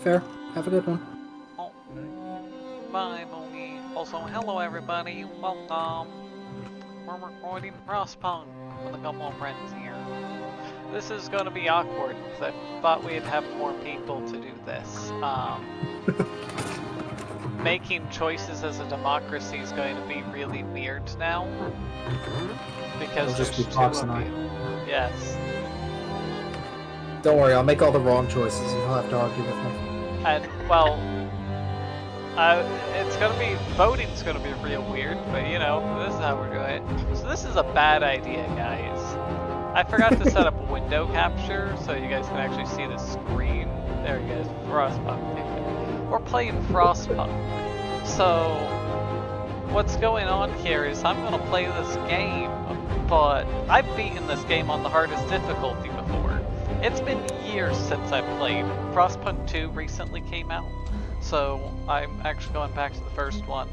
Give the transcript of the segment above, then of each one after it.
fair. Have a good one. Oh, bye, Mooney. Also, hello everybody. Welcome. We're recording Frostpunk with a couple of friends here. This is going to be awkward because I thought we'd have more people to do this. Making choices as a democracy is going to be really weird now because It'll just there's be two Fox of and I. you. Yes. Don't worry, I'll make all the wrong choices and you'll have to argue with me. And, well, it's gonna be, voting's gonna be real weird, but you know, this is how we're doing it. So this is a bad idea, guys. I forgot to set up window capture so you guys can actually see the screen. There you guys, Frostpunk. We're playing Frostpunk. So, what's going on here is I'm gonna play this game, but I've beaten this game on the hardest difficulty before. It's been years since I played. Frostpunk 2 recently came out, so I'm actually going back to the first one,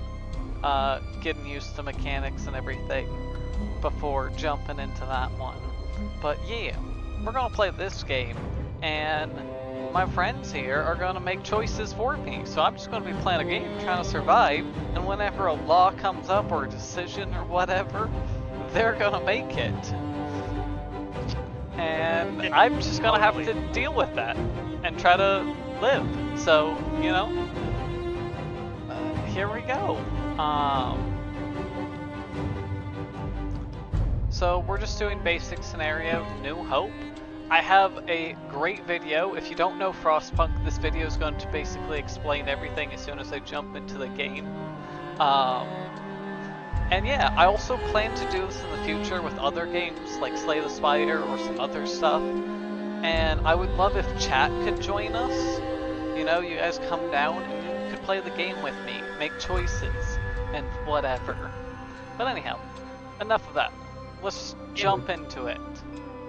getting used to mechanics and everything before jumping into that one. But yeah, we're gonna play this game, and my friends here are gonna make choices for me. So I'm just gonna be playing a game, trying to survive, and whenever a law comes up or a decision or whatever, they're gonna make it. And I'm just gonna have to deal with that and try to live. So, you know, here we go. So we're just doing basic scenario, New Hope. I have a great video. If you don't know Frostpunk, this video is going to basically explain everything as soon as I jump into the game. And yeah, I also plan to do this in the future with other games like Slay the Spider or some other stuff. And I would love if chat could join us. You know, you guys come down and you could play the game with me, make choices, and whatever. But anyhow, enough of that. Let's jump into it.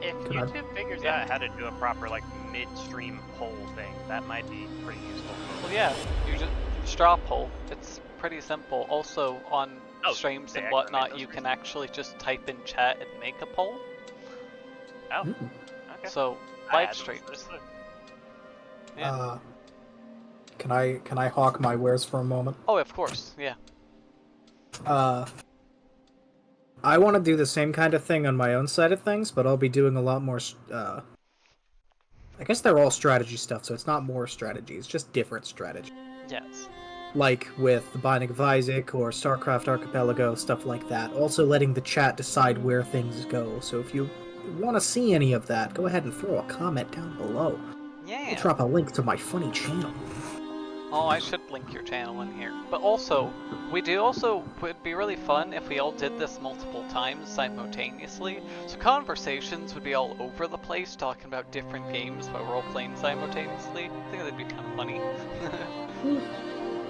If YouTube figures out how to do a proper like midstream poll thing, that might be pretty useful. Well, yeah, you just straw poll. It's pretty simple. Also, on streams and whatnot, you can actually just type in chat and make a poll. Oh, okay. So live streams. Yeah. Can I hawk my wares for a moment? Oh, of course, yeah. I want to do the same kind of thing on my own side of things, but I'll be doing a lot more. I guess they're all strategy stuff, so it's not more strategy; it's just different strategy. Yes. Like with the Binding of Isaac or StarCraft Archipelago, stuff like that. Also letting the chat decide where things go. So if you want to see any of that, go ahead and throw a comment down below. Yeah. I'll drop a link to my funny channel. Oh, I should link your channel in here. But also, would be really fun if we all did this multiple times simultaneously. So conversations would be all over the place, talking about different games, but we're all playing simultaneously. I think that'd be kind of funny.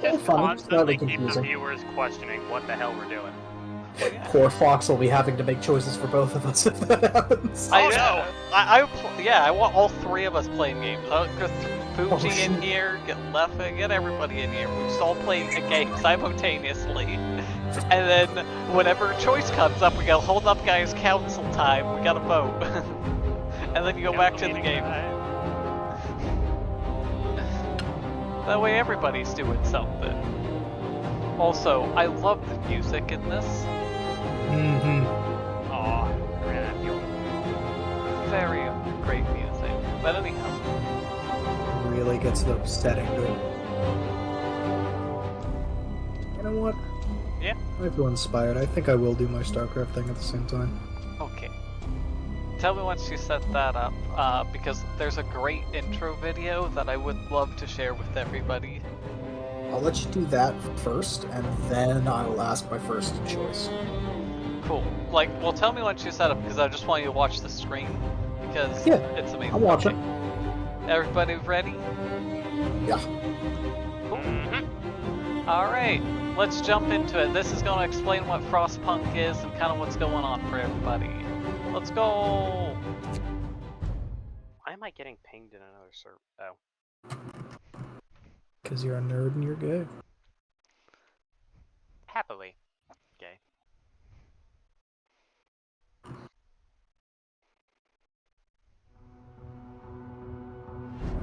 Just funny, constantly slightly keep the confusing. viewers questioning what the hell we're doing. Poor Fox will be having to make choices for both of us if that happens. I know. I want all three of us playing games. Get Fuji in here, get Leffa, get everybody in here. We just all play a game simultaneously. And then whenever a choice comes up, we gotta hold up guys council time. We gotta vote. And then you go back to the game. That way everybody's doing something. Also, I love the music in this. Aw, Very great music. But anyhow. Really gets the setting good. You know what? Yeah? I feel inspired. I think I will do my StarCraft thing at the same time. Okay. Tell me once you set that up, because there's a great intro video that I would love to share with everybody. I'll let you do that first, and then I'll ask my first choice. Cool. Like, well, tell me once you set up, because I just want you to watch the screen, because it's amazing. I'll watch it. Everybody ready? Yeah. Cool. Alright, let's jump into it. This is going to explain what Frostpunk is and kind of what's going on for everybody. Let's go! Why am I getting pinged in another server? Oh. Because you're a nerd and you're gay. Happily gay.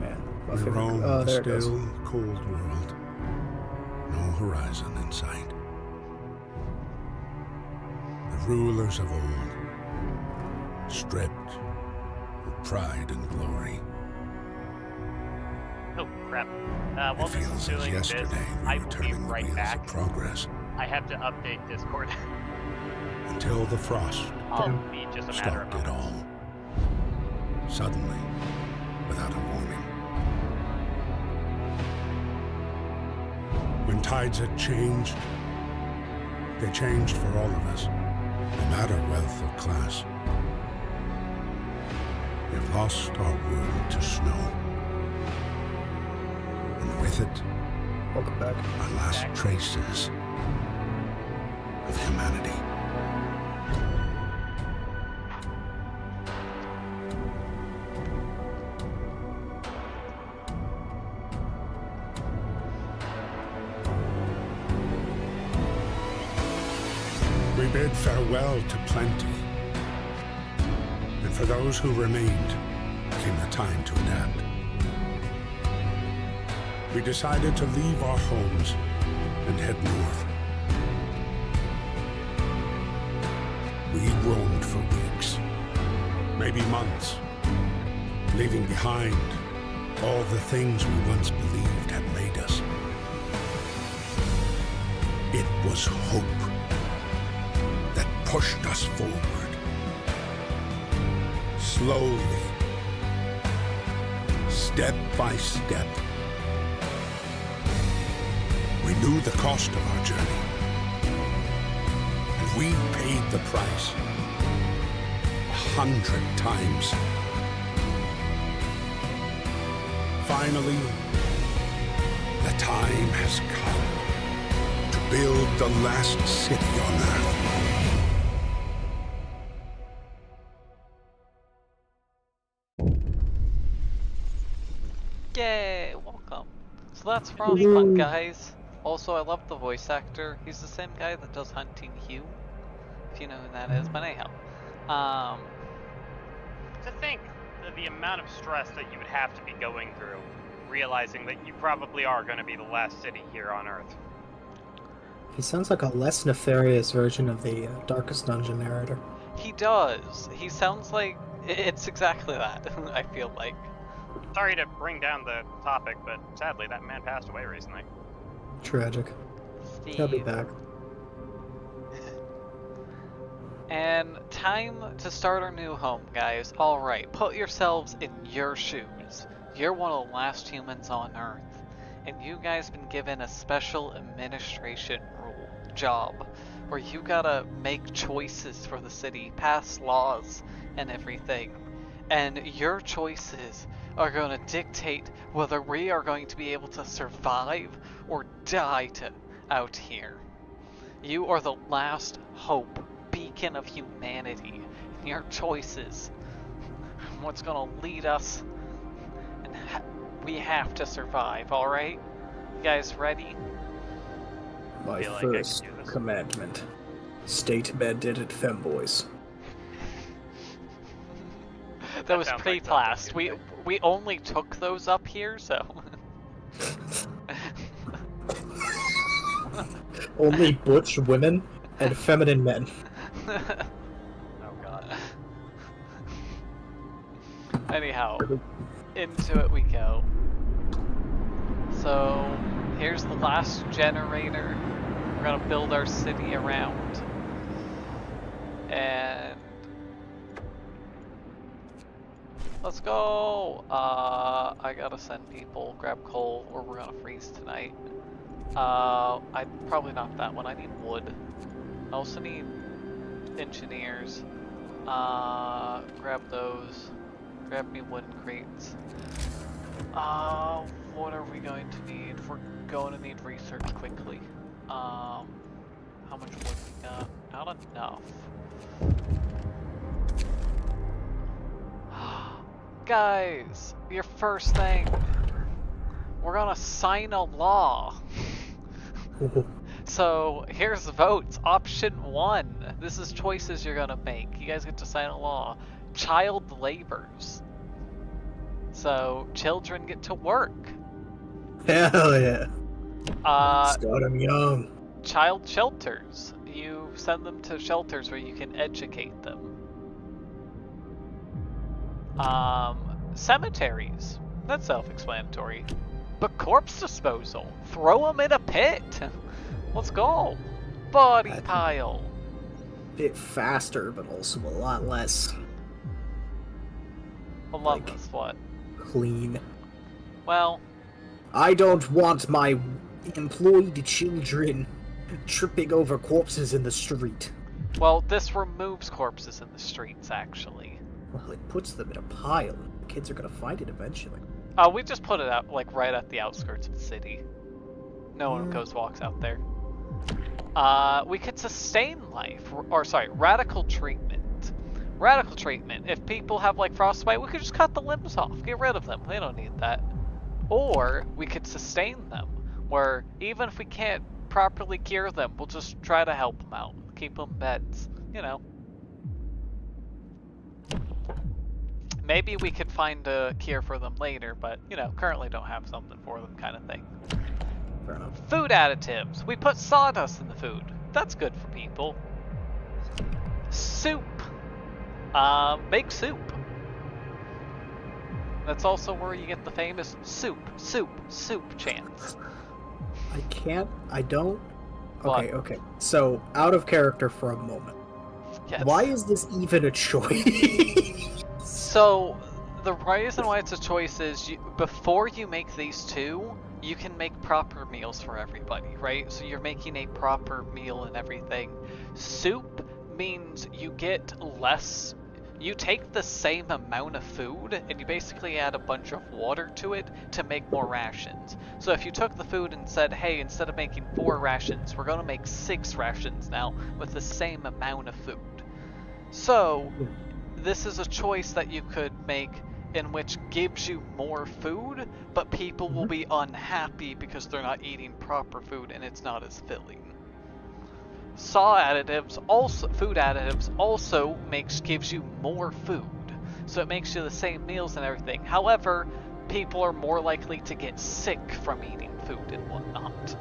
Man, My A favorite. Rome, Oh, a there it goes. still, cold world. No horizon in sight. The rulers of old, stripped of pride and glory. Oh crap. While It this is feels as doing yesterday this, we I were will be turning the right wheels back. of progress I have to update Discord. until the frost I'll be just a matter of stopped it moments. all. Suddenly, without a warning. When tides had changed, they changed for all of us, no matter wealth or class. We've lost our world to snow. And with it, Welcome back. our last traces of humanity. We bid farewell to plenty. And for those who remained, came the time to adapt. We decided to leave our homes and head north. We roamed for weeks, maybe months, leaving behind all the things we once believed had made us. It was hope that pushed us forward. Slowly, step by step. We knew the cost of our journey, and we paid the price 100 times. Finally, the time has come to build the last city on Earth. Yay, welcome. So that's Frostpunk, guys. Also, I love the voice actor. He's the same guy that does Hunting Hugh, if you know who that is. But anyhow, To think of the amount of stress that you would have to be going through, realizing that you probably are going to be the last city here on Earth. He sounds like a less nefarious version of the Darkest Dungeon narrator. he does. He sounds like it's exactly that. I feel like. Sorry to bring down the topic, but sadly that man passed away recently. Tragic. He'll be Steve. back. And time to start our new home, guys. Alright, put yourselves in your shoes. You're one of the last humans on Earth, and you guys been given a special administration job where you gotta make choices for the city, pass laws and everything. And your choices are going to dictate whether we are going to be able to survive or die out here. You are the last hope, beacon of humanity, and your choices, what's going to lead us, and we have to survive, alright? You guys ready? My feel like I can first do this. commandment. State mandated femboys. That was sounds like pre-classed. something you'd We only took those up here, so... Only butch women and feminine men. Oh god. Anyhow, into it we go. So, here's the last generator. We're gonna build our city around. And... let's go! I gotta send people, grab coal, or we're gonna freeze tonight. I'd probably not that one, I need wood. I also need engineers. Grab those. Grab me wooden crates. What are we going to need? We're going to need research quickly. How much wood we got? Not enough. Guys, your first thing. We're gonna sign a law. So, here's the votes. Option 1. This is choices you're gonna make. You guys get to sign a law. Child labors. So children get to work. Hell yeah. Uh, Start 'em young. child shelters. You send them to shelters where you can educate them. Cemeteries. That's self-explanatory. But corpse disposal. Throw them in a pit. Let's go. Body That's- pile. Bit faster, but also a lot less I love like- this. What? clean. Well, I don't want my employed children tripping over corpses in the street. this removes corpses in the streets, actually. Well, it puts them in a pile. The kids are gonna find it eventually. We just put it out, like, right at the outskirts of the city. No one walks out there. We could sustain life, or sorry, radical treatment. Radical treatment. If people have, like, frostbite, we could just cut the limbs off. Get rid of them. They don't need that. Or we could sustain them, where even if we can't properly cure them, we'll just try to help them out. Keep them beds, you know. Maybe we could find a cure for them later, but, you know, currently don't have something for them, kind of thing. Fair enough. Food additives. We put sawdust in the food. That's good for people. Soup. Make soup. That's also where you get the famous soup chants. I don't. What? Okay. So, out of character for a moment. Yes. Why is this even a choice? So, the reason why it's a choice is before you make these two, you can make proper meals for everybody, right? So you're making a proper meal and everything. Soup means you get less. You take the same amount of food and you basically add a bunch of water to it to make more rations. So if you took the food and said, hey, instead of making 4 rations, we're going to make 6 rations now with the same amount of food. So this is a choice that you could make in which gives you more food, but people will be unhappy because they're not eating proper food and it's not as filling. Food additives also gives you more food, so it makes you the same meals and everything. However, people are more likely to get sick from eating food and whatnot.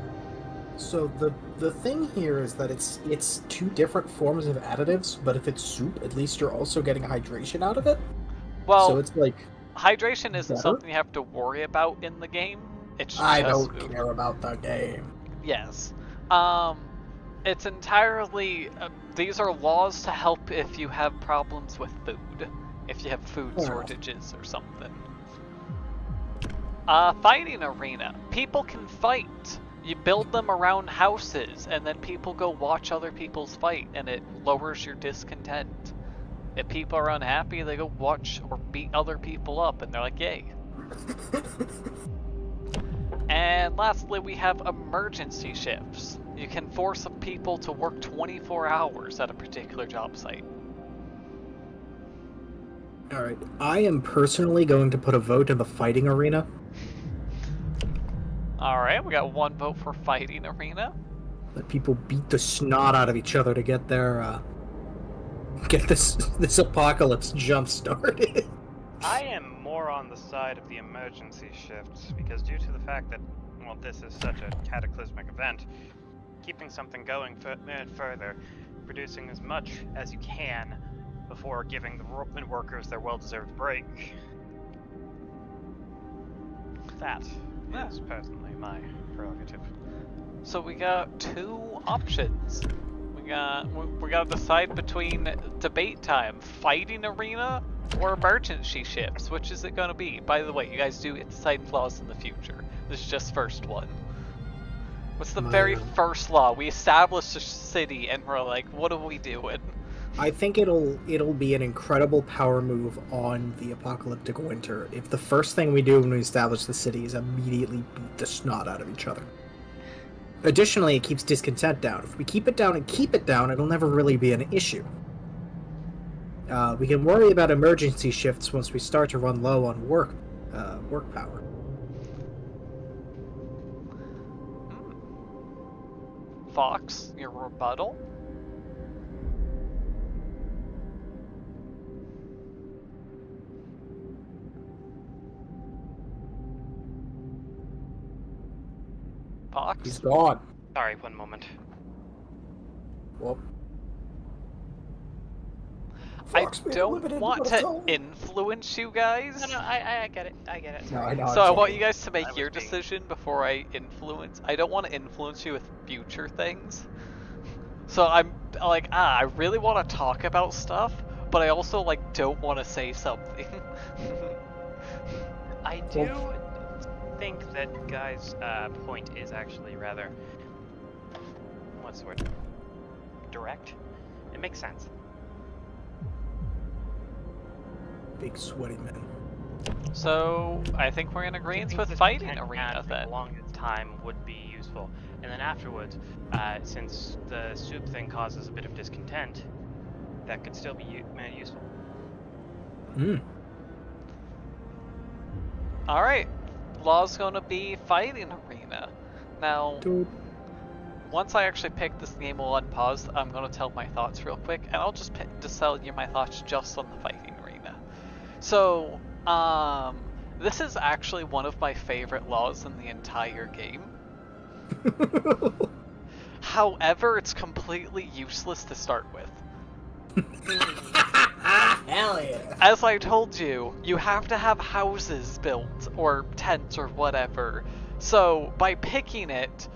So the thing here is that it's 2 different forms of additives, but if it's soup, at least you're also getting hydration out of it. Well, So it's like, hydration isn't better? something you have to worry about in the game. It's I just don't food. care about the game. Yes. It's entirely, these are laws to help if you have problems with food. If you have food Fair shortages or something. Fighting arena. People can fight. You build them around houses, and then people go watch other people's fight, and it lowers your discontent. If people are unhappy, they go watch or beat other people up, and they're like, yay. And lastly, we have emergency shifts. You can force people to work 24 hours at a particular job site. Alright, I am personally going to put a vote in the fighting arena. Alright, we got 1 vote for fighting arena. Let people beat the snot out of each other to get their, get this apocalypse jump started. I am more on the side of the emergency shifts, because due to the fact that, well, this is such a cataclysmic event, keeping something going further, producing as much as you can before giving the workers their well-deserved break. That is personally my prerogative. So we got 2 options. We gotta decide between debate time, fighting arena, or emergency shifts. Which is it gonna be? By the way, you guys do get deciding laws in the future. This is just first one. What's the very first law? We established a city and we're like, what are we doing? I think it'll be an incredible power move on the apocalyptic winter if the first thing we do when we establish the city is immediately beat the snot out of each other. Additionally, it keeps discontent down. If we keep it down and keep it down, it'll never really be an issue. We can worry about emergency shifts once we start to run low on work power. Fox, your rebuttal? Fox? He's gone. Sorry, one moment. Well, I Fox made a don't limited want amount of to time. influence you guys. No, I get it. I get it. No, Sorry. I know. So I it's want okay. you guys to I make was your being- decision before I influence. I don't want to influence you with future things. So I'm like, I really want to talk about stuff, but I also like don't want to say something. I do think that Guy's point is actually rather, what's the word? Direct. It makes sense. Big sweaty man. So I think we're in agreement with Keeping fighting this arena content for then. the longest time would be useful, and then afterwards, since the soup thing causes a bit of discontent, that could still be useful. Mm. All right, law's gonna be fighting arena. Now, Dude. once I actually pick this game, will unpause. I'm gonna tell my thoughts real quick, and I'll just tell you my thoughts just on the fighting arena. So, this is actually one of my favorite laws in the entire game. However, it's completely useless to start with. Hell yeah. As I told you, you have to have houses built, or tents, or whatever. So, by picking it,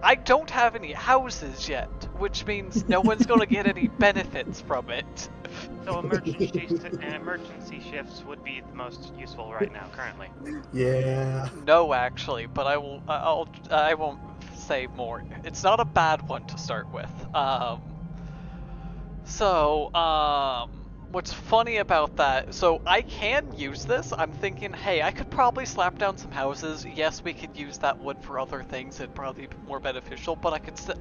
I don't have any houses yet, which means no one's gonna get any benefits from it. So emergency shifts would be the most useful right now, currently. Yeah. No, actually, but I won't say more. It's not a bad one to start with. What's funny about that, so I can use this. I'm thinking, hey, I could probably slap down some houses. Yes, we could use that wood for other things. It'd probably be more beneficial, but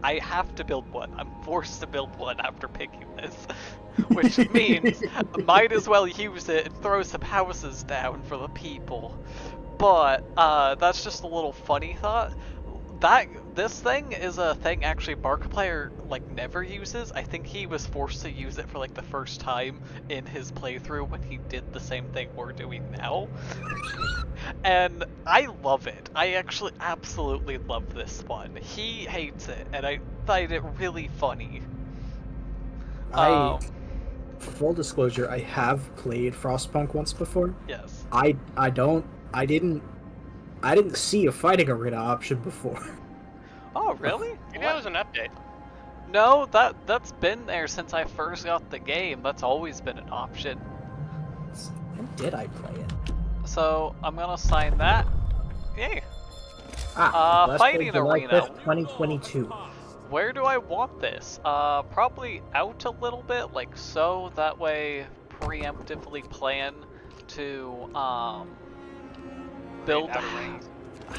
I have to build one. I'm forced to build one after picking this, which means I might as well use it and throw some houses down for the people. But that's just a little funny thought. This thing is a thing actually markiplier like never uses. I think he was forced to use it for like the first time in his playthrough when he did the same thing we're doing now. And I love it. I actually absolutely love this one. He hates it, and I find it really funny. For full disclosure, I have played Frostpunk once before. Yes. I didn't see a fighting arena option before. Oh, really? Maybe that was an update. No, that's been there since I first got the game. That's always been an option. When did I play it? So I'm gonna sign that. Yay. Last Fighting played July arena. 5th, 2022. Where do I want this? Probably out a little bit, like so. That way, preemptively plan to build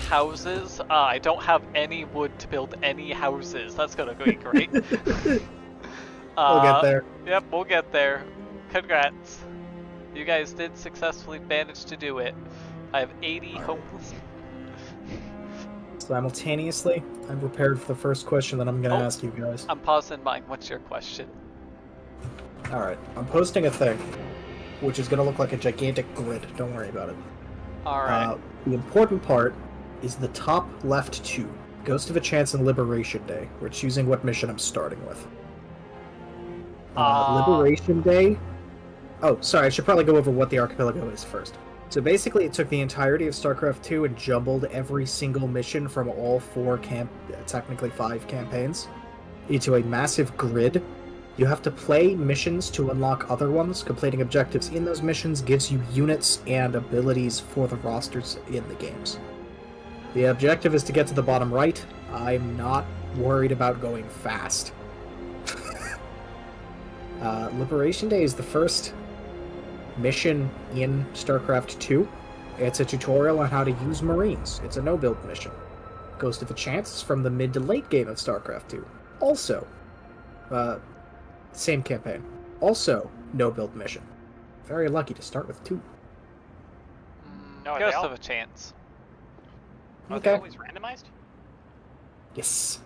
houses. I don't have any wood to build any houses. That's gonna be great. We'll get there. Yep, we'll get there. Congrats. You guys did successfully manage to do it. I have 80 homeless. Simultaneously, I'm prepared for the first question that I'm going to ask you guys. I'm pausing mine. What's your question? Alright, I'm posting a thing, which is going to look like a gigantic grid. Don't worry about it. Alright. The important part is the top left two. Ghost of a Chance and Liberation Day. We're choosing what mission I'm starting with. Liberation Day... Oh, sorry, I should probably go over what the archipelago is first. So basically, it took the entirety of StarCraft 2 and jumbled every single mission from all technically 5 campaigns, into a massive grid. You have to play missions to unlock other ones. Completing objectives in those missions gives you units and abilities for the rosters in the games. The objective is to get to the bottom right. I'm not worried about going fast. Liberation Day is the first mission in StarCraft 2. It's a tutorial on how to use Marines. It's a no-build mission. Ghost of a Chance is from the mid to late game of StarCraft 2. Also, same campaign. Also, no-build mission. Very lucky to start with 2. No, are Ghost they all- of a Chance. Are they Okay. always randomized? Yes.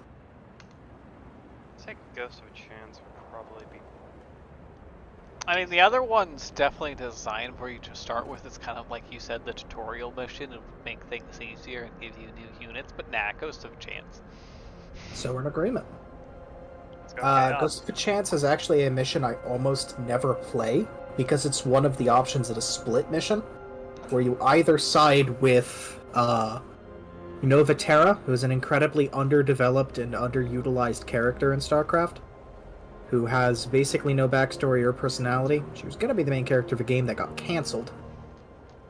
I'd say Ghost of a Chance would probably be I mean, the other one's definitely designed for you to start with. It's kind of like you said, the tutorial mission of make things easier and give you new units, but nah, Ghost of Chance. So we're in agreement. Let's go chaos. Ghost of Chance is actually a mission I almost never play because it's one of the options at a split mission where you either side with Nova Terra, who is an incredibly underdeveloped and underutilized character in StarCraft, who has basically no backstory or personality. She was going to be the main character of a game that got cancelled.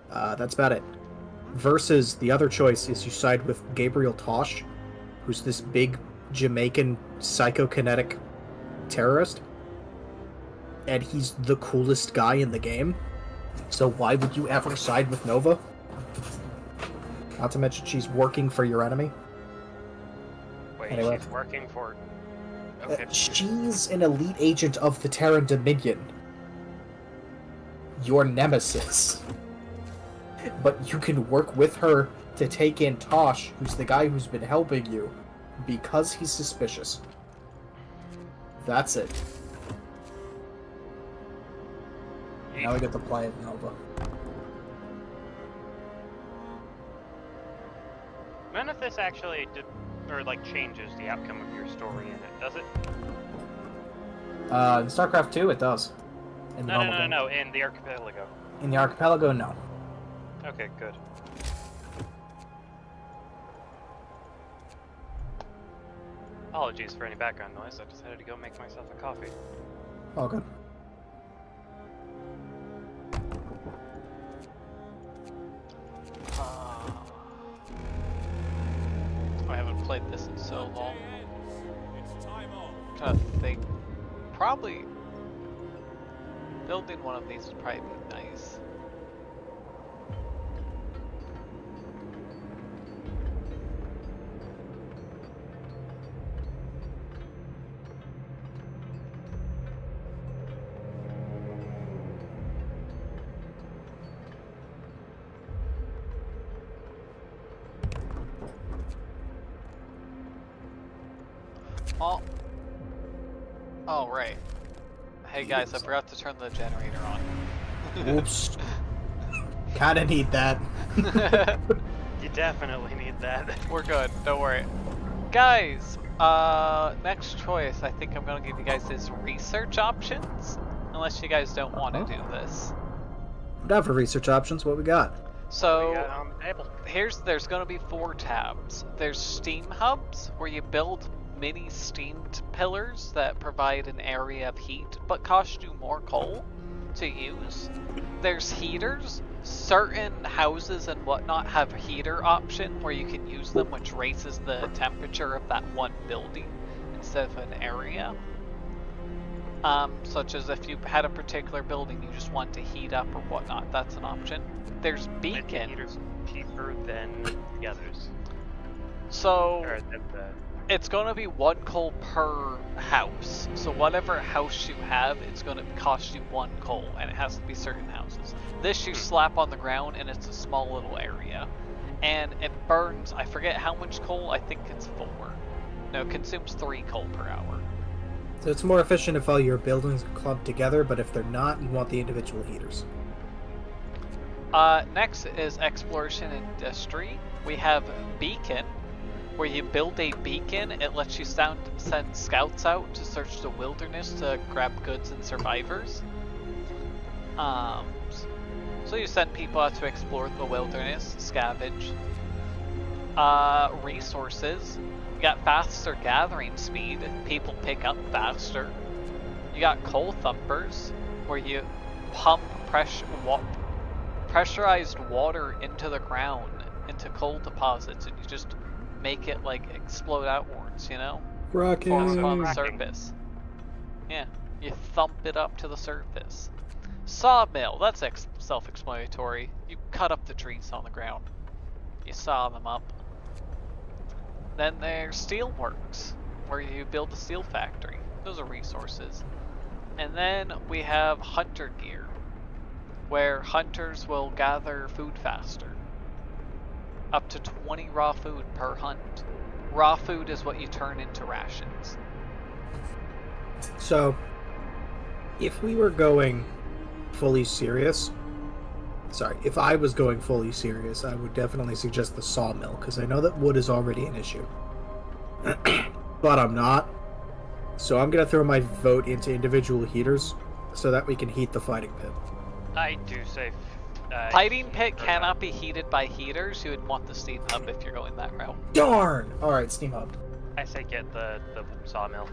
That's about it. Versus the other choice is you side with Gabriel Tosh, who's this big Jamaican psychokinetic terrorist. And he's the coolest guy in the game. So why would you ever side with Nova? Not to mention she's working for your enemy. Wait, Anyway. she's working for... Okay. She's an elite agent of the Terran Dominion. Your nemesis. But you can work with her to take in Tosh, who's the guy who's been helping you, because he's suspicious. That's it. Now we get to play it, Nova. None of this actually changes the outcome of your story in it, does it? In StarCraft 2, it does. In the normal game. No, in the Archipelago. In the Archipelago, no. Okay, good. Apologies for any background noise, I just had to go make myself a coffee. All good. I haven't played this in so long. Trying to think. Probably building one of these would probably be nice. Oh, right. Hey guys, I forgot to turn the generator on. Oops. Kinda need that. You definitely need that. We're good, don't worry. Guys, next choice, I think I'm gonna give you guys is research options. Unless you guys don't want to do this. I'm down for research options. What we got? So, We got it on the table. there's gonna be 4 tabs. There's steam hubs, where you build mini steamed pillars that provide an area of heat, but cost you more coal to use. There's heaters. Certain houses and whatnot have a heater option where you can use them, which raises the temperature of that one building instead of an area. Such as if you had a particular building you just want to heat up or whatnot, that's an option. There's The beacon. heater's cheaper than the others. So Or the it's going to be 1 coal per house. So whatever house you have, it's going to cost you 1 coal, and it has to be certain houses. This you slap on the ground, and it's a small little area. And it burns, I forget how much coal, I think it's 4. No, it consumes 3 coal per hour. So it's more efficient if all your buildings are clumped together, but if they're not, you want the individual heaters. Next is exploration industry. We have beacon, where you build a beacon. It lets you send scouts out to search the wilderness to grab goods and survivors. So you send people out to explore the wilderness, scavenge. Resources. You got faster gathering speed. People pick up faster. You got coal thumpers, where you pump pressurized water into the ground, into coal deposits, and you just make it like explode outwards, you know? Rocket. On the surface. Yeah, you thump it up to the surface. Sawmill, that's self-explanatory. You cut up the trees on the ground. You saw them up. Then there's steelworks, where you build a steel factory. Those are resources. And then we have hunter gear, where hunters will gather food faster. Up to 20 raw food per hunt. Raw food is what you turn into rations. So, If we were going fully serious, sorry, if I was going fully serious, I would definitely suggest the sawmill, because I know that wood is already an issue. But I'm not. So I'm going to throw my vote into individual heaters, so that we can heat the fighting pit. I do say... Fighting pit cannot be heated by heaters. You would want the steam hub if you're going that route. Darn! Alright, steam hub. I say get the sawmill.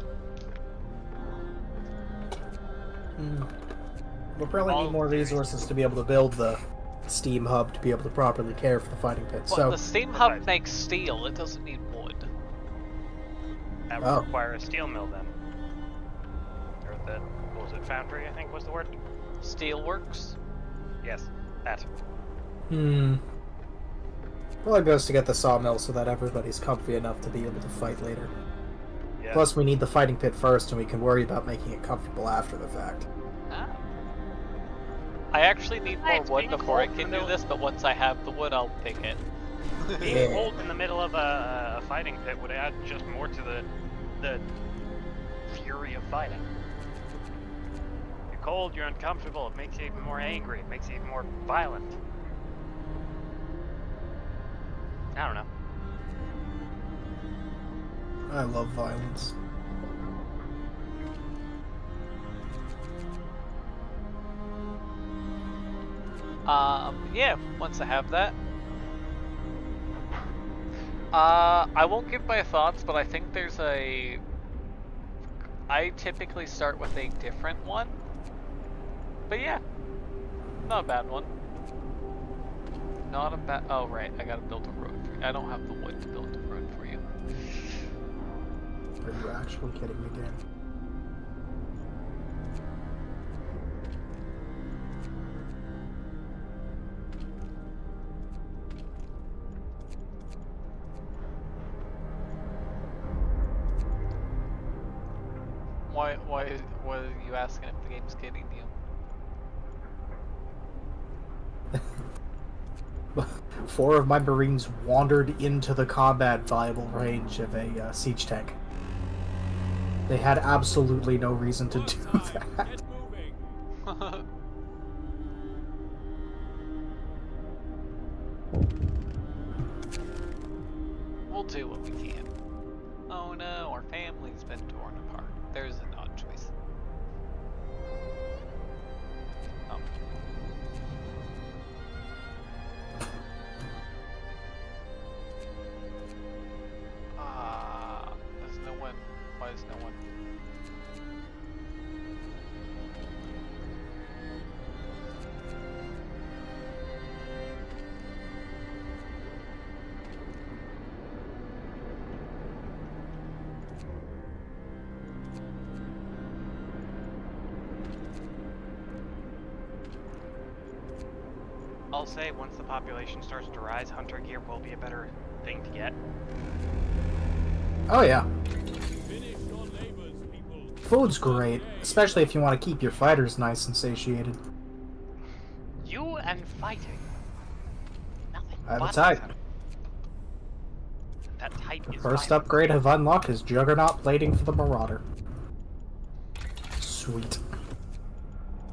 We'll probably need more resources to be able to build the steam hub to be able to properly care for the fighting pit. Well, So the steam hub makes steel. It doesn't need wood. That would require a steel mill then. Or the, what was it, foundry, I think was the word? Steelworks? Yes, that. Probably best to get the sawmill so that everybody's comfy enough to be able to fight later. Yeah. Plus, we need the fighting pit first, and we can worry about making it comfortable after the fact. Ah. I actually need more It's wood being before I cold can in do the middle- this, but once I have the wood, I'll pick it. Being cold in the middle of a fighting pit would add just more to the fury of fighting. You're cold, you're uncomfortable, it makes you even more angry, it makes you even more violent. I don't know. I love violence. Yeah, once I have that. I won't give my thoughts, but I think there's a... I typically start with a different one. But yeah, not a bad one. Not a bad... Oh, right, I gotta build a road for you. I don't have the wood to build a road for you. Are you actually kidding again? Why are you asking if the game's kidding you? 4 of my Marines wandered into the combat viable range of a siege tank. They had absolutely no reason to do that. We'll do what we can. Oh no, our family's been torn apart. There's an odd choice. Oh. There's no one. Why is no one? I'll say once the population starts to rise, hunter gear will be a better thing to get. Oh yeah. Food's great, especially if you want to keep your fighters nice and satiated. You and fighting. Nothing. I have a but type. that type The is first violent. upgrade I've unlocked is Juggernaut plating for the Marauder. Sweet.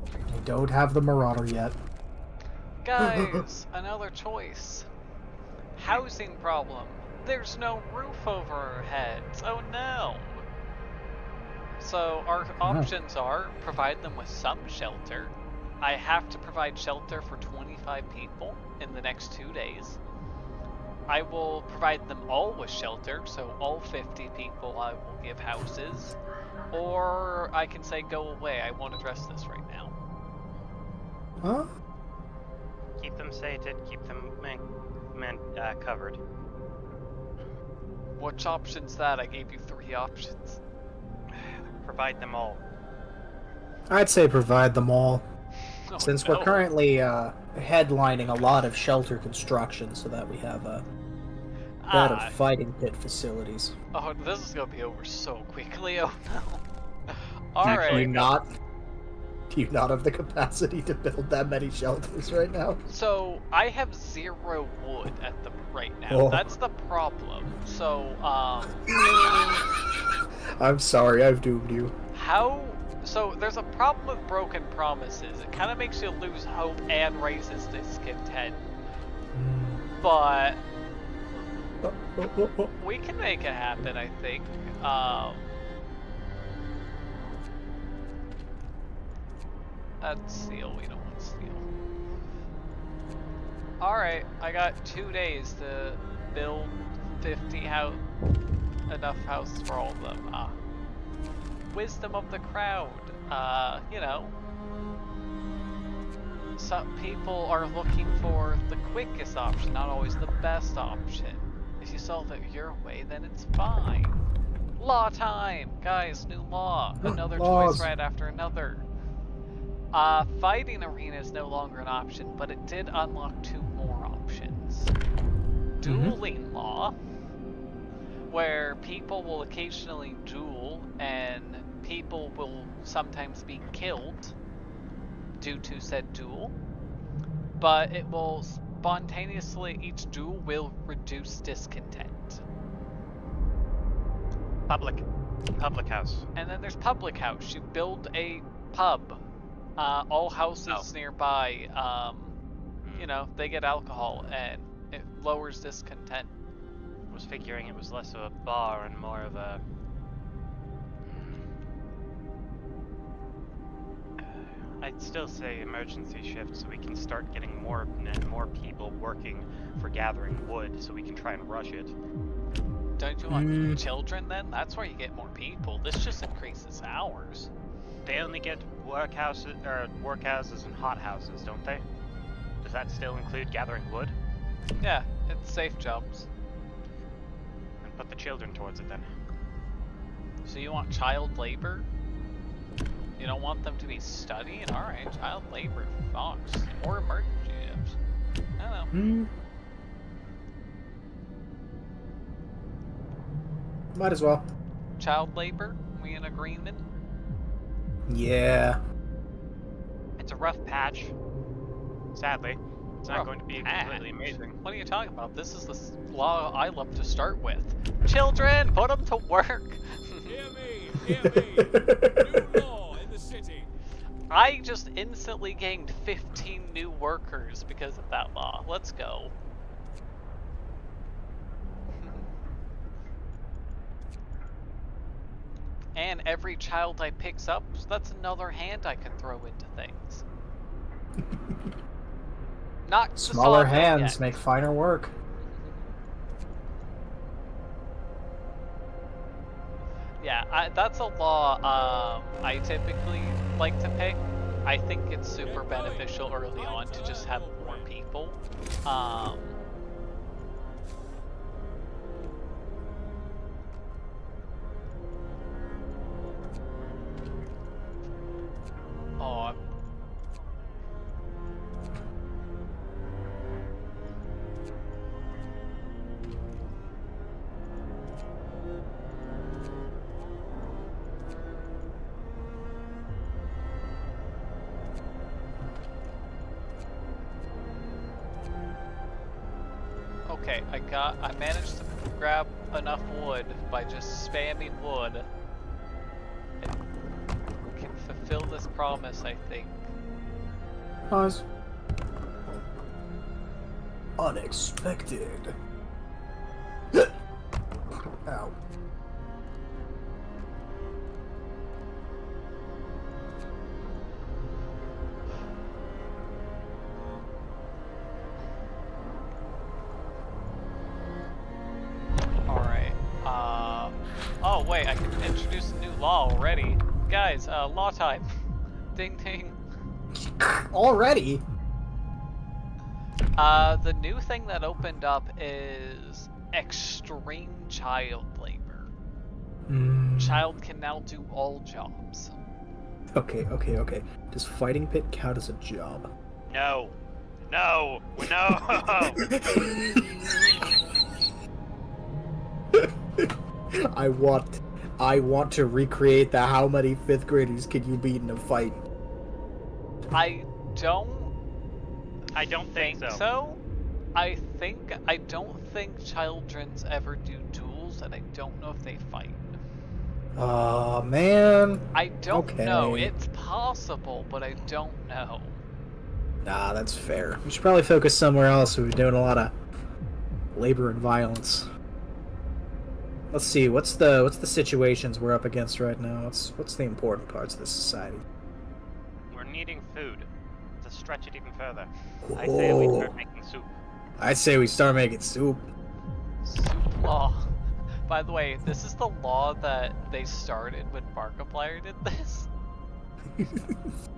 I don't have the Marauder yet. Guys, another choice. Housing problem. There's no roof over our heads. Oh no. So our options are provide them with some shelter. I have to provide shelter for 25 people in the next 2 days. I will provide them all with shelter, so all 50 people I will give houses. Or I can say go away, I won't address this right now. Huh? Keep them sated, keep them covered. Which option's that? I gave you 3 options. Provide them all. I'd say provide them all. Oh, Since no. we're currently headlining a lot of shelter construction so that we have better fighting pit facilities. Oh, this is gonna be over so quickly. Oh no. Do Alright. you not have the capacity to build that many shelters right now? So I have 0 wood at the right now. Oh. That's the problem. So I'm sorry, I've doomed you. how So there's a problem with broken promises. It kind of makes you lose hope and raises discontent. But we can make it happen, I think. That's steel. We don't want steel. Alright, I got 2 days to build 50 enough houses for all of them. Wisdom of the crowd. You know, some people are looking for the quickest option, not always the best option. If you solve it your way, then it's fine. Law time! Guys, new law. Another choice right after another. Fighting arena is no longer an option, but it did unlock 2 more options. Dueling law, where people will occasionally duel and people will sometimes be killed due to said duel, but it will spontaneously, each duel will reduce discontent. Public house. And then there's public house. You build a pub. All houses nearby, you know, they get alcohol and it lowers discontent. I was figuring it was less of a bar and more of a... I'd still say emergency shift so we can start getting more and more people working for gathering wood so we can try and rush it. Don't you want children then? That's where you get more people. This just increases hours. They only get workhouses and hothouses, don't they? Does that still include gathering wood? Yeah, it's safe jobs. And put the children towards it then. So you want child labor? You don't want them to be studying? Alright, child labor, Fox. Or emergency shifts. I don't know. Might as well. Child labor? We in agreement? Yeah. It's a rough patch. Sadly. It's not going to be completely amazing. What are you talking about? This is the law I love to start with. Children, put them to work! Hear me! New law in the city. I just instantly gained 15 new workers because of that law. Let's go. And every child I picks up, that's another hand I can throw into things. Not smaller hands make finer work. Yeah, that's a law I typically like to pick. I think it's super beneficial early on to just have more people. Okay, I managed to grab enough wood by just spamming wood. And can fulfill this promise, I think. Pause. Unexpected. Ow. Oh wait, I can introduce a new law already. Guys, law time. Ding ding. Already? The new thing that opened up is extreme child labor. Child can now do all jobs. Okay. Does fighting pit count as a job? No. No! No! I want to recreate the how many 5th graders can you beat in a fight? I don't think so. I don't think children's ever do duels, and I don't know if they fight. Oh man. I don't know. Okay. It's possible, but I don't know. Nah, that's fair. We should probably focus somewhere else. We've been doing a lot of labor and violence. Let's see. What's the situations we're up against right now? What's the important parts of this society? We're needing food. To stretch it even further, I say we start making soup. I'd say we start making soup. Soup law. By the way, this is the law that they started when Markiplier did this.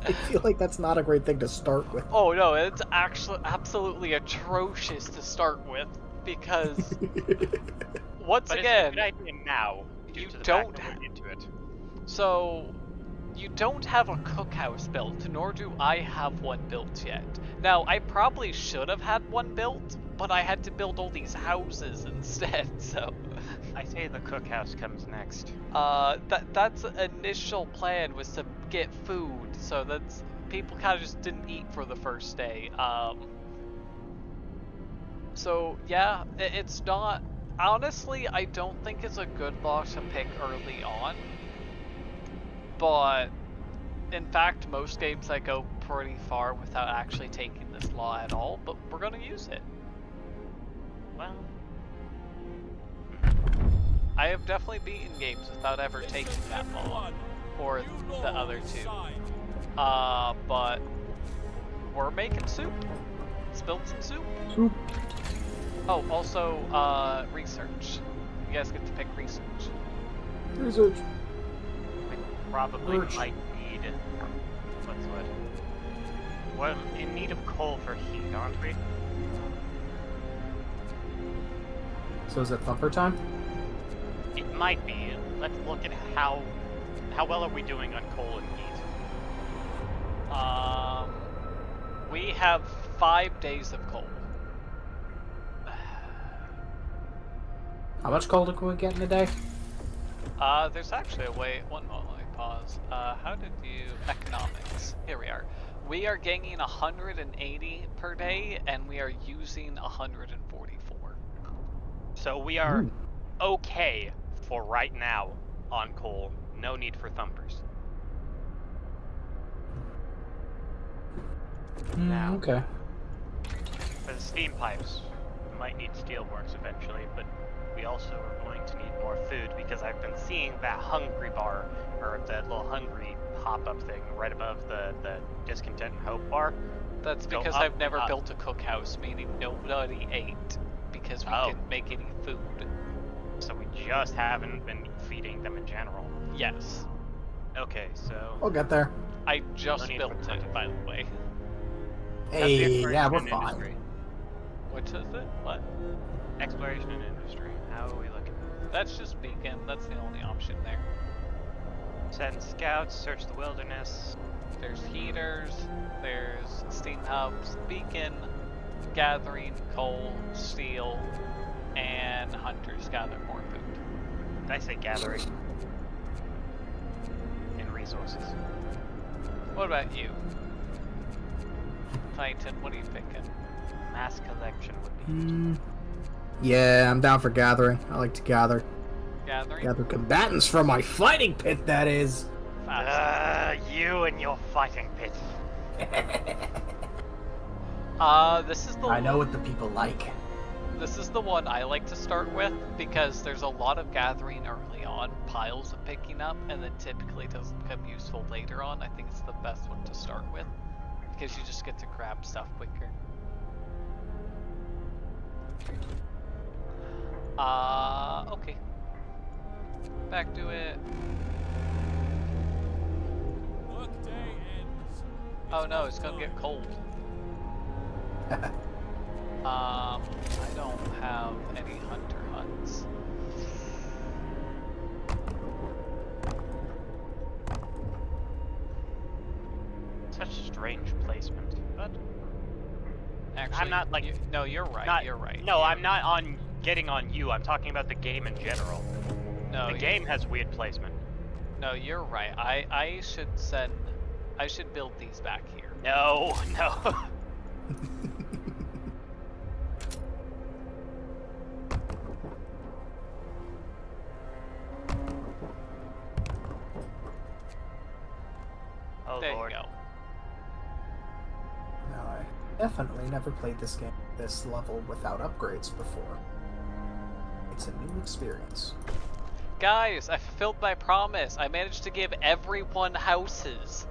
I feel like that's not a great thing to start with. Oh no, it's actually absolutely atrocious to start with because once But again, it's a good idea now. Due you to the don't fact that we're into it. so you don't have a cookhouse built, nor do I have one built yet. Now, I probably should have had one built, but I had to build all these houses instead, so... I say the cookhouse comes next. That's initial plan was to get food, so that's... People kind of just didn't eat for the first day. So, yeah, it's not... Honestly, I don't think it's a good law to pick early on. But, in fact, most games I go pretty far without actually taking this law at all, but we're gonna use it. Well, I have definitely beaten games without ever taking that law, or the other two. But we're making soup. Let's build some soup. Soup. Oh, also, research. You guys get to pick research. Research. we probably Birch. might need... What's what? We're in need of coal for heat, aren't we? So is it thumper time? It might be. Let's look at how well are we doing on coal and heat. We have 5 days of coal. How much coal can we get in a day? There's actually a way. One moment, let me pause. How did you economics? Here we are. We are gaining 180 per day, and we are using 144. So we are Ooh. okay for right now on coal. No need for thumpers. Now. Okay. For the steam pipes, we might need steelworks eventually, but we also are going to need more food because I've been seeing that hungry bar, or that little hungry pop-up thing right above the discontent and hope bar. That's Go because up, I've never up. built a cookhouse, meaning nobody ate because we didn't make any food. So we just haven't been feeding them in general. Yes, Okay, so We'll get there. I just No need built for it, by the way. that's the Hey, exploration yeah, we're and fine. industry. Which is it? What? Exploration and industry. How are we looking? That's just beacon. That's the only option there. Send scouts, search the wilderness. There's heaters, there's steam hubs, beacon, gathering, coal, steel, and hunters gather more food. Did I say gathering? And resources. What about you? Titan, what are you picking? Mass collection would be useful. Yeah, I'm down for gathering. I like to gather. Gathering? Gather combatants from my fighting pit, that is. You and your fighting pit. This is the I know what the people like. This is the one I like to start with because there's a lot of gathering early on, piles of picking up, and then typically doesn't become useful later on. I think it's the best one to start with because you just get to grab stuff quicker. Okay. Back to it. Workday ends. Oh no, it's gonna get cold. I don't have any hunter huts. Such strange placement, but Actually, I'm not, like, no, you're right. You're right. No, I'm not on getting on you. I'm talking about the game in general. No, The game has weird placement. No, you're right. I should build these back here. No, no. Oh there lord. you go. No, I definitely never played this game, this level, without upgrades before. It's a new experience. Guys, I fulfilled my promise. I managed to give everyone houses.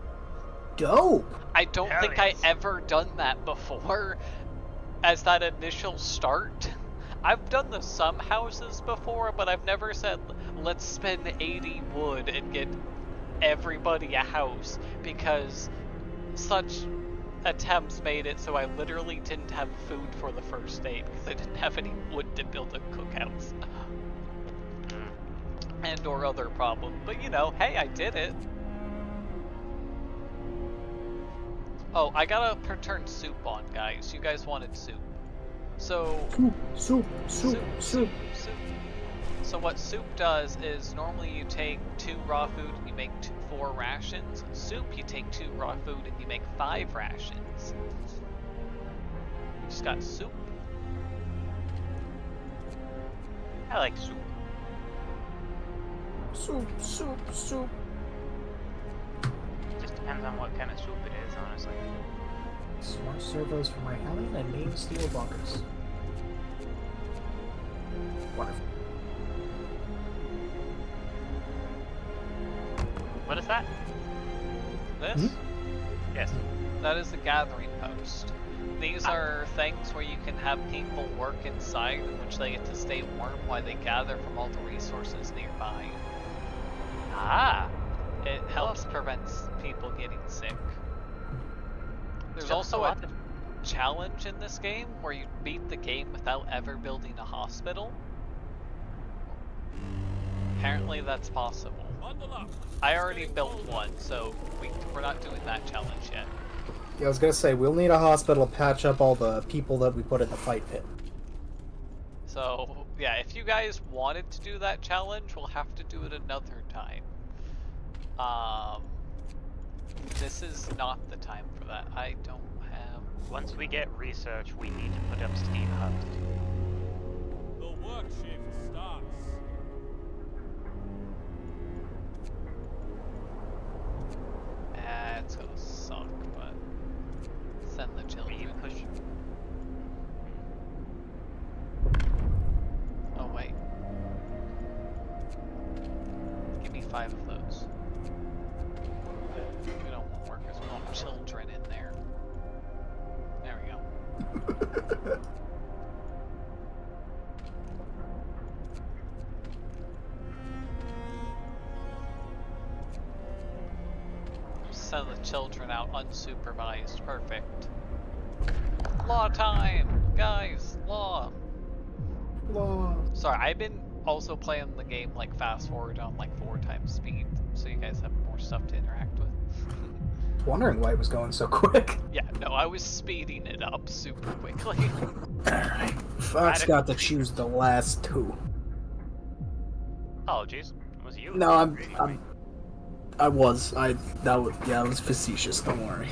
Dope! I don't Hell think yes. I ever done that before as that initial start. I've done the some houses before, but I've never said, let's spend 80 wood and get everybody a house, because such attempts made it so I literally didn't have food for the first day because I didn't have any wood to build a cookhouse. And or other problem. But you know, hey, I did it. Oh, I gotta turn soup on, guys. You guys wanted soup. So Soup. soup. So what soup does is normally you take 2 raw food and you make 4 rations. Soup, you take 2 raw food and you make 5 rations. Just got soup. I like soup. Soup. Just depends on what kind of soup it is, honestly. Smart servos for my Hellion and main steel bunkers. Wonderful. What is that? This? Yes. That is the gathering post. These are things where you can have people work inside, in which they get to stay warm while they gather from all the resources nearby. Ah. It helps prevent people getting sick. There's Just also a a lot of- challenge in this game where you beat the game without ever building a hospital. Apparently that's possible. Bundle up. I already built one, so we're not doing that challenge yet. Yeah, I was gonna say, we'll need a hospital to patch up all the people that we put in the fight pit. So, yeah, if you guys wanted to do that challenge, we'll have to do it another time. This is not the time for that. I don't have... Once we get research, we need to put up steam hubs. The work shift starts. It's gonna suck, but... Send the We children. push. Oh, wait. Give me 5 of those. We don't want workers, we want children in there. There we go. Send the children out unsupervised. Perfect. Law time! Guys, law! Law. Sorry, I've been also playing the game like fast forward on like 4 times speed, so you guys have more stuff to interact with. Wondering why it was going so quick. Yeah, no, I was speeding it up super quickly. Alright. Fox got to choose the last 2. Oh, jeez. Was it you? No, I was facetious, don't worry.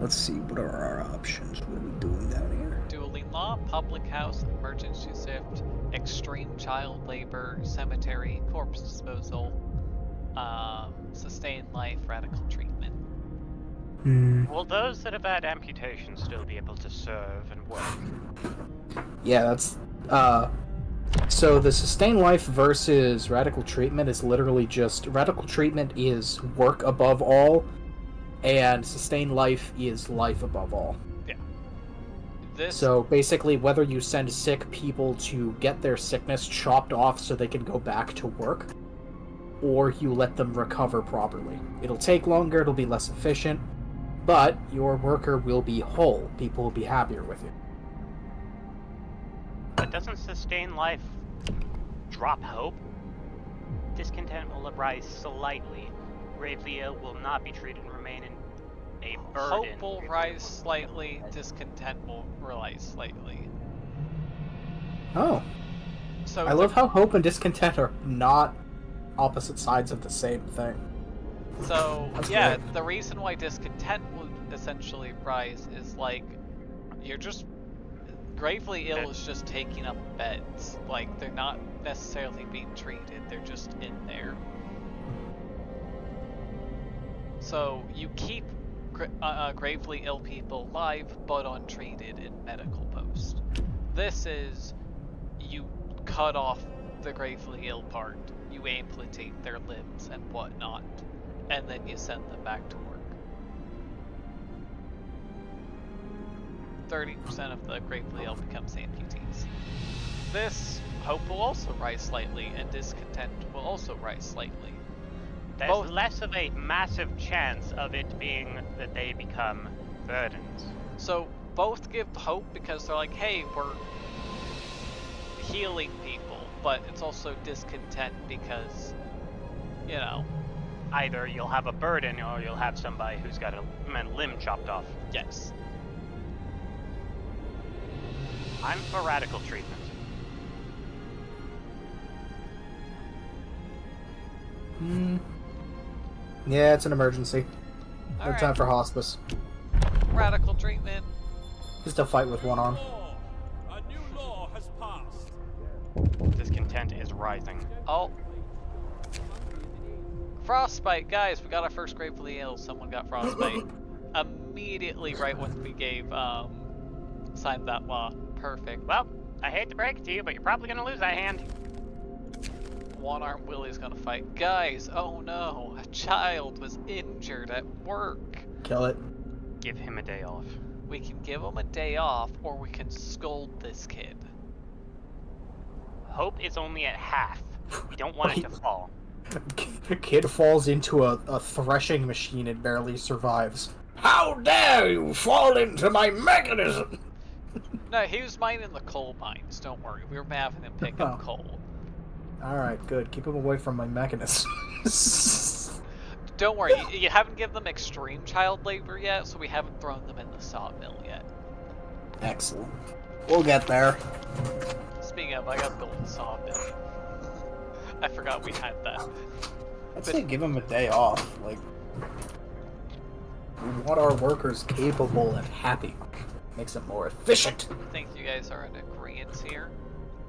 Let's see, what are our options? What are we doing down here? Dueling law, public house, emergency shift, extreme child labor, cemetery, corpse disposal, sustained life, radical treatment. Will those that have had amputations still be able to serve and work? Yeah, that's, so the sustained life versus radical treatment is literally just, radical treatment is work above all, and sustained life is life above all. Yeah. This So basically, whether you send sick people to get their sickness chopped off so they can go back to work, or you let them recover properly. It'll take longer, it'll be less efficient, but your worker will be whole. People will be happier with you. But doesn't sustain life drop hope? Discontent will rise slightly. Gravely ill will not be treated and remain in a burden. hope will rise slightly, discontent will rise slightly. Oh. So I love how hope and discontent are not opposite sides of the same thing. So That's yeah, great. the reason why discontent would essentially rise is like you're just gravely ill is just taking up beds. Like they're not necessarily being treated; they're just in there. So you keep gravely ill people alive, but untreated in medical post. This is you cut off the gravely ill part, you amputate their limbs and whatnot, and then you send them back to work. 30% of the gravely ill becomes amputees. This hope will also rise slightly, and discontent will also rise slightly. There's Both- less of a massive chance of it being that they become burdens. So both give hope because they're like, hey, we're healing people, but it's also discontent because, you know, Either you'll have a burden or you'll have somebody who's got a limb chopped off. yes. I'm for radical treatment. Yeah, it's an emergency. No Alright. time for hospice. Radical treatment. Just a fight with one arm. Law. A new law has passed. Discontent is rising. Oh. Frostbite, guys, we got our first gravely ill. Someone got frostbite. Immediately right when we gave, signed that law. Perfect. Well, I hate to break it to you, but you're probably gonna lose that hand. One arm Willie's gonna fight. Guys, oh no, a child was injured at work. Kill it. Give him a day off. We can give him a day off, or we can scold this kid. Hope is only at half. We don't want it to fall. Kid falls into a threshing machine and barely survives. How dare you fall into my mechanism! No, he was mining the coal mines, don't worry. We were having him pick up Oh. coal. Alright, good. Keep him away from my mechanism. Don't worry, you haven't given them extreme child labor yet, so we haven't thrown them in the sawmill yet. Excellent. We'll get there. Speaking of, I got built a sawmill. I forgot we had that. I'd say give him a day off. Like, we want our workers capable and happy. Makes them more efficient. I think you guys are in agreement here.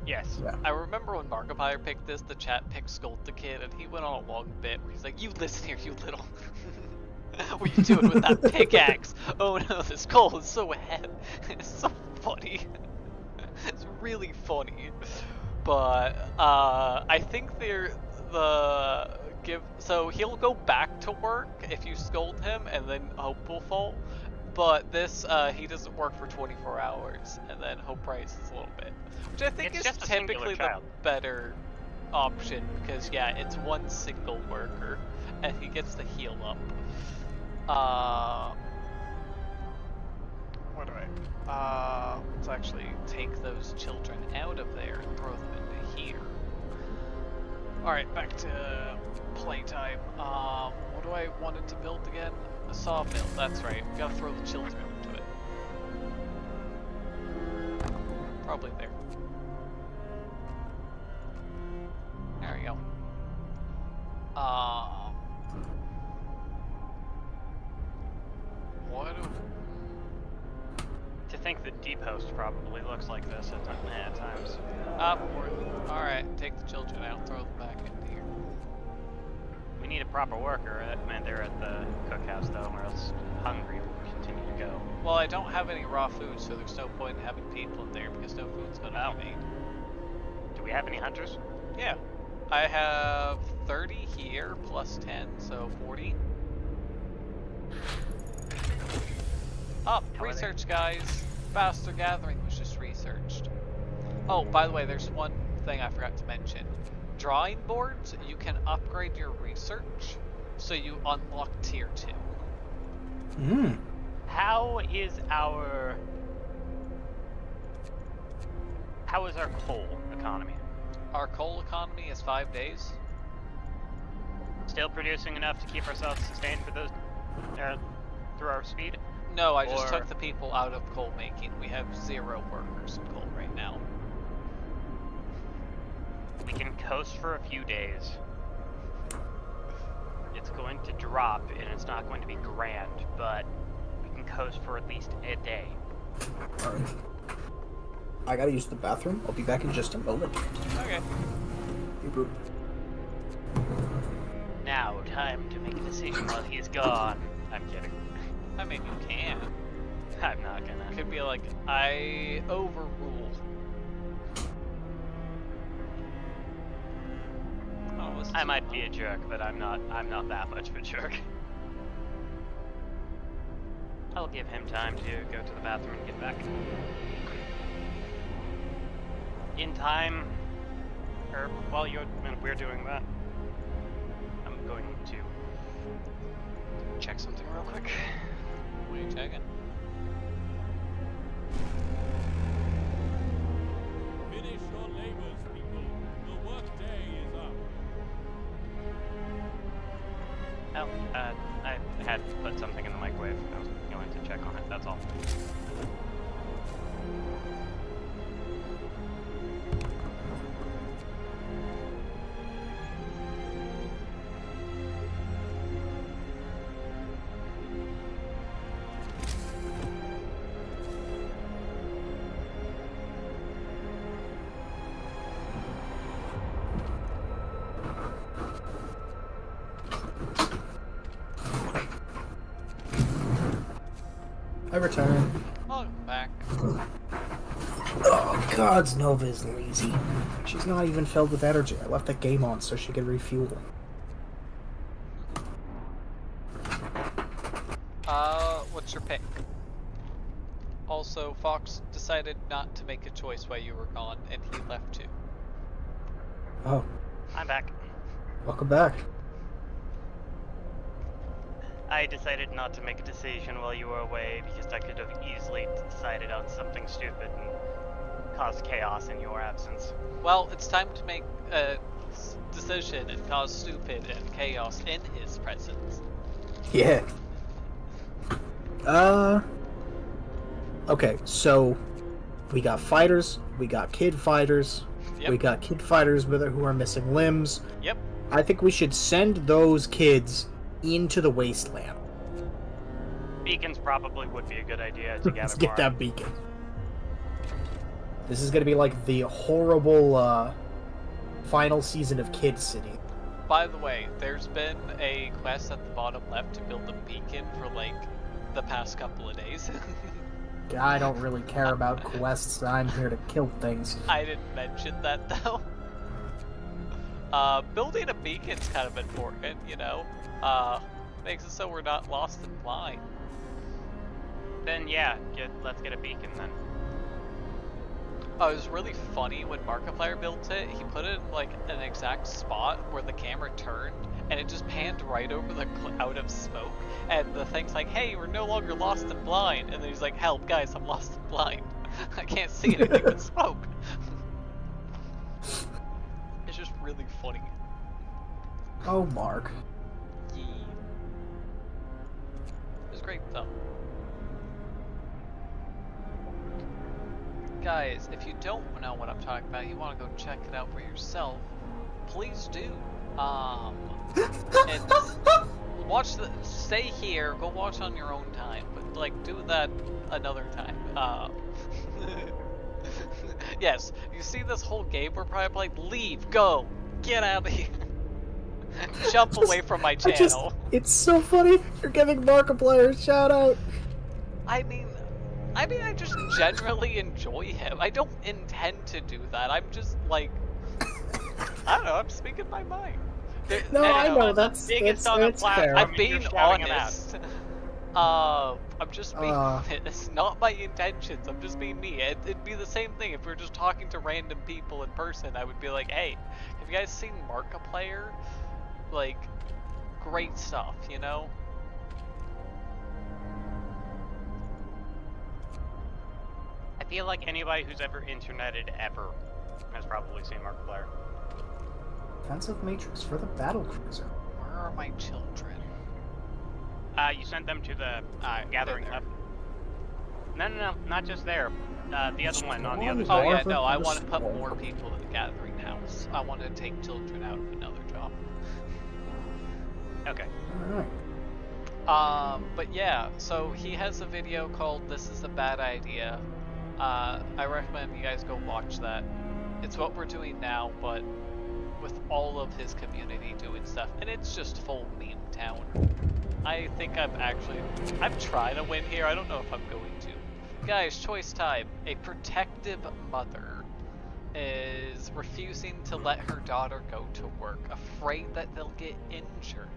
Yes. Yeah. I remember when Markiplier picked this, the chat picked Scold the Kid, and he went on a long bit where he's like, you listen here, you little... what are you doing with that pickaxe? Oh no, this coal is so ahead. It's so funny. It's really funny. But, I think so he'll go back to work if you scold him, and then Hope will fall. But this, he doesn't work for 24 hours, and then Hope rises a little bit. Which I think It's is just a singular typically the child. better option, because yeah, it's one single worker, and he gets to heal up. What do let's actually take those children out of there and throw them into here. Alright, back to playtime. What do I wanted to build again? A sawmill, that's right. We gotta throw the children into it. Probably there. There we go. What do... To think the deep host probably looks like this at times. Alright, take the children out, throw them back into here. We need a proper worker. They're at the cookhouse though, or else hungry will continue to go. Well, I don't have any raw food, so there's no point in having people in there because no food's gonna be made. Do we have any hunters? Yeah. I have 30 here plus 10, so 40. Up, How are they? research guys. Faster gathering was just researched. Oh, by the way, there's one thing I forgot to mention. Drawing boards, you can upgrade your research, so you unlock tier 2. How is our coal economy? Our coal economy is 5 days. Still producing enough to keep ourselves sustained for those through our speed? No, I just Or- took the people out of coal making. We have 0 workers in coal right now. We can coast for a few days. It's going to drop, and it's not going to be grand, but we can coast for at least a day. Alright. I gotta use the bathroom. I'll be back in just a moment. Okay. Hey, bro. Now, time to make a decision while he's gone. I'm kidding. I mean, you can. I'm not gonna. It could be like, I overrule. Oh, what's I might be a jerk, but I'm not that much of a jerk. I'll give him time to go to the bathroom and get back. In time, or while we're doing that, I'm going to check something real quick. What are you checking? Finish your labors, people. The workday is up. Oh, I had put something in the microwave. I was going to check on it, that's all. I return. Welcome back. Oh, gods, Nova is lazy. She's not even filled with energy. I left the game on so she could refuel. What's your pick? Also, Fox decided not to make a choice while you were gone, and he left too. Oh, I'm back. welcome back. I decided not to make a decision while you were away because I could have easily decided on something stupid and caused chaos in your absence. Well, it's time to make a decision and cause stupid and chaos in his presence. Yeah. Okay, so we got fighters, we got kid fighters, Yep. we got kid fighters who are missing limbs. Yep. I think we should send those kids into the wasteland. Beacons probably would be a good idea to gather Let's get more. that beacon. This is gonna be like the horrible final season of Kid City. By the way, there's been a quest at the bottom left to build a beacon for like the past couple of days. I don't really care about quests. I'm here to kill things. I didn't mention that though. Building a beacon's kind of important, you know? Makes it so we're not lost in blind. Then yeah, let's get a beacon then. Oh, it was really funny when Markiplier built it. He put it in like an exact spot where the camera turned, and it just panned right over the cloud of smoke. And the thing's like, "Hey, we're no longer lost in blind." And then he's like, "Help, guys! I'm lost in blind. I can't see anything but smoke." It's just really funny. Oh, Mark. Yeah. It was great though. Guys, if you don't know what I'm talking about, you want to go check it out for yourself, please do. And stay here, go watch on your own time, but like do that another time. Yes, you see this whole game, we're probably like, leave, go, get out of here. Jump away from my channel. It's so funny. You're giving Markiplier a shout out. I mean, I just generally enjoy him. I don't intend to do that. I'm just like, I don't know. I'm speaking my mind. No, I know that's biggest it's, on the it's platform. fair. I'm being You're shouting him honest. I'm just being. It's not my intentions. I'm just being me. It'd be the same thing if we were just talking to random people in person. I would be like, hey, have you guys seen Markiplier? Like, great stuff, you know? I feel like anybody who's ever interneted ever has probably seen Markiplier. Defensive matrix for the battle cruiser. Where are my children? You sent them to the gathering there. hub. No, not just there. The other one on the other Oh side. yeah, no, I want to put more people in the gathering house. I want to take children out of another job. Okay. Alright. But yeah, so he has a video called "This Is a Bad Idea." I recommend you guys go watch that. It's what we're doing now, but with all of his community doing stuff, and it's just full meme town. I think I've tried to win here. I don't know if I'm going to. Guys, choice time. A protective mother is refusing to let her daughter go to work, afraid that they'll get injured.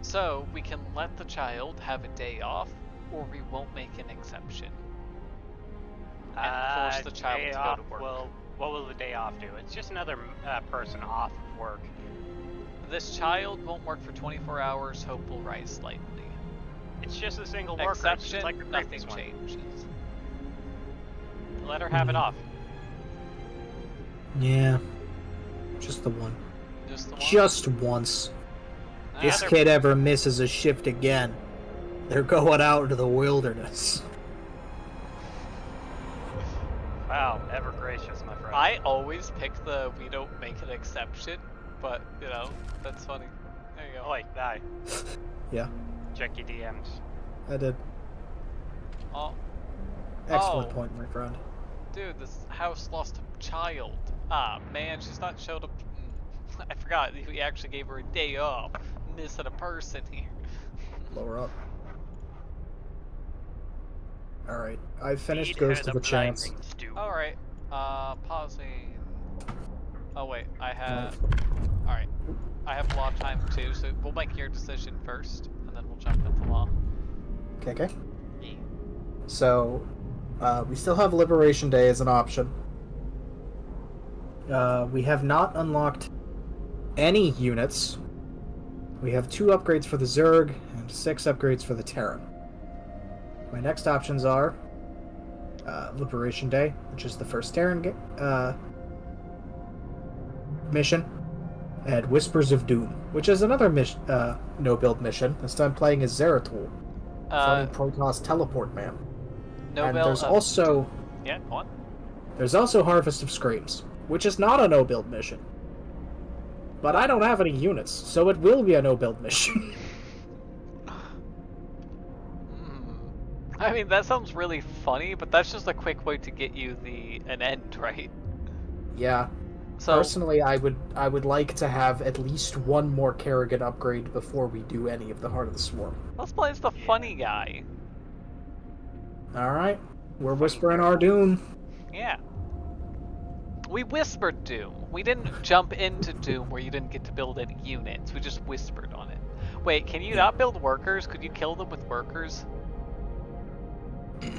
So we can let the child have a day off, or we won't make an exception and force the child to go to work. Well, what will the day off do? It's just another person off of work. This child won't work for 24 hours. Hope will rise slightly. It's just a single worker. Exception, It's like the nothing previous one. changes. Let her have it off. Yeah. Just the one. Just the one? Just once. This they're- kid ever misses a shift again, they're going out into the wilderness. Wow, ever gracious, my friend. I always pick the we don't make an exception, but, you know, that's funny. There you go. Oi, die. Yeah, Check your DMs. I did. Oh, Excellent Oh. point, my friend. dude, this house lost a child. Ah, man, she's not showed up. I forgot, we actually gave her a day off. Missing a person here. Lower up. Alright, I've finished Feed Ghost her of a the Chance. blinding stew. Alright, pausing. Oh, wait, I have. Alright, I have law time too, so we'll make your decision first, and then we'll jump into law. Okay. Yeah. So, we still have Liberation Day as an option. We have not unlocked any units. We have 2 upgrades for the Zerg and 6 upgrades for the Terran. My next options are Liberation Day, which is the first Terran mission, and Whispers of Doom, which is another no-build mission. This time playing as Zeratul, funny Protoss teleport man. Nobel. And there's also Yeah, go on. there's also Harvest of Screams, which is not a no-build mission. But I don't have any units, so it will be a no-build mission. I mean, that sounds really funny, but that's just a quick way to get you an end, right? Yeah. So Personally, I would like to have at least one more Kerrigan upgrade before we do any of the Heart of the Swarm. let's play as the funny guy. Alright. We're whispering our doom. Yeah. We whispered Doom. We didn't jump into Doom where you didn't get to build any units. We just whispered on it. Wait, can you not build workers? Could you kill them with workers? Could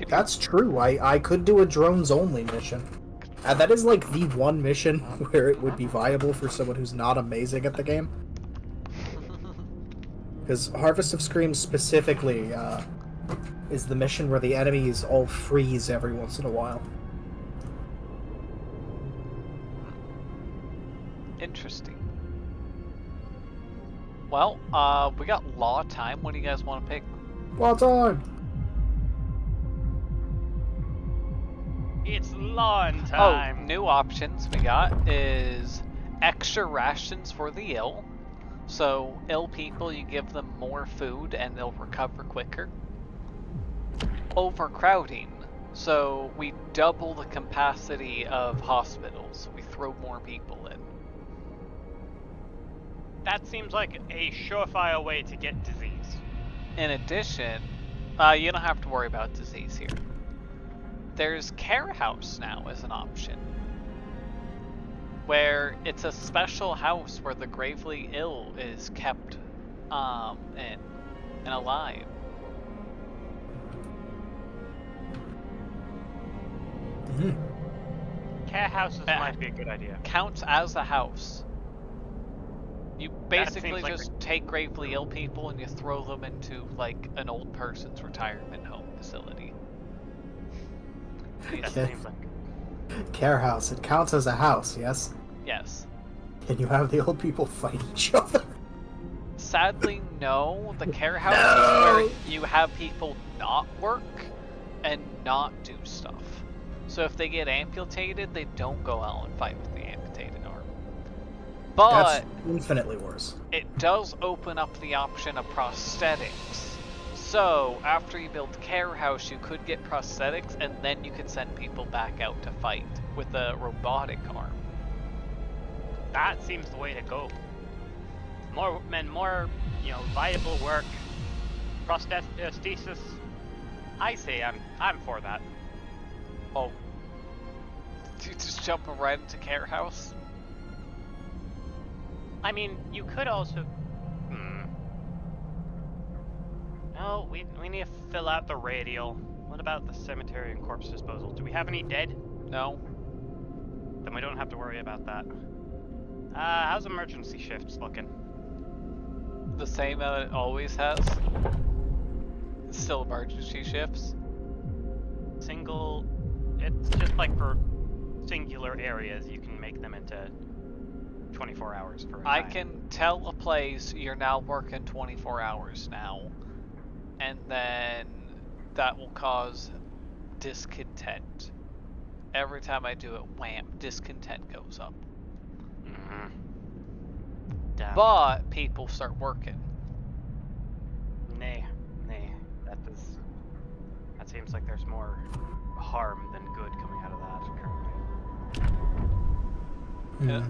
you- That's true. I could do a drones only mission. And that is like the one mission where it would be viable for someone who's not amazing at the game. Because Harvest of Screams specifically is the mission where the enemies all freeze every once in a while. Interesting. Well, we got law time. What do you guys want to pick? Well done! It's lawn Oh, time. new options we got is extra rations for the ill. So, ill people, you give them more food and they'll recover quicker. Overcrowding. So, we double the capacity of hospitals. We throw more people in. That seems like a surefire way to get disease. In addition, you don't have to worry about disease here. There's Care House now as an option, where it's a special house where the gravely ill is kept in and alive. Care houses might be a good idea. Counts as a house. You basically seems like just take gravely ill people and you throw them into like an old person's retirement home facility. That Okay. seems like Care house. It counts as a house, yes? Yes. Can you have the old people fight each other? Sadly, no. The care house is No! where you have people not work and not do stuff. So if they get amputated, they don't go out and fight with the amputated arm. But That's infinitely worse. it does open up the option of prosthetics. So after you build care house, you could get prosthetics, and then you could send people back out to fight with a robotic arm. that seems the way to go. More men, more, viable work. Prosthesis. I say I'm for that. Oh. You just jump right into care house? I mean, you could also. No, we need to fill out the radial. What about the cemetery and corpse disposal? Do we have any dead? No. Then we don't have to worry about that. How's emergency shifts looking? The same that it always has. It's still emergency shifts. Single. It's just like for singular areas, you can make them into 24 hours for a I time. can tell a place you're now working 24 hours now, and then that will cause discontent. Every time I do it, wham, discontent goes up. Damn. But people start working. Nay. That seems like there's more harm than good coming out of that currently. Yeah.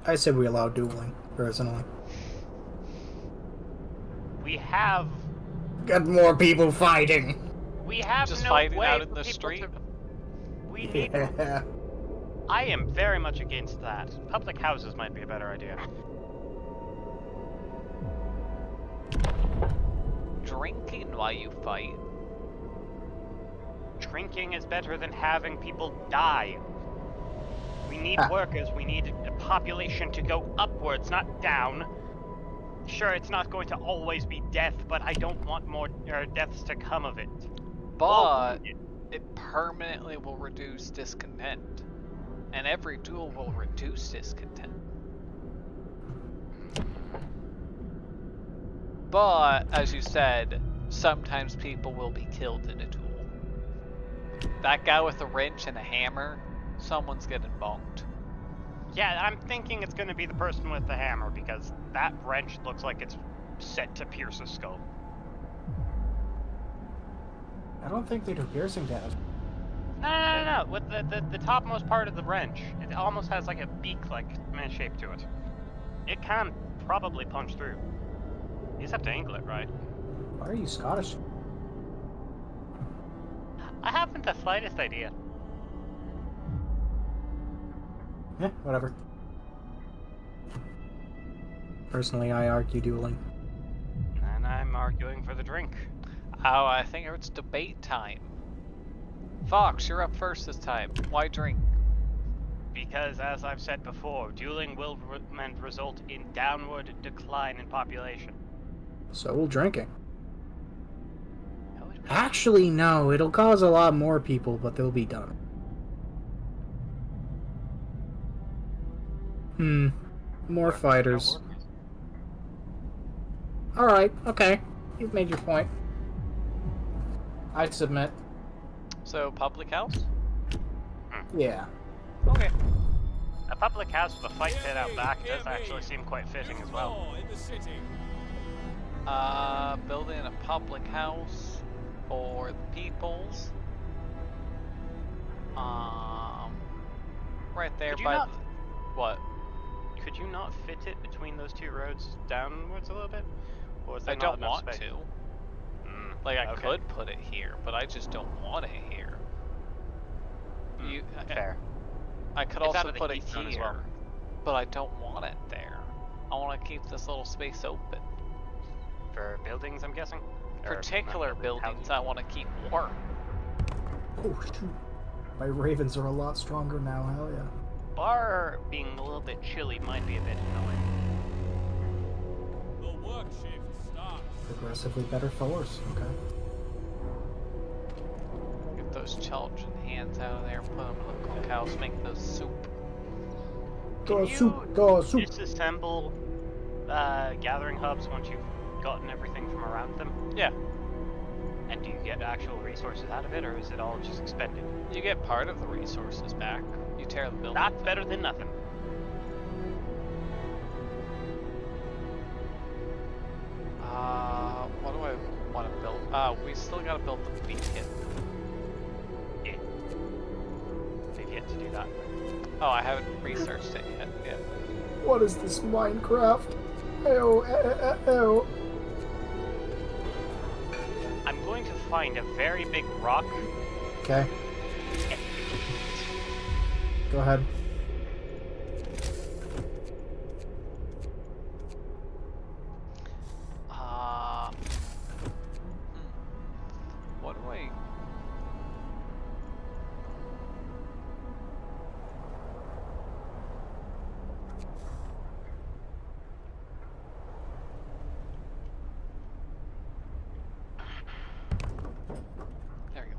I said we allow dueling, personally. We have Get more people fighting! Just no fighting way out in for the people street. We need. Yeah. I am very much against that. Public houses might be a better idea. Drinking while you fight. Drinking is better than having people die. We need workers. We need a population to go upwards, not down. Sure, it's not going to always be death, but I don't want more deaths to come of it. But it permanently will reduce discontent. And every duel will reduce discontent. But, as you said, sometimes people will be killed in a duel. That guy with a wrench and a hammer, someone's getting bonked. Yeah, I'm thinking it's going to be the person with the hammer, because that wrench looks like it's set to pierce a skull. I don't think they do piercing damage. No. With the topmost part of the wrench, it almost has like a beak-like shape to it. It can probably punch through. You just have to angle it right. Why are you Scottish? I haven't the slightest idea. Yeah, whatever. Personally, I argue dueling. And I'm arguing for the drink. Oh, I think it's debate time. Fox, you're up first this time. Why drink? Because, as I've said before, dueling will result in downward decline in population. So will drinking. Actually, no. It'll cause a lot more people, but they'll be done. More fighters. Alright, okay. You've made your point. I submit. So, public house? Yeah. Okay. A public house with a fight pit out back does actually seem quite fitting as well. Law in the city. Building a public house for the peoples. Right there Could you by not- what? Could you not fit it between those two roads downwards a little bit? Or is there I not don't enough want space? to. Like, I okay. could put it here, but I just don't want it here. Fair. I could It's out also of the put it heat zone here, as well. but I don't want it there. I want to keep this little space open. For buildings, I'm guessing? Or Particular not buildings houses? I want to keep warm. Oh, shoot. My ravens are a lot stronger now, hell yeah. Bar being a little bit chilly might be a bit annoying. The work shift starts. Progressively better force, okay. Get those children hands out of there, put them in the cookhouse, make those soup. Go Can soup, you go soup. disassemble gathering hubs once you've gotten everything from around them? Yeah, And do you get actual resources out of it, or is it all just expended? you get part of the resources back. You tear the building. That's better than nothing. What do I want to build? We still gotta build the beacon. Yeah. If you to do that. Oh, I haven't researched it yet. Yeah. What is this Minecraft? Ew. I'm going to find a very big rock. Okay, go ahead. What do I... There we go.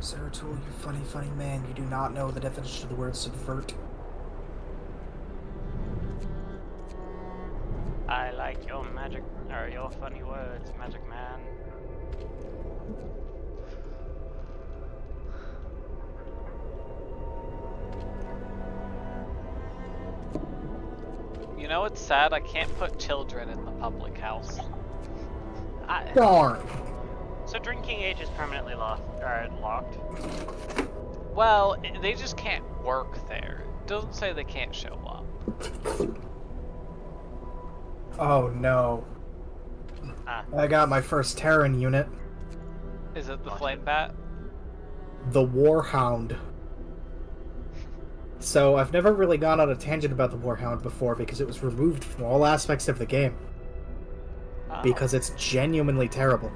Zeratul, you funny man. You do not know the definition of the word subvert. I like your magic, or your funny words, magic man. You know, it's sad I can't put children in the public house. Darn. So drinking age is permanently locked. Well, they just can't work there. It doesn't say they can't show up. Oh no. I got my first Terran unit. Is it the flame bat? The Warhound. So, I've never really gone on a tangent about the Warhound before because it was removed from all aspects of the game. Oh. Because it's genuinely terrible.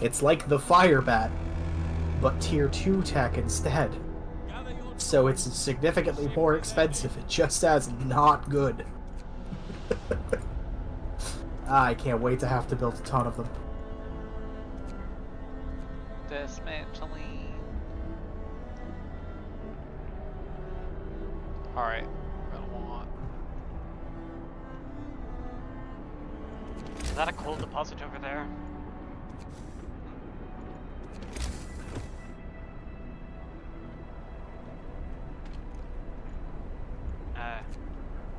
It's like the Fire Bat, but tier 2 tech instead. Gather your So it's significantly more expensive, it just as not good. I can't wait to have to build a ton of them. Dismantling. Alright, we're gonna want... Is that a coal deposit over there?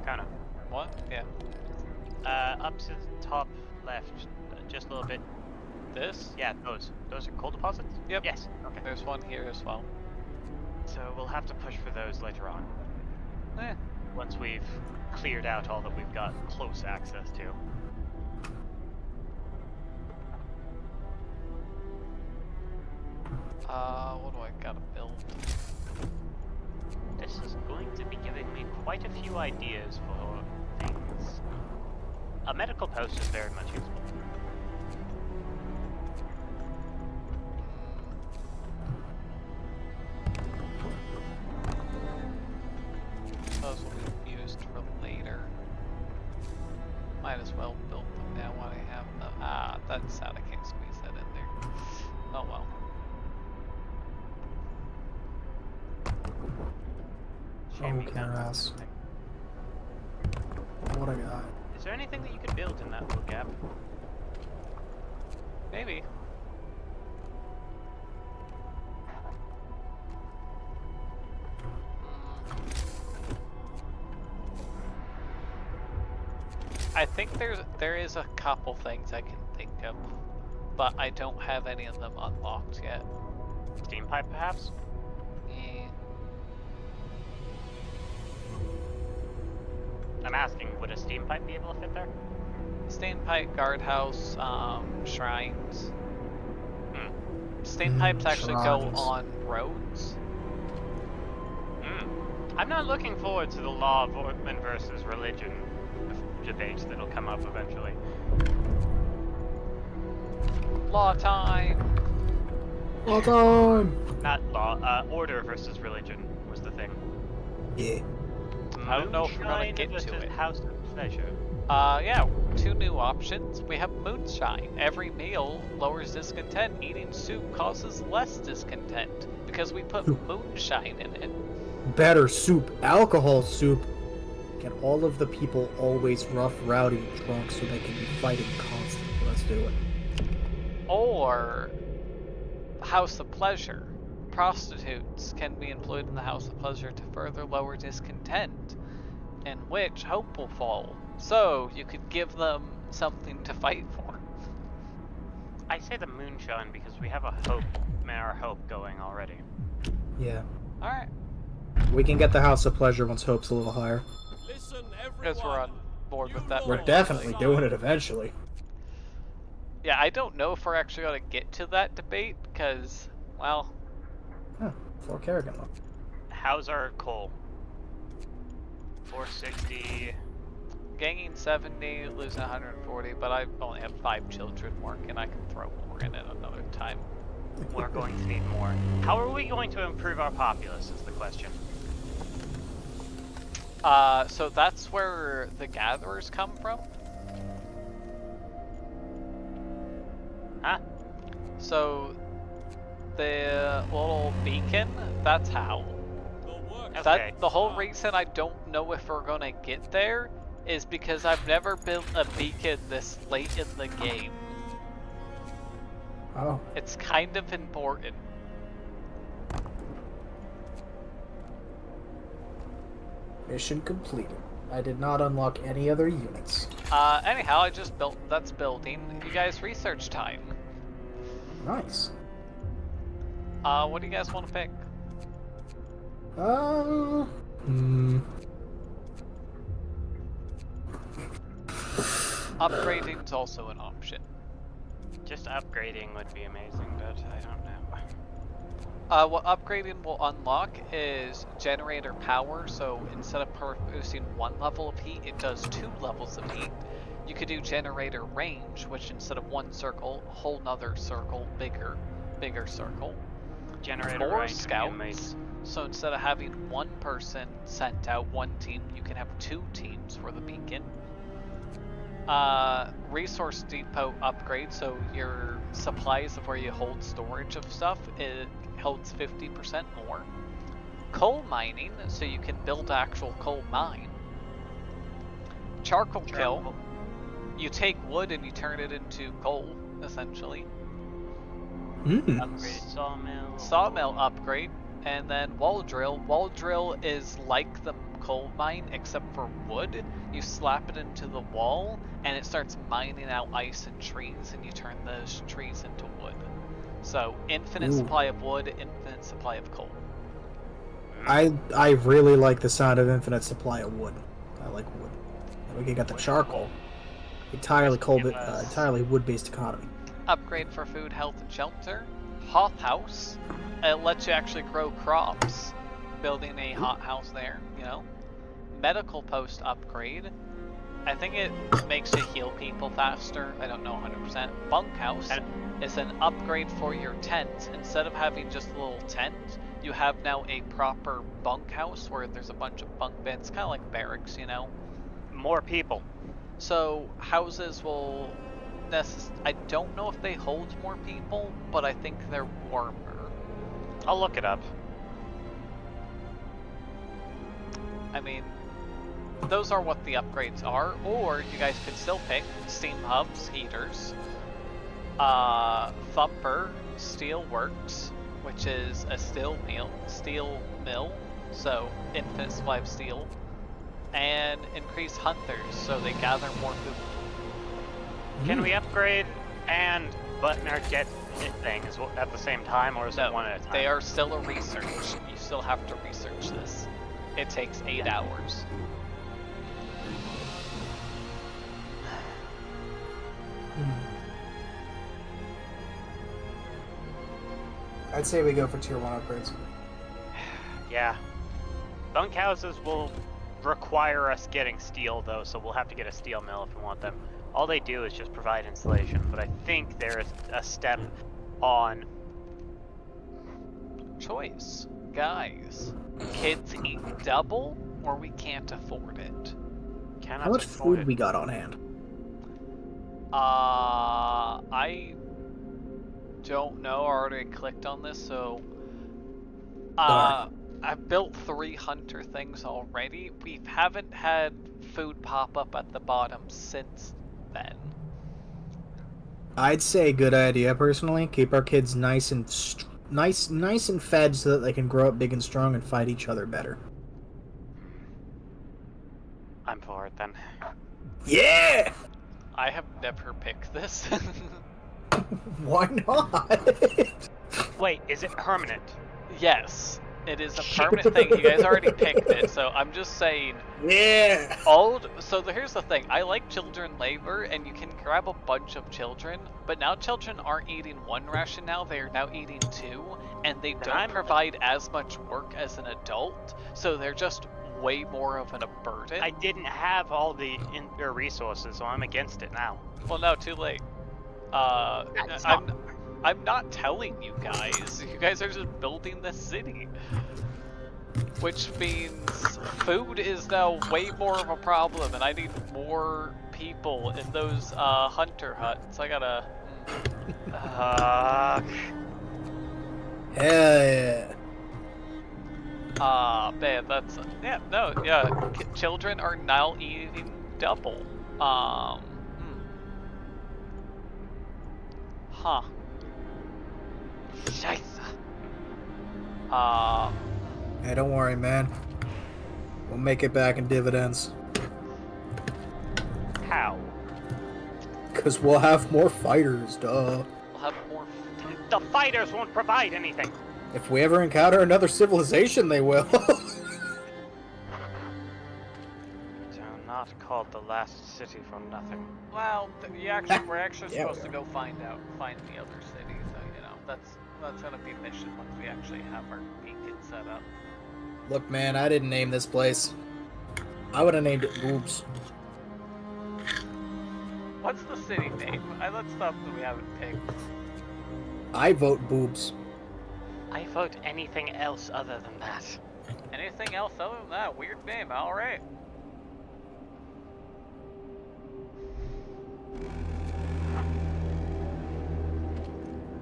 Kinda. What? Yeah. Up to the top left, just a little bit. This? Yeah, those. Those are coal deposits? Yep. Yes, okay. There's one here as well. So we'll have to push for those later on, Eh. once we've cleared out all that we've got close access to. What do I gotta build? This is going to be giving me quite a few ideas for things. A medical post is very much useful. Those will be used for later. Might as well build them now while I have them. Ah, that's sad. I can't squeeze that in there. Oh well. Shame Oh, you can't do Karas. something. What I got? Is there anything that you could build in that little gap? Maybe. I think there is a couple things I can think of, but I don't have any of them unlocked yet. Steam pipe, perhaps? Yeah. I'm asking, would a steam pipe be able to fit there? Stain pipe, guardhouse, shrines. Hmm. Stain pipes actually go shrines. on roads. I'm not looking forward to the law of Ortman versus religion debates that'll come up eventually. Law time! Well done! Not law, order versus religion was the thing. Yeah. I don't know if we're gonna Moonshine get to versus it. House of Pleasure. Yeah, 2 new options. We have moonshine. Every meal lowers discontent. Eating soup causes less discontent because we put moonshine in it. Better soup, alcohol soup. Get all of the people always rough, rowdy, drunk so they can be fighting constantly. Let's do it. Or House of Pleasure. prostitutes can be employed in the House of Pleasure to further lower discontent, in which hope will fall. So, you could give them something to fight for. I say the moonshine because we have our hope going already. Yeah. Alright. We can get the House of Pleasure once hope's a little higher. Listen, Because we're on everyone. board with that. We're right? definitely doing it eventually. Yeah, I don't know if we're actually going to get to that debate, because, well... Huh, 4 Kerrigan left. How's our coal? 460. Gaining 70, losing 140, but I only have 5 children working. I can throw more in at another time. We're going to need more. How are we going to improve our populace is the question. So that's where the gatherers come from. Huh? So the little beacon, that's how. The work Okay. That the whole reason I don't know if we're gonna get there is because I've never built a beacon this late in the game. Oh. It's kind of important. Mission completed. I did not unlock any other units. Anyhow, I just built, that's building. You guys research time. Nice. What do you guys want to pick? Upgrading's also an option. Just upgrading would be amazing, but I don't know. What upgrading will unlock is generator power, so instead of producing 1 level of heat, it does 2 levels of heat. You could do generator range, which instead of 1 circle, a whole nother circle, bigger circle. Generator More range would be scouts, amazing. so instead of having 1 person sent out 1 team, you can have 2 teams for the beacon. Resource depot upgrade, so your supplies of where you hold storage of stuff, it holds 50% more. Coal mining, so you can build actual coal mine. Charcoal kill, you take wood and you turn it into coal, essentially. Upgrade sawmill. Sawmill upgrade, and then wall drill. Wall drill is like the coal mine except for wood. You slap it into the wall and it starts mining out ice and trees, and you turn those trees into wood. So infinite supply of wood, infinite supply of coal. I really like the sound of infinite supply of wood. I like wood. And we can get the charcoal. Entirely entirely wood-based economy. Upgrade for food, health, and shelter. Hot house. It lets you actually grow crops. Building a hot house there, you know. Medical post upgrade. I think it makes you heal people faster. I don't know 100%. Bunkhouse is an upgrade for your tent. Instead of having just a little tent, you have now a proper bunkhouse where there's a bunch of bunk beds, kind of like barracks, you know. More people. So houses will I don't know if they hold more people, but I think they're warmer. I'll look it up. I mean, those are what the upgrades are, or you guys could still pick steam hubs, heaters, Thumper, steel works, which is a steel mill, so infinite supply of steel, and increase hunters, so they gather more food. Can we upgrade and Butner get things at the same time, or is it one at a time? They are still a research. You still have to research this. It takes 8 hours. I'd say we go for tier 1 upgrades. Yeah. Bunkhouses will require us getting steel, though, so we'll have to get a steel mill if we want them. All they do is just provide insulation, but I think there is a step on... Choice. Guys, kids eat double, or we can't afford it. Cannot How much afford food it. we got on hand? I don't know. I already clicked on this, so... I've built 3 hunter things already. We haven't had food pop up at the bottom since then. I'd say good idea, personally. Keep our kids nice and Nice and fed so that they can grow up big and strong and fight each other better. I'm for it then. Yeah! I have never picked this. Why not? Wait, is it permanent? Yes, it is a permanent thing. You guys already picked it, so I'm just saying. Yeah! Here's the thing. I like children labor, and you can grab a bunch of children, but now children aren't eating one ration now, they are now eating two, and they don't provide as much work as an adult, so they're just way more of a burden. I didn't have all the resources, so I'm against it now. Well, no, too late. I'm not telling you guys. You guys are just building this city. Which means food is now way more of a problem, and I need more people in those hunter huts. I gotta... Hell yeah. Man, that's... Children are now eating double. Huh. Scheisse. Hey, don't worry, man. We'll make it back in dividends. How? Because we'll have more fighters, duh. We'll have more... The fighters won't provide anything. If we ever encounter another civilization, they will. So not called the last city for nothing. Well, we're actually supposed to go find the other city, so, you know, that's gonna be mission once we actually have our beacon set up. Look, man, I didn't name this place. I would have named it Boobs. What's the city name? That's stuff that we haven't picked. I vote Boobs. I vote anything else other than that. Anything else other than that? Weird name, alright.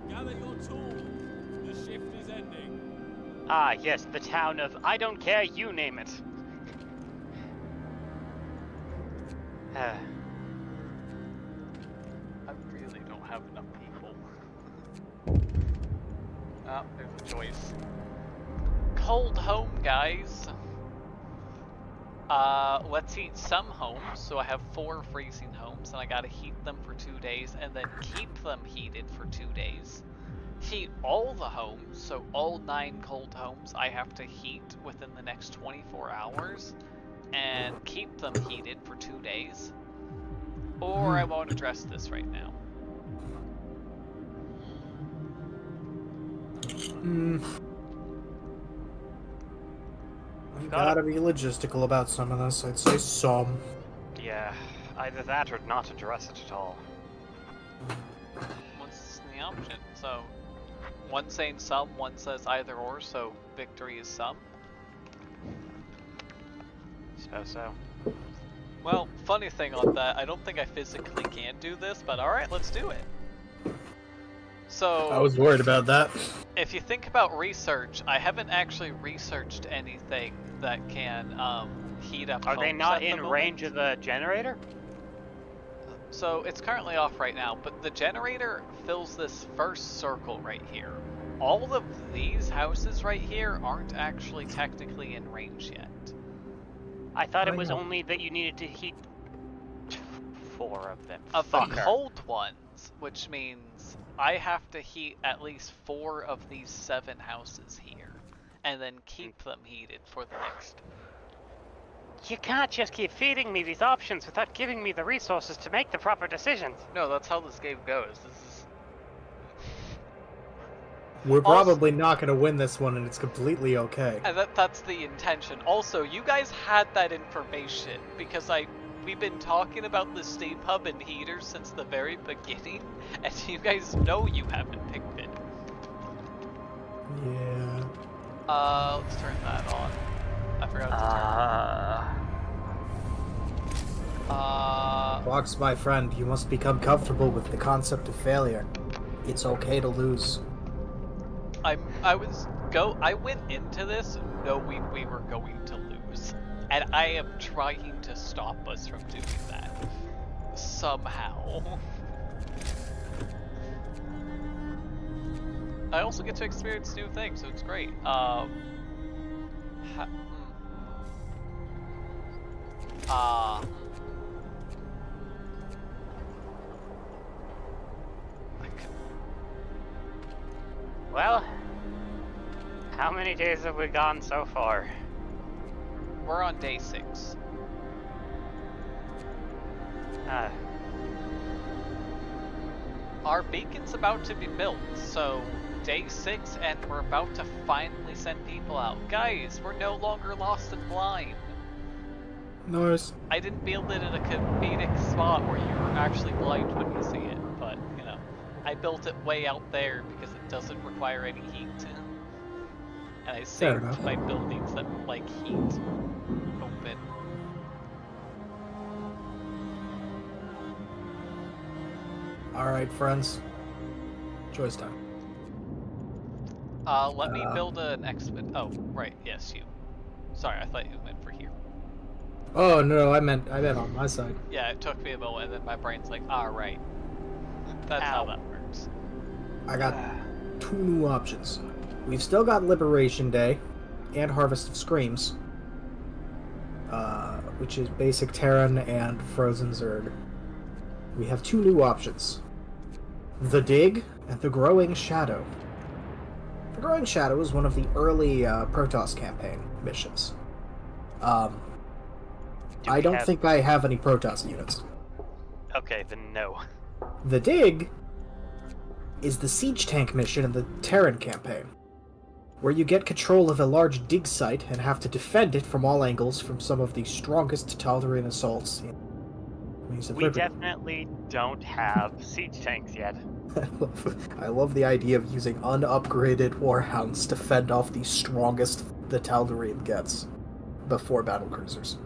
Gather your tools. The shift is ending. Ah, yes, the town of I don't care, you name it. I really don't have enough people. Oh, there's a choice. Cold home, guys. Let's heat some homes. So I have 4 freezing homes, and I gotta heat them for 2 days, and then keep them heated for 2 days. Heat all the homes, so all 9 cold homes I have to heat within the next 24 hours, and keep them heated for 2 days. Or I won't address this right now. We gotta be logistical about some of this. I'd say some. Yeah, either that or not address it at all. What's the option? So, one saying some, one says either or, so victory is some. So. Well, funny thing on that, I don't think I physically can do this, but alright, let's do it. So, I was worried about that. if you think about research, I haven't actually researched anything that can heat up Are they homes not at the in moment. range of the generator? So it's currently off right now, but the generator fills this first circle right here. All of these houses right here aren't actually technically in range yet. I thought it Why was not? only that you needed to heat 4 of them. Of the Fucker. cold ones, which means I have to heat at least 4 of these 7 houses here, and then keep them heated for the next. You can't just keep feeding me these options without giving me the resources to make the proper decisions. No, that's how this game goes. This is. We're probably not gonna win this one, and it's completely okay. And that's the intention. Also, you guys had that information because we've been talking about the steam hub and heaters since the very beginning, and you guys know you haven't picked it. Yeah. Let's turn that on. I forgot to turn. Fox, my friend, you must become comfortable with the concept of failure. It's okay to lose. I went into this knowing we were going to lose, and I am trying to stop us from doing that somehow. I also get to experience new things, so it's great. Well, how many days have we gone so far? We're on day 6. Our beacon's about to be built, so day 6, and we're about to finally send people out. Guys, we're no longer lost and blind. Nice. I didn't build it in a comedic spot where you're actually blind when you see it, but, you know, I built it way out there because it doesn't require any heat. And I saved enough. my buildings that like heat open. Alright, friends. Choice time. Let me build an expedition. Oh, right, yes, you. Sorry, I thought you meant for here. Oh, no, I meant on my side. Yeah, it took me a moment, and then my brain's like, right. That's how that works. I got 2 new options. We've still got Liberation Day and Harvest of Screams, which is Basic Terran and Frozen Zerg. We have 2 new options. The Dig and the Growing Shadow. The Growing Shadow is one of the early Protoss campaign missions. I don't think I have any Protoss units. Okay, then no. The Dig is the siege tank mission in the Terran campaign, where you get control of a large dig site and have to defend it from all angles from some of the strongest Tal'Darim assaults in Wings of We Liberty. definitely don't have siege tanks yet. I love the idea of using unupgraded warhounds to fend off the strongest the Tal'Darim gets before battlecruisers.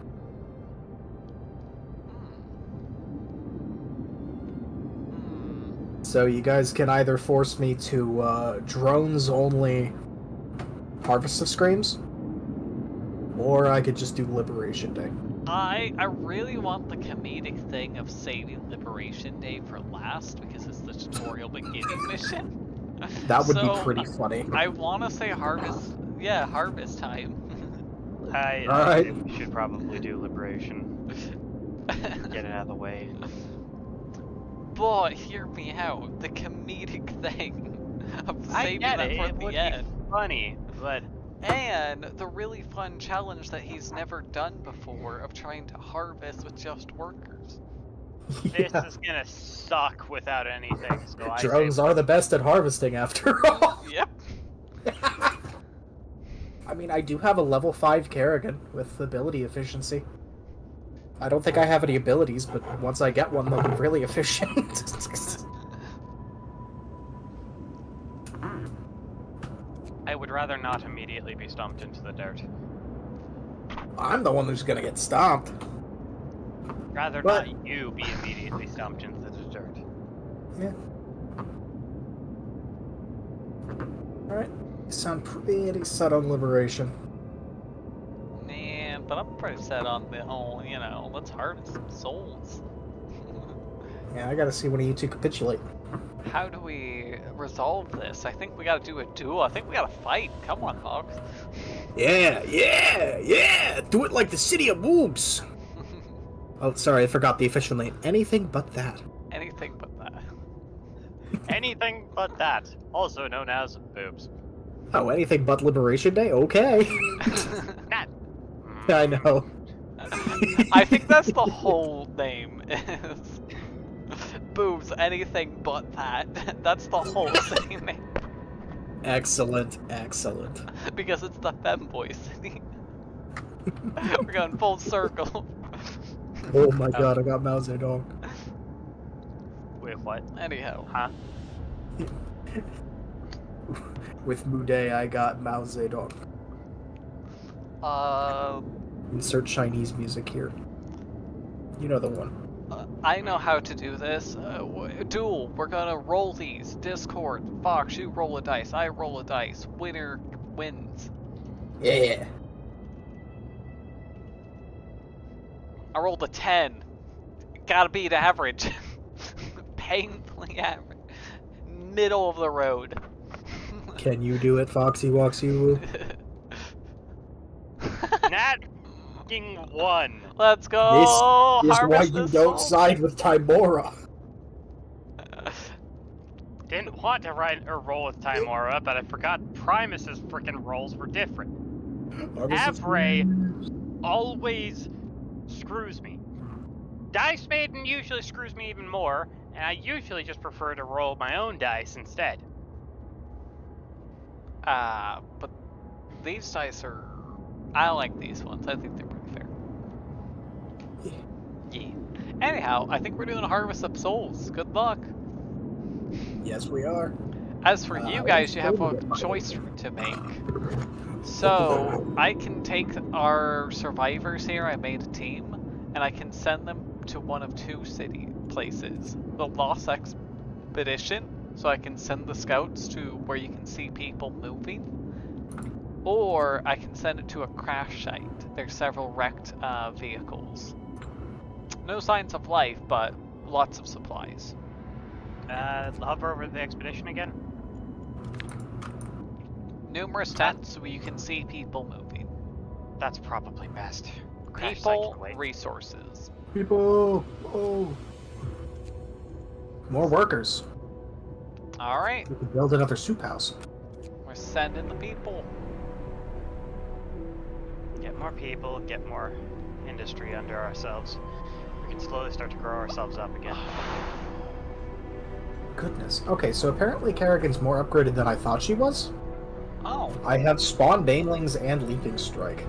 So you guys can either force me to drones only Harvest of Screams, or I could just do Liberation Day. I really want the comedic thing of saving Liberation Day for last because it's the tutorial beginning mission. That would So, be pretty funny. I want to say harvest. Yeah, harvest time. I Alright. think we should probably do Liberation. Get it out of the way. But hear me out. The comedic thing of I saving get them it, for it the would end. be funny, but And the really fun challenge that he's never done before of trying to harvest with just workers. this Yeah. is gonna suck without anything, so I Drones say are the best at harvesting after all. Yep. I mean, I do have a level 5 Kerrigan with ability efficiency. I don't think I have any abilities, but once I get one, they'll be really efficient. I would rather not immediately be stomped into the dirt. I'm the one who's gonna get stomped. Rather But- not you be immediately stomped into the dirt. Yeah. Alright. You sound pretty set on Liberation. Man, but I'm pretty set on the whole, you know, let's harvest some souls. Yeah, I gotta see when you two capitulate. How do we resolve this? I think we gotta do a duel. I think we gotta fight. Come on, Hogs. Yeah! Do it like the City of Boobs! Oh, sorry, I forgot the official name. Anything but that. Anything but that. Anything but that, also known as boobs. Oh, anything but Liberation Day? Okay. That. I know. I think that's the whole name is boobs, anything but that. That's the whole thing name. Excellent. Because it's the femboy city. We're going full circle. Oh my god, I got Mao Zedong. Wait, what? Anyhow. Huh? With Muday, I got Mao Zedong. Insert Chinese music here. You know the one. I know how to do this. Duel. We're gonna roll these. Discord. Fox, you roll a dice. I roll a dice. Winner wins. Yeah. I rolled a 10. Gotta beat average. Painfully average. Middle of the road. Can you do it, Foxy Woxy Woo? Nat fucking won. Let's go! This is why Harvest you this don't salt. side with Timora. Didn't want to roll with Timora, but I forgot Primus's freaking rolls were different. Avray always screws me. Dice Maiden usually screws me even more, and I usually just prefer to roll my own dice instead. But these dice are... I like these ones. I think they're pretty fair. Yeah. Anyhow, I think we're doing a Harvest of Souls. Good luck. Yes, we are. As for you guys, you have a totally choice to make. So, I can take our survivors here, I made a team, and I can send them to one of two places. The Lost Expedition, so I can send the scouts to where you can see people moving. Or I can send it to a crash site. There's several wrecked vehicles. No signs of life, but lots of supplies. Hover over the expedition again. Numerous tents where you can see people moving. That's probably best. Crash site People, can wait. resources. People. Oh. More workers. Alright, We can build another soup house. we're sending the people. Get more people, get more industry under ourselves. We can slowly start to grow ourselves up again. Goodness. Okay, so apparently Kerrigan's more upgraded than I thought she was. Oh, I have Spawn Banelings and Leaping Strike.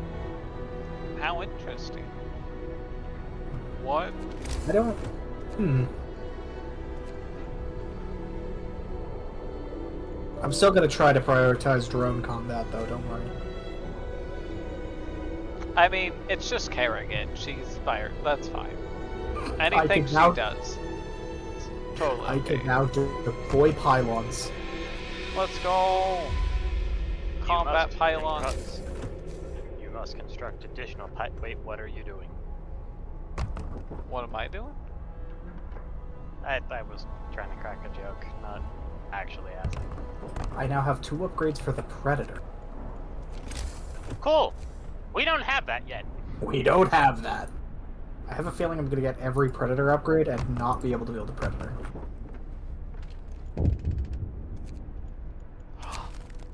how interesting. What? I don't... I'm still gonna try to prioritize drone combat, though, don't worry. I mean, it's just Kerrigan. She's fired. That's fine. Anything she now- does. It's totally I okay. can now deploy pylons. Let's go! Combat pylons. You must construct additional wait, what are you doing? What am I doing? I was trying to crack a joke, not actually asking. I now have 2 upgrades for the Predator. Cool! We don't have that yet. We don't have that. I have a feeling I'm gonna get every Predator upgrade and not be able to build a Predator.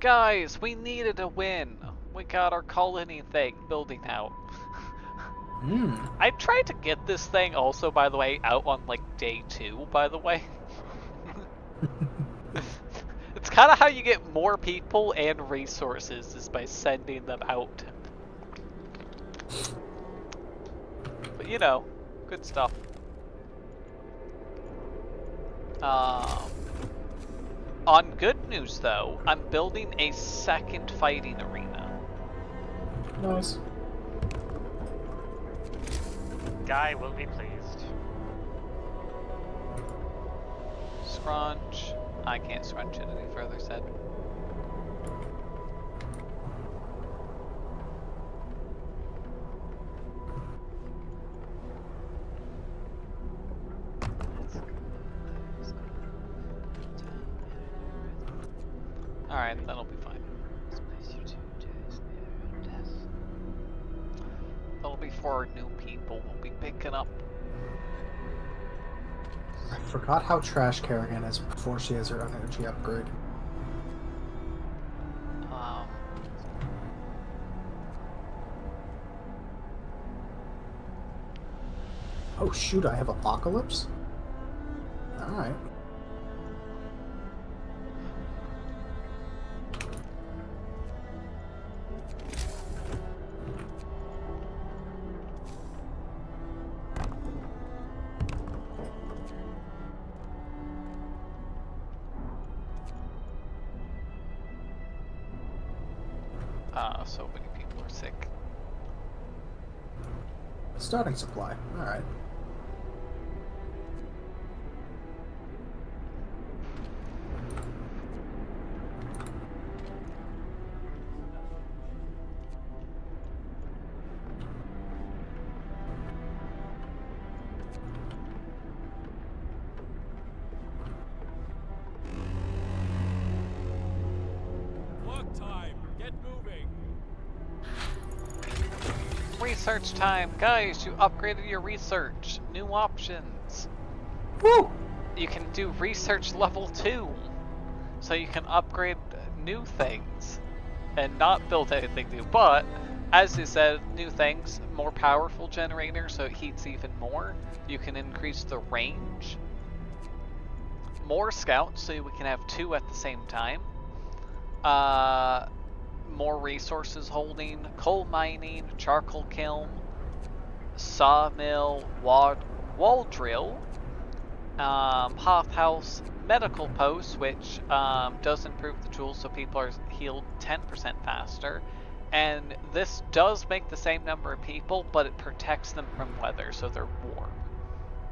Guys, we needed a win. We got our colony thing building out. I tried to get this thing also, by the way, out on like day 2, by the way. It's kind of how you get more people and resources, is by sending them out. But you know, good stuff. On good news though, I'm building a second fighting arena. Nice. Guy will be pleased. Scrunch. I can't scrunch it any further, said. Alright, that'll be fine. That'll be for new people we'll be picking up. I forgot how trash Kerrigan is before she has her own energy upgrade. Oh shoot, I have Apocalypse? Alright. So many people are sick. Starting supply. Alright. Get moving. Research time! Guys, you upgraded your research. New options. Woo! You can do research level 2. So you can upgrade new things. And not build anything new. But, as you said, new things. More powerful generator so it heats even more. You can increase the range. More scouts so we can have 2 at the same time. More resources holding, coal mining, charcoal kiln, sawmill, wall drill, hothouse, medical post, which does improve the tools so people are healed 10% faster. And this does make the same number of people, but it protects them from weather, so they're warm.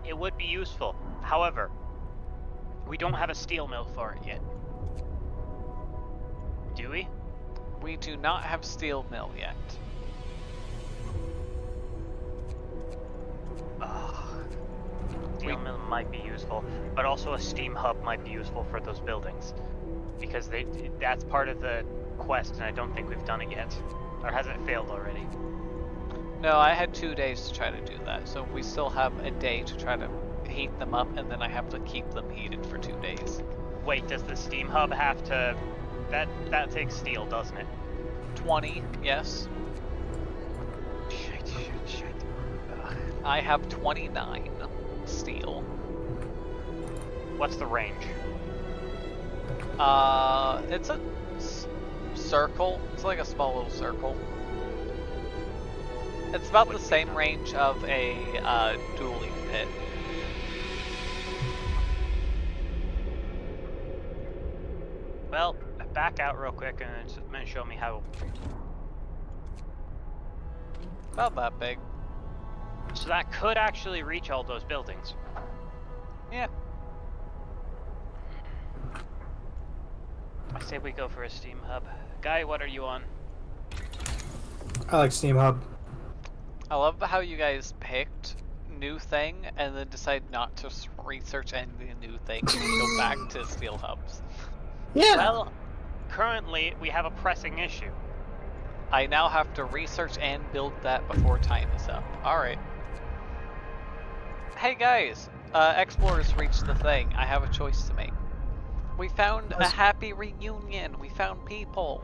It would be useful. However, we don't have a steel mill for it yet. Do we? We do not have steel mill yet. Steel mill might be useful, but also a steam hub might be useful for those buildings. Because that's part of the quest, and I don't think we've done it yet. Or has it failed already? No, I had 2 days to try to do that, so we still have a day to try to heat them up, and then I have to keep them heated for 2 days. Wait, does the steam hub have to... That takes steel, doesn't it? 20, yes. Shit. I have 29 steel. What's the range? It's a circle. It's like a small little circle. It's about the same range of a dueling pit. Well, back out real quick and show me how. About that big. So that could actually reach all those buildings. Yeah. I say we go for a steam hub. Guy, what are you on? I like Steam Hub. I love how you guys picked new thing and then decide not to research any new thing and go back to steel hubs. Yeah. Well, currently we have a pressing issue. I now have to research and build that before time is up. Alright. Hey guys, explorers reached the thing. I have a choice to make. We found a happy reunion. We found people.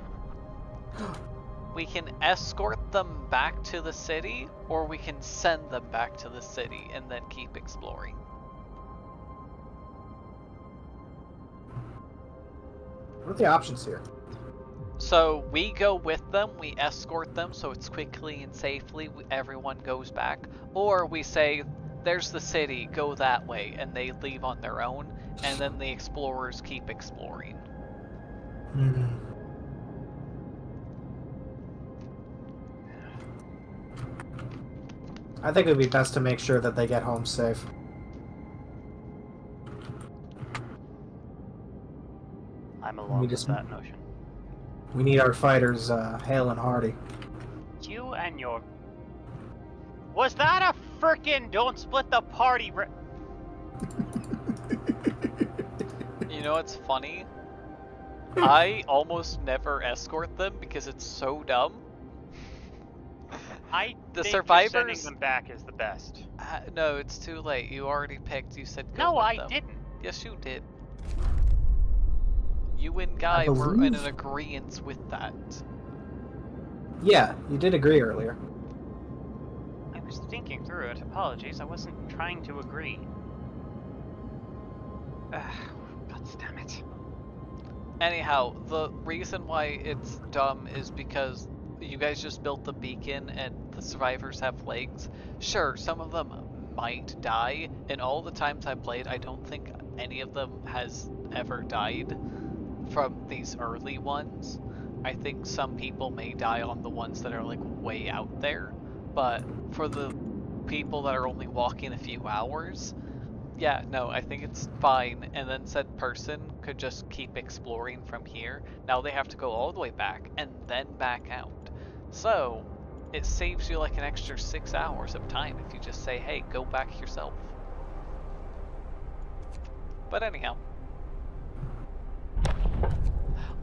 We can escort them back to the city, or we can send them back to the city and then keep exploring. What are the options here? So we go with them, we escort them so it's quickly and safely, everyone goes back. Or we say, there's the city, go that way, and they leave on their own, and then the explorers keep exploring. I think it would be best to make sure that they get home safe. I'm along with that notion. We need our fighters hale and hearty. You and your... Was that a frickin' don't split the party You know what's funny? I almost never escort them because it's so dumb. The think survivors... sending them back is the best. No, it's too late. You already picked. You said go No, with I them. didn't. Yes, you did. You and Guy were in an agreement with that. Yeah, you did agree earlier. I was thinking through it. Apologies, I wasn't trying to agree. God damn it. Anyhow, the reason why it's dumb is because you guys just built the beacon and the survivors have legs. Sure, some of them might die, and all the times I played, I don't think any of them has ever died from these early ones. I think some people may die on the ones that are like way out there, but for the people that are only walking a few hours, yeah, no, I think it's fine, and then said person could just keep exploring from here. Now they have to go all the way back and then back out. So, it saves you like an extra 6 hours of time if you just say, hey, go back yourself. But anyhow.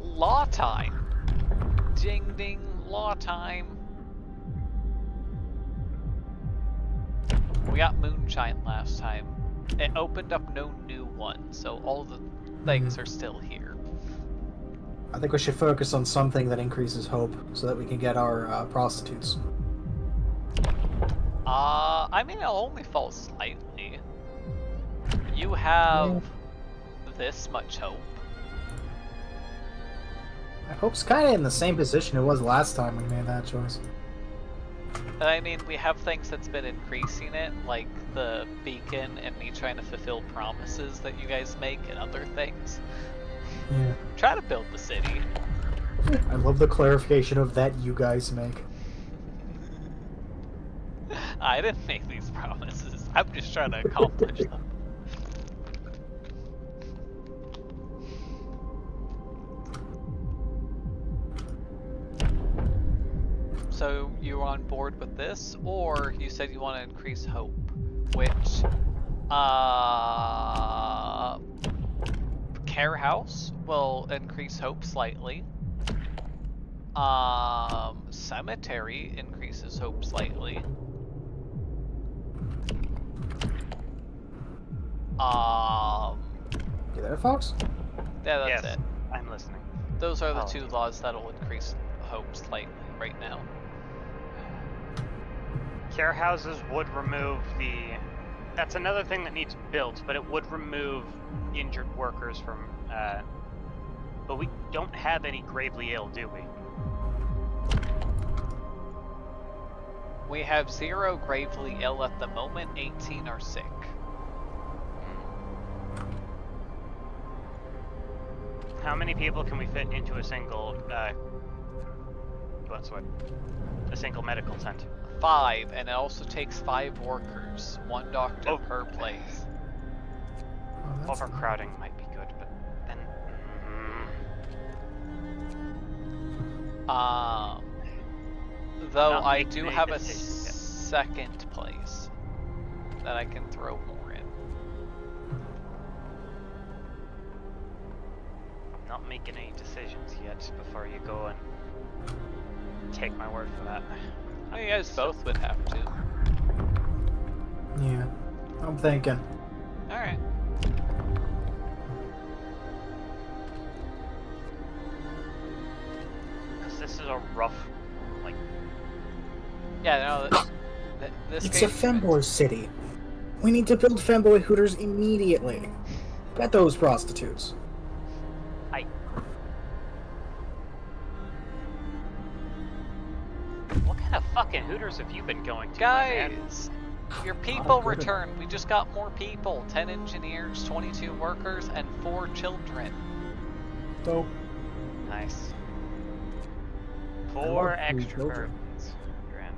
Law time! Ding ding, law time. We got moonshine last time. It opened up no new ones, so all the things are still here. I think we should focus on something that increases hope, so that we can get our prostitutes. I mean, it'll only fall slightly. You have this much hope. Hope's kind of in the same position it was last time we made that choice. I mean, we have things that's been increasing it, like the beacon and me trying to fulfill promises that you guys make and other things. Yeah. Try to build the city. I love the clarification of that you guys make. I didn't make these promises. I'm just trying to accomplish them. So you're on board with this, or you said you want to increase hope, which Care House will increase hope slightly. Cemetery increases hope slightly. You there, Fox? Yeah, Yes, that's it. I'm listening. Those are the two laws that'll increase hope slightly right now. Care houses would remove the... That's another thing that needs built, but it would remove injured workers from... But we don't have any gravely ill, do we? We have 0 gravely ill at the moment, 18 are sick. How many people can we fit into a single, a single medical tent? 5, and it also takes 5 workers, 1 doctor per place. Overcrowding might be good, but then... Though Not I making do any have a decisions yet. second place that I can throw more in. I'm not making any decisions yet before you go and take my word for that. Oh, you guys both would have to. Yeah. I'm thinking. Alright. Because this is a rough, like... Yeah, no, this It's a game- femboy city. We need to build femboy hooters immediately. Get those prostitutes. What kind of fucking hooters have you been going to, my man? Guys, your people good. returned. We just got more people. 10 engineers, 22 workers, and 4 children. So, Nice. I 4 love free extra children. virgins. Grand.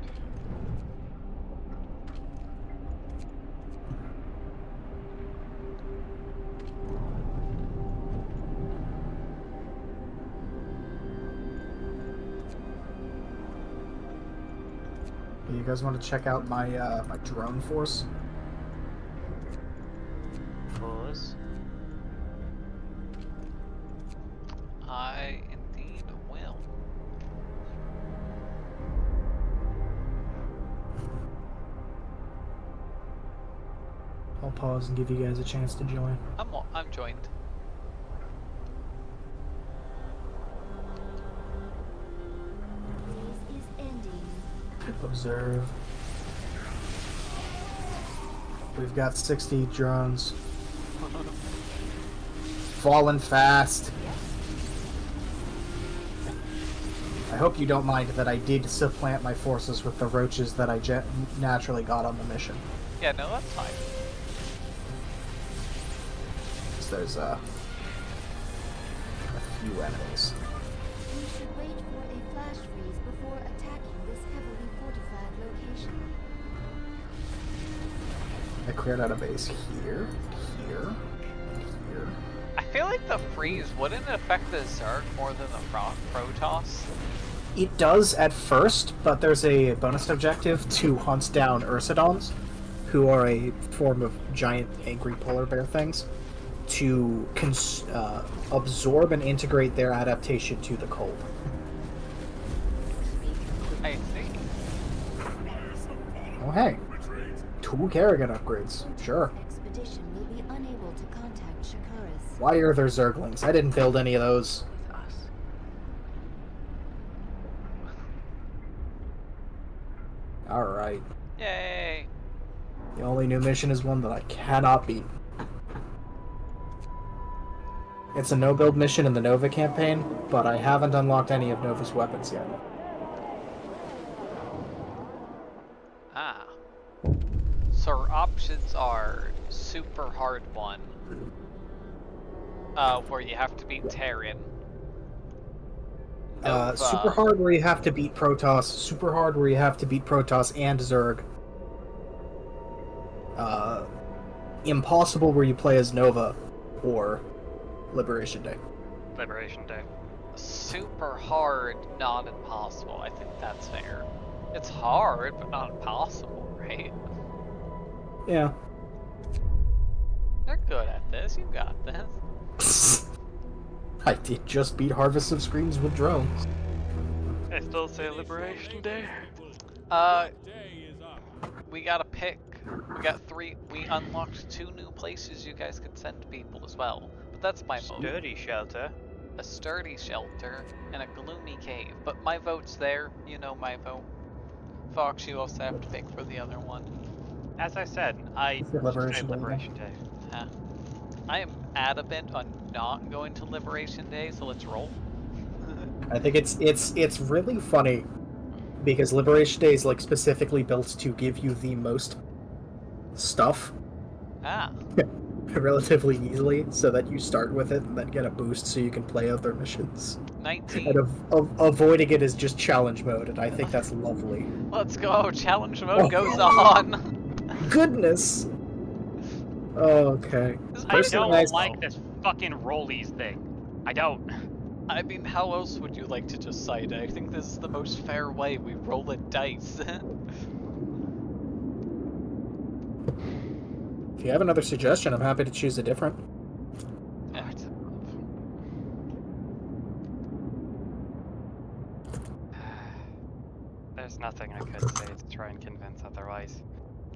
you guys want to check out my my drone force? Pause. I indeed will. I'll pause and give you guys a chance to join. I'm joined. Phase is ending. Observe. We've got 60 drones. Falling fast. I hope you don't mind that I did supplant my forces with the roaches that I naturally got on the mission. Yeah, no, that's fine. 'Cause there's a few enemies. We should wait for a flash freeze before attacking this heavily fortified location. I cleared out a base here, here, and here. I feel like the freeze wouldn't affect the Zerg more than the Protoss. It does at first, but there's a bonus objective to hunt down Ursidons, who are a form of giant angry polar bear things, to absorb and integrate their adaptation to the cold. hey. 2 Kerrigan upgrades. Sure. Expedition will be unable to contact Shakaris. Why are there Zerglings? I didn't build any of those. With us. Alright. Yay! The only new mission is one that I cannot beat. It's a no-build mission in the Nova campaign, but I haven't unlocked any of Nova's weapons yet. Ah. So our options are super hard one, where you have to beat Terran. Nova. Super hard where you have to beat Protoss, super hard where you have to beat Protoss and Zerg. Impossible where you play as Nova, or Liberation Day. Liberation Day. Super hard, not impossible. I think that's fair. It's hard, but not impossible, right? Yeah. You're good at this. You got this. I did just beat Harvest of Screams with drones. I still say Liberation Day. Day is up. We gotta pick. We got 3. We unlocked 2 new places you guys could send people as well. But that's my vote. Sturdy shelter. A sturdy shelter and a gloomy cave. But my vote's there. You know my vote. Fox, you also have to pick for the other one. As I said, I Liberation say Day, Liberation Day. Huh. I am adamant on not going to Liberation Day, so let's roll. I think it's really funny because Liberation Day is like specifically built to give you the most stuff Ah. relatively easily, so that you start with it and then get a boost so you can play other missions. 19. And avoiding it is just challenge mode, and I think that's lovely. Let's go. Challenge mode goes on. Goodness. Okay. This I makes it don't nice. like this fucking rollies thing. I don't. I mean, how else would you like to just cite it? I think this is the most fair way. We roll a dice. If you have another suggestion, I'm happy to choose a different. Yeah, it's- There's nothing I could say to try and convince otherwise.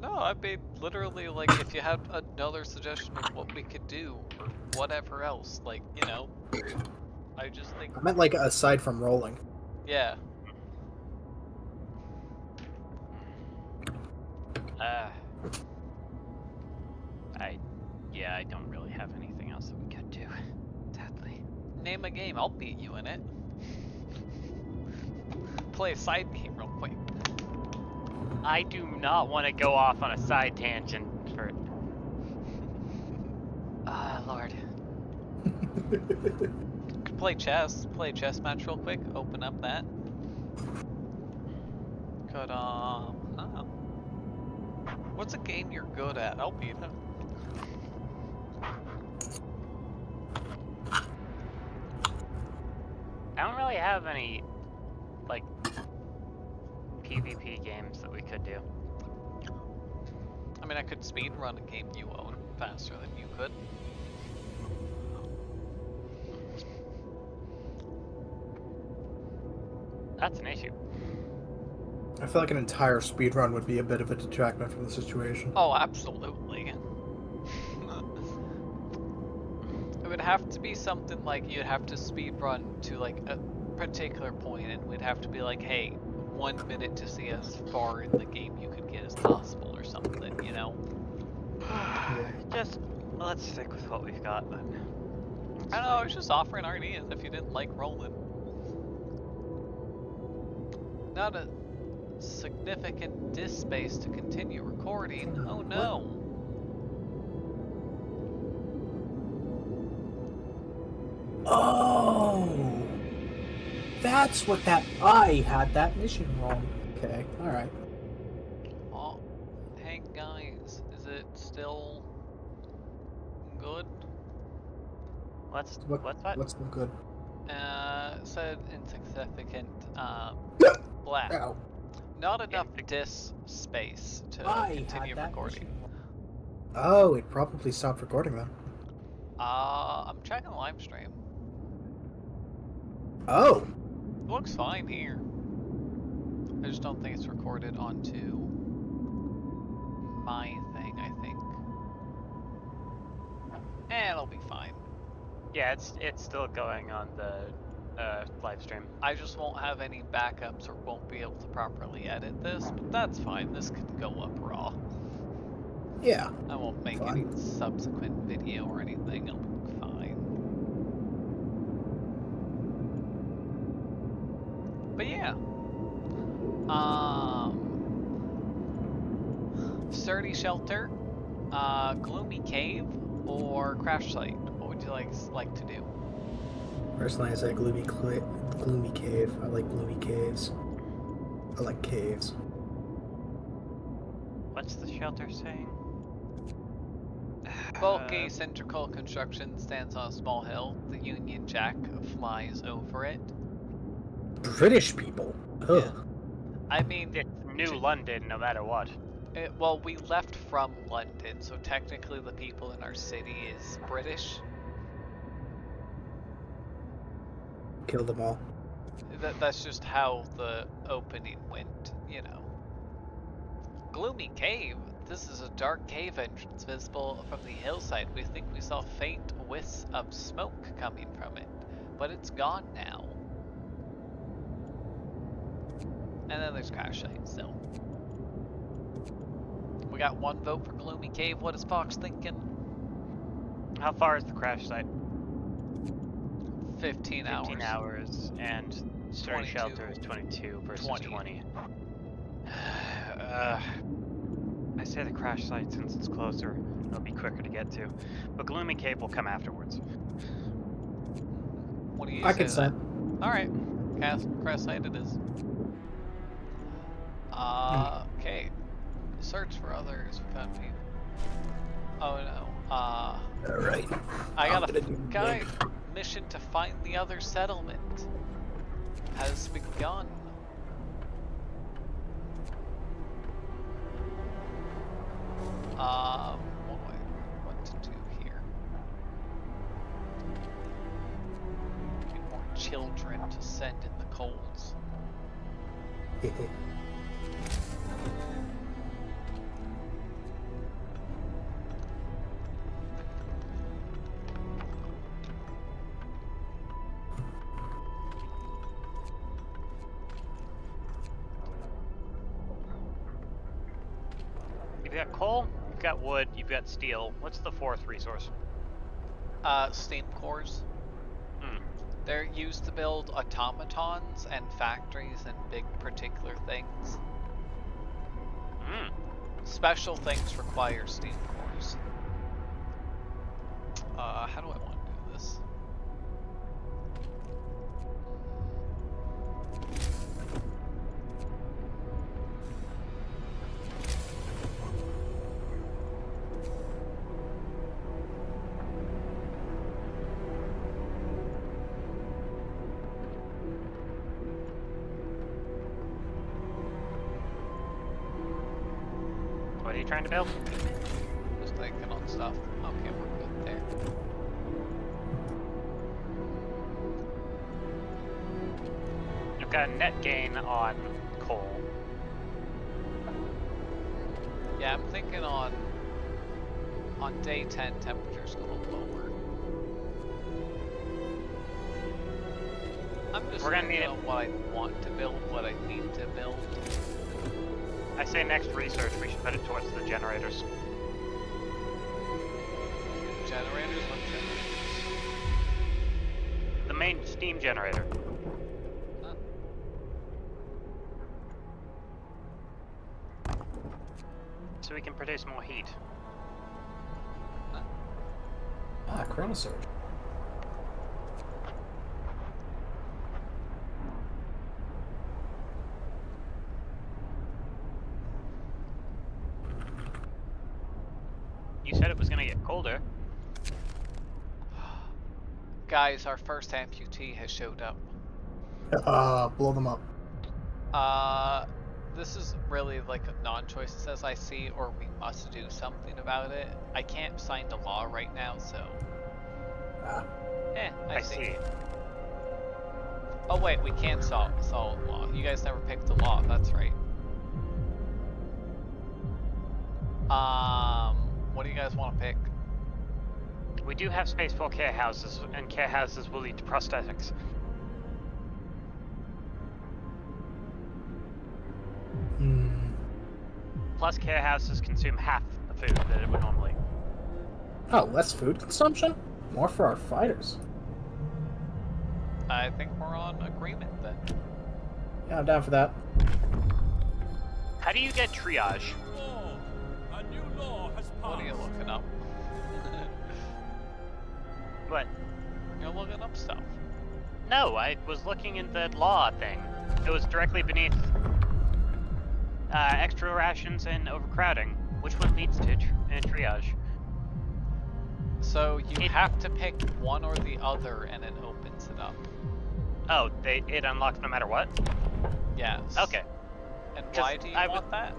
No, I mean, literally, like, if you had another suggestion of what we could do, or whatever else, like, you know, I just think, I meant like aside from rolling. yeah. I don't really have anything else that we could do. Sadly. Name a game, I'll beat you in it. Play a side game real quick. I do not want to go off on a side tangent for. Ah, Lord. Could play chess. Play a chess match real quick. Open up that. Could, oh. What's a game you're good at? I'll beat it. I don't really have any, like, PvP games that we could do. I mean, I could speed run a game you own faster than you could. That's an issue. I feel like an entire speedrun would be a bit of a detractment from the situation. Oh, absolutely. It would have to be something like you'd have to speed run to like a particular point, and we'd have to be like, hey, 1 minute to see as far in the game you could get as possible or something, you know? Just, let's stick with what we've got then. I don't know, I was just offering ideas if you didn't like rolling. Not a significant disk space to continue recording. Oh no. Oh, that's what that. I had that mission wrong. Okay, all right. Oh, hey guys, is it still good? What's What, what? What's not good? It said insignificant, black. Ow. Not enough disk space to I continue had that recording. mission wrong. Oh, it probably stopped recording then. I'm checking the live stream. Oh, It looks fine here. I just don't think it's recorded onto my thing, I think. It'll be fine. Yeah, it's still going on the live stream. I just won't have any backups or won't be able to properly edit this, but that's fine. This could go up raw. Yeah. I won't make Fine. any subsequent video or anything. It'll be fine. But yeah. Sturdy Shelter, Gloomy Cave, or Crash Site? What would you like to do? Personally, I say gloomy cave. I like gloomy caves. I like caves. What's the shelter saying? Bulky cylindrical construction stands on a small hill. The Union Jack flies over it. British people. Ugh. Yeah. I mean, It's New London, no matter what. well, we left from London, so technically the people in our city is British. Kill them all. That's just how the opening went, you know. Gloomy Cave. This is a dark cave entrance visible from the hillside. We think we saw faint wisps of smoke coming from it, but it's gone now. And then there's Crash Site still. We got one vote for Gloomy Cave. What is Fox thinking? How far is the crash site? 15 hours. 15 hours, and Sturdy 22. Shelter is 22 versus 20. I say the crash site since it's closer. It'll be quicker to get to. But Gloomy Cave will come afterwards. What do you I say? consent. Alright. Crash Site it is. Okay. Search for others. We got people. Oh no. Alright. I got a guy. Mission to find the other settlement has begun. What to do here? Need more children to send in the colds. You've got coal, you've got wood, you've got steel. What's the fourth resource? Steam cores. Hmm. They're used to build automatons and factories and big particular things. Hmm. Special things require steam cores. How do I want to do this? What are you trying to build? Just thinking on stuff. Okay, we're good there. You've got a net gain on coal. Yeah, I'm thinking on day 10 temperature's a little lower. I'm just We're gonna thinking need on what I want to build, what I need to build. I say next research we should put it towards the generators. Generators? What generators? The main steam generator. Huh? So we can produce more heat. Ah, Chrono Surge. You said it was gonna get colder. Guys, our first amputee has showed up. Blow them up. This is really like a non-choice. It says I see or we must do something about it. I can't sign the law right now, so. Ah. I see. Oh wait, we can't solve law. You guys never picked the law, that's right. What do you guys want to pick? We do have space for care houses, and care houses will lead to prosthetics. Hmm. Plus, care houses consume half the food that it would normally. Oh, less food consumption? More for our fighters. I think we're on agreement then. Yeah, I'm down for that. How do you get triage? Law. A new law has passed. What are you looking up? What? You're looking up stuff. No, I was looking in the law thing. It was directly beneath extra rations and overcrowding. Which one leads to triage? So you have to pick one or the other, and it opens it up. Oh, it unlocks no matter what? Yes. Okay. And 'Cause why do you I want that?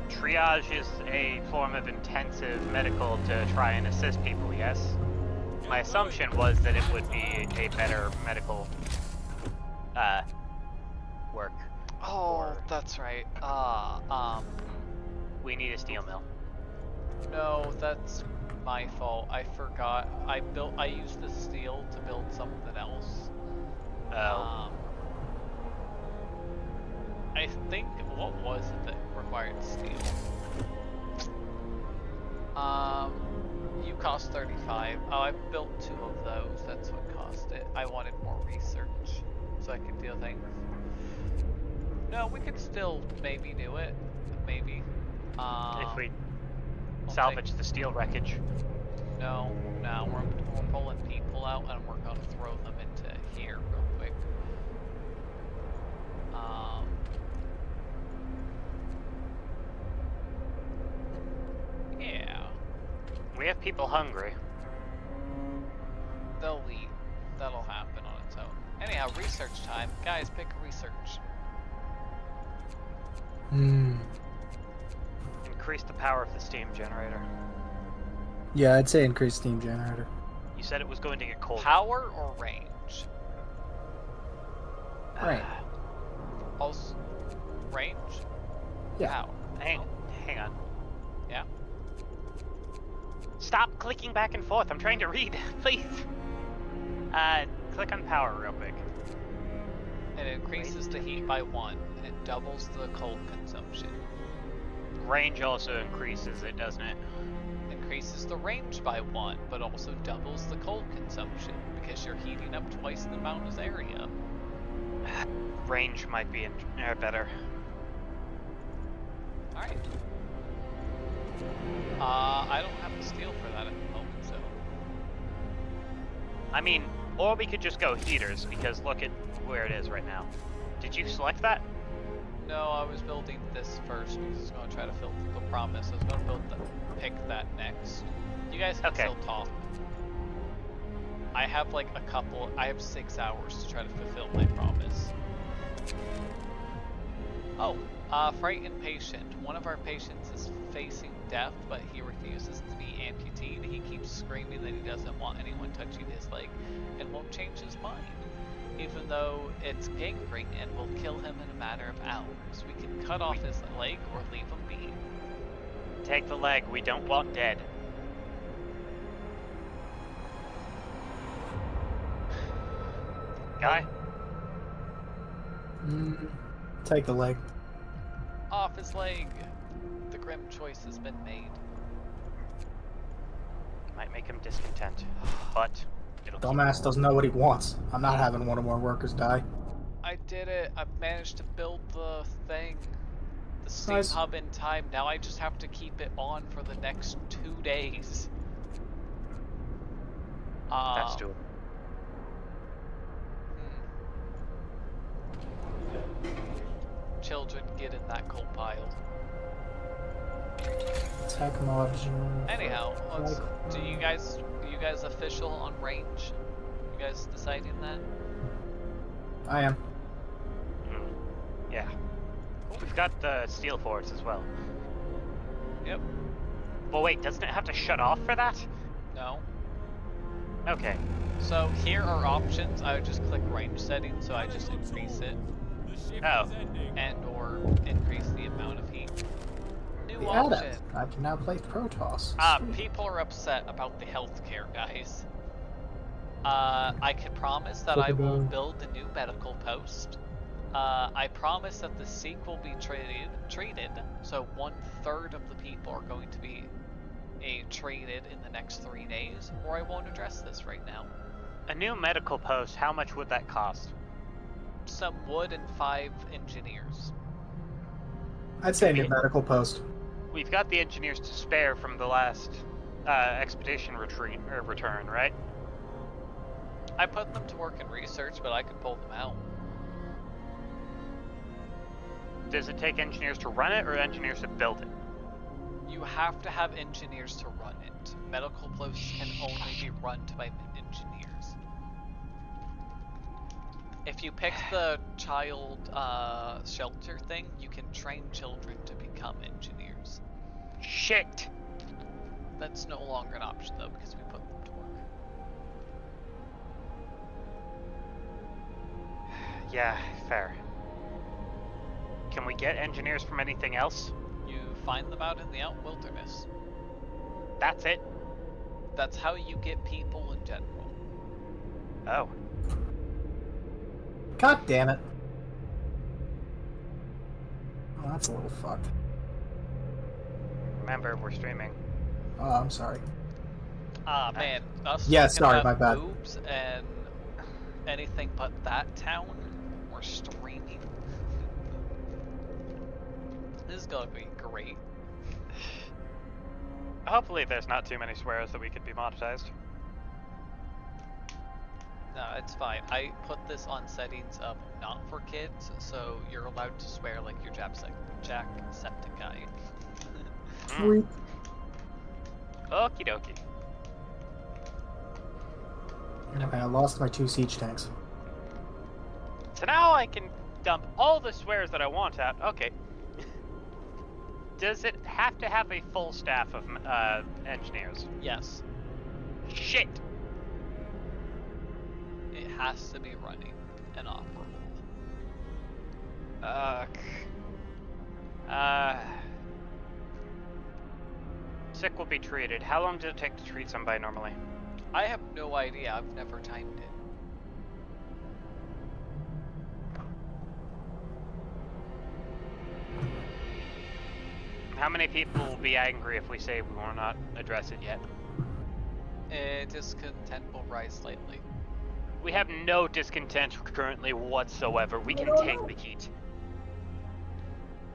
Triage is a form of intensive medical to try and assist people, yes? My assumption was that it would be a better medical work. Oh, that's right. We need a steel mill. No, that's my fault. I forgot. I used the steel to build something else. Oh. I think, what was it that required steel? You cost 35. Oh, I built 2 of those. That's what cost it. I wanted more research so I could do things. No, we could still maybe do it. Maybe. If we I'll salvage the steel wreckage. No, we're pulling people out and we're gonna throw them into here real quick. Yeah. We have people hungry. They'll eat. That'll happen on its own. Anyhow, research time. Guys, pick a research. Hmm. Increase the power of the steam generator. Yeah, I'd say increase steam generator. You said it was going to get colder. Power or range? Right. Also, range? Yeah. Power. Hang on. Yeah? Stop clicking back and forth. I'm trying to read. Please. Click on power real quick. It increases the heat by 1. It doubles the cold consumption. Range also increases it, doesn't it? Increases the range by 1, but also doubles the cold consumption because you're heating up twice the amount as area. Range might be better. Alright. I don't have the steel for that at the moment, so. I mean, or we could just go heaters, because look at where it is right now. Did you select that? No, I was building this first because I was going to try to fill the promise. I was going to pick that next. You guys can still talk. I have like I have 6 hours to try to fulfill my promise. Oh, frightened patient. One of our patients is facing death, but he refuses to be amputated. He keeps screaming that he doesn't want anyone touching his leg and won't change his mind. Even though it's gangrene and will kill him in a matter of hours. We can cut off his leg or leave him be. Take the leg, we don't want dead. Guy? Take the leg. Off his leg. The grim choice has been made. Might make him discontent, but it'll Dumbass doesn't know what he wants. I'm not having one of our workers die. I did it. I managed to build the thing. The steam Nice. hub in time. Now I just have to keep it on for the next 2 days. That's doable. Children, get in that coal pile. Technology. Anyhow, do you guys official on range? You guys deciding that? I am. Yeah. We've got the steel forts as well. Yep. Well, wait, doesn't it have to shut off for that? No. Okay. So here are options. I would just click range settings, so I just increase it. The shift Oh. is ending. and or increase the amount of heat. New The option. adept. I can now play Protoss. Sweet. People are upset about the healthcare, guys. I can promise that I will build a new medical post. I promise that the Sikh will be treated, so 1/3 of the people are going to be treated in the next 3 days, or I won't address this right now. A new medical post, how much would that cost? Some wood and 5 engineers. I'd say a new medical post. We've got the engineers to spare from the last expedition return, right? I put them to work in research, but I could pull them out. Does it take engineers to run it or engineers to build it? You have to have engineers to run it. Medical posts can only be run by engineers. If you pick the child shelter thing, you can train children to become engineers. Shit! That's no longer an option though, because we put them to work. Yeah, fair. Can we get engineers from anything else? You find them out in the out wilderness. That's it? That's how you get people in general. Oh. God damn it. Oh, that's a little fucked. Remember, we're streaming. Oh, I'm sorry. Ah man, us Yeah, talking sorry, about my bad. boobs and anything but that town, we're streaming. This is gonna be great. Hopefully there's not too many swears that we could be monetized. No, it's fine. I put this on settings of not for kids, so you're allowed to swear like your Jacksepticeye. Sweet. Okie dokie. Okay, I lost my 2 siege tanks. So now I can dump all the swears that I want out. Okay. Does it have to have a full staff of engineers? Yes, Shit! it has to be running and operable. Sick will be treated. How long does it take to treat somebody normally? I have no idea. I've never timed it. How many people will be angry if we say we will not address it yet? Discontent will rise slightly. We have no discontent currently whatsoever. We can take the heat.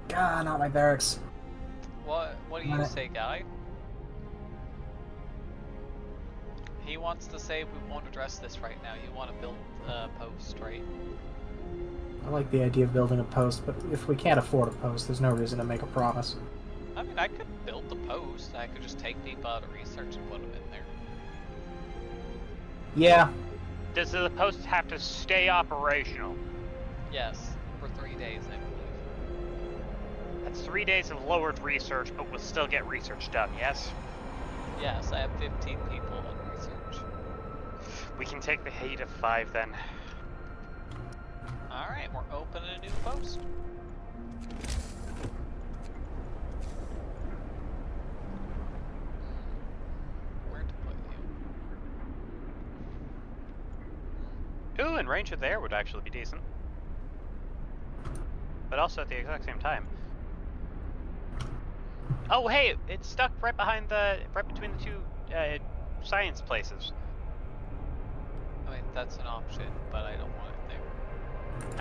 God, not my barracks. What do you say, Guy? He wants to say we won't address this right now. You want to build a post, right? I like the idea of building a post, but if we can't afford a post, there's no reason to make a promise. I mean, I could build the post. I could just take people out of research and put them in there. Yeah. Does the post have to stay operational? Yes, for 3 days, I believe. That's 3 days of lowered research, but we'll still get research done, yes? Yes, I have 15 people in research. We can take the heat of 5 then. Alright, we're opening a new post. Where to put you? Ooh, and range of there would actually be decent. But also at the exact same time. Oh, hey, it's stuck right between the two science places. I mean, that's an option, but I don't want it there.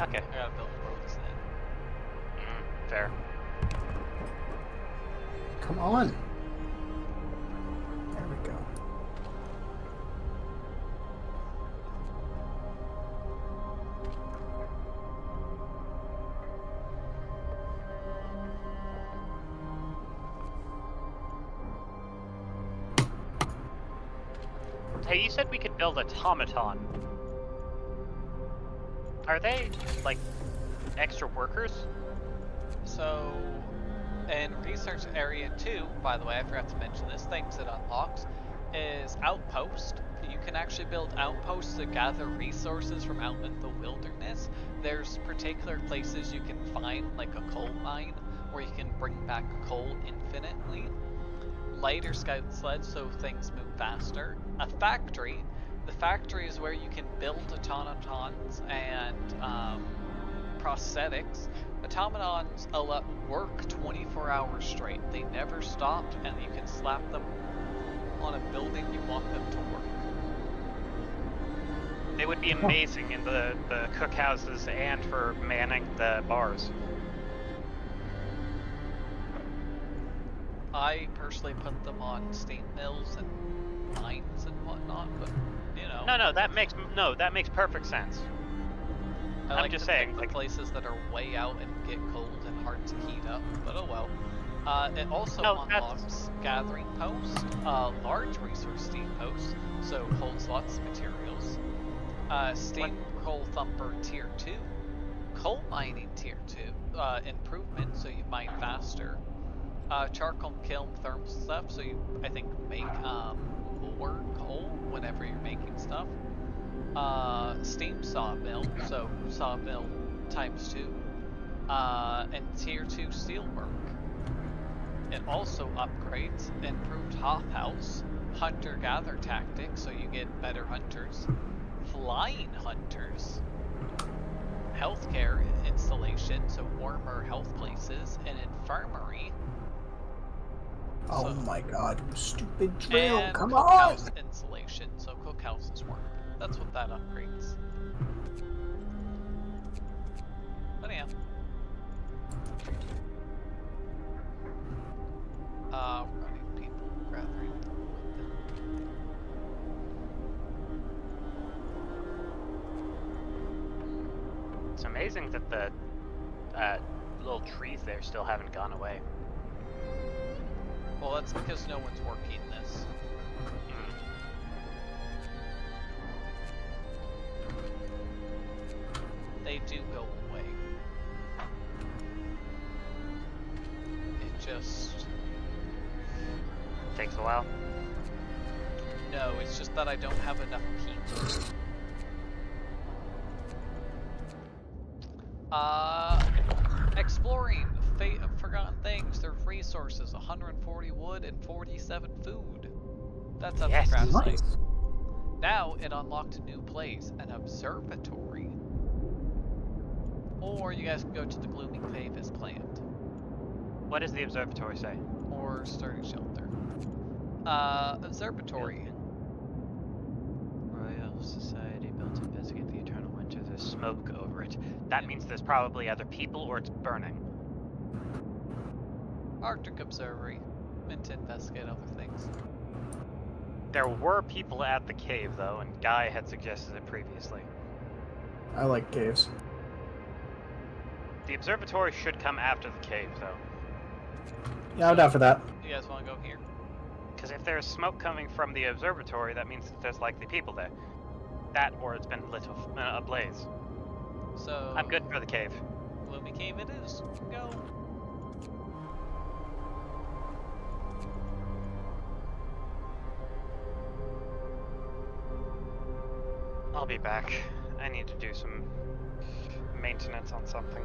Okay. I gotta build roads then. Fair. Come on. There we go. Hey, you said we could build automaton. Are they, like, extra workers? So, in research area 2, by the way, I forgot to mention this, things it unlocks, is outpost. You can actually build outposts to gather resources from out in the wilderness. There's particular places you can find, like a coal mine, where you can bring back coal infinitely. Lighter scout sleds, so things move faster. A factory. The factory is where you can build automatons and prosthetics. Automatons work 24 hours straight. They never stop, and you can slap them on a building you want them to work. They would be amazing in the cookhouses and for manning the bars. I personally put them on steam mills and mines and whatnot, but you know. No, that makes perfect sense. I I'm just to saying, pick the like, places that are way out and get cold and hard to heat up, but oh well. It also unlocks gathering posts, large resource steam posts, so holds lots of materials. Steam coal thumper tier 2, coal mining tier 2, improvement, so you mine faster. Charcoal kiln thermal stuff, so you, I think, make more coal whenever you're making stuff. Steam sawmill, so sawmill times 2. And tier 2 steelwork. It also upgrades improved hothouse, hunter-gather tactics, so you get better hunters. Flying hunters. Healthcare installation, so warmer health places. An infirmary. Oh my god, you stupid drill, And come on! cookhouse insulation, so cookhouses work. That's what that upgrades. But yeah. Running people, gathering with them. It's amazing that the little trees there still haven't gone away. Well, that's because no one's working this. They do go away. It just... Takes a while. No, it's just that I don't have enough people. Exploring. Forgotten things. There's resources. 140 wood and 47 food. That's up Yes. the craft Nice. site. Now it unlocked a new place, an observatory. Or you guys can go to the gloomy cave as planned. What does the observatory say? Or sturdy shelter. Observatory. Royal Society built to investigate the eternal winter. There's smoke over it. That means there's probably other people or it's burning. Arctic Observatory. Meant to investigate other things. There were people at the cave though, and Guy had suggested it previously. I like caves. The observatory should come after the cave though. Yeah, I'm down for that. You guys want to go here? Because if there's smoke coming from the observatory, that means that there's likely people there. That or it's been lit ablaze. So I'm good for the cave. gloomy cave it is. Go. I'll be back. I need to do some maintenance on something.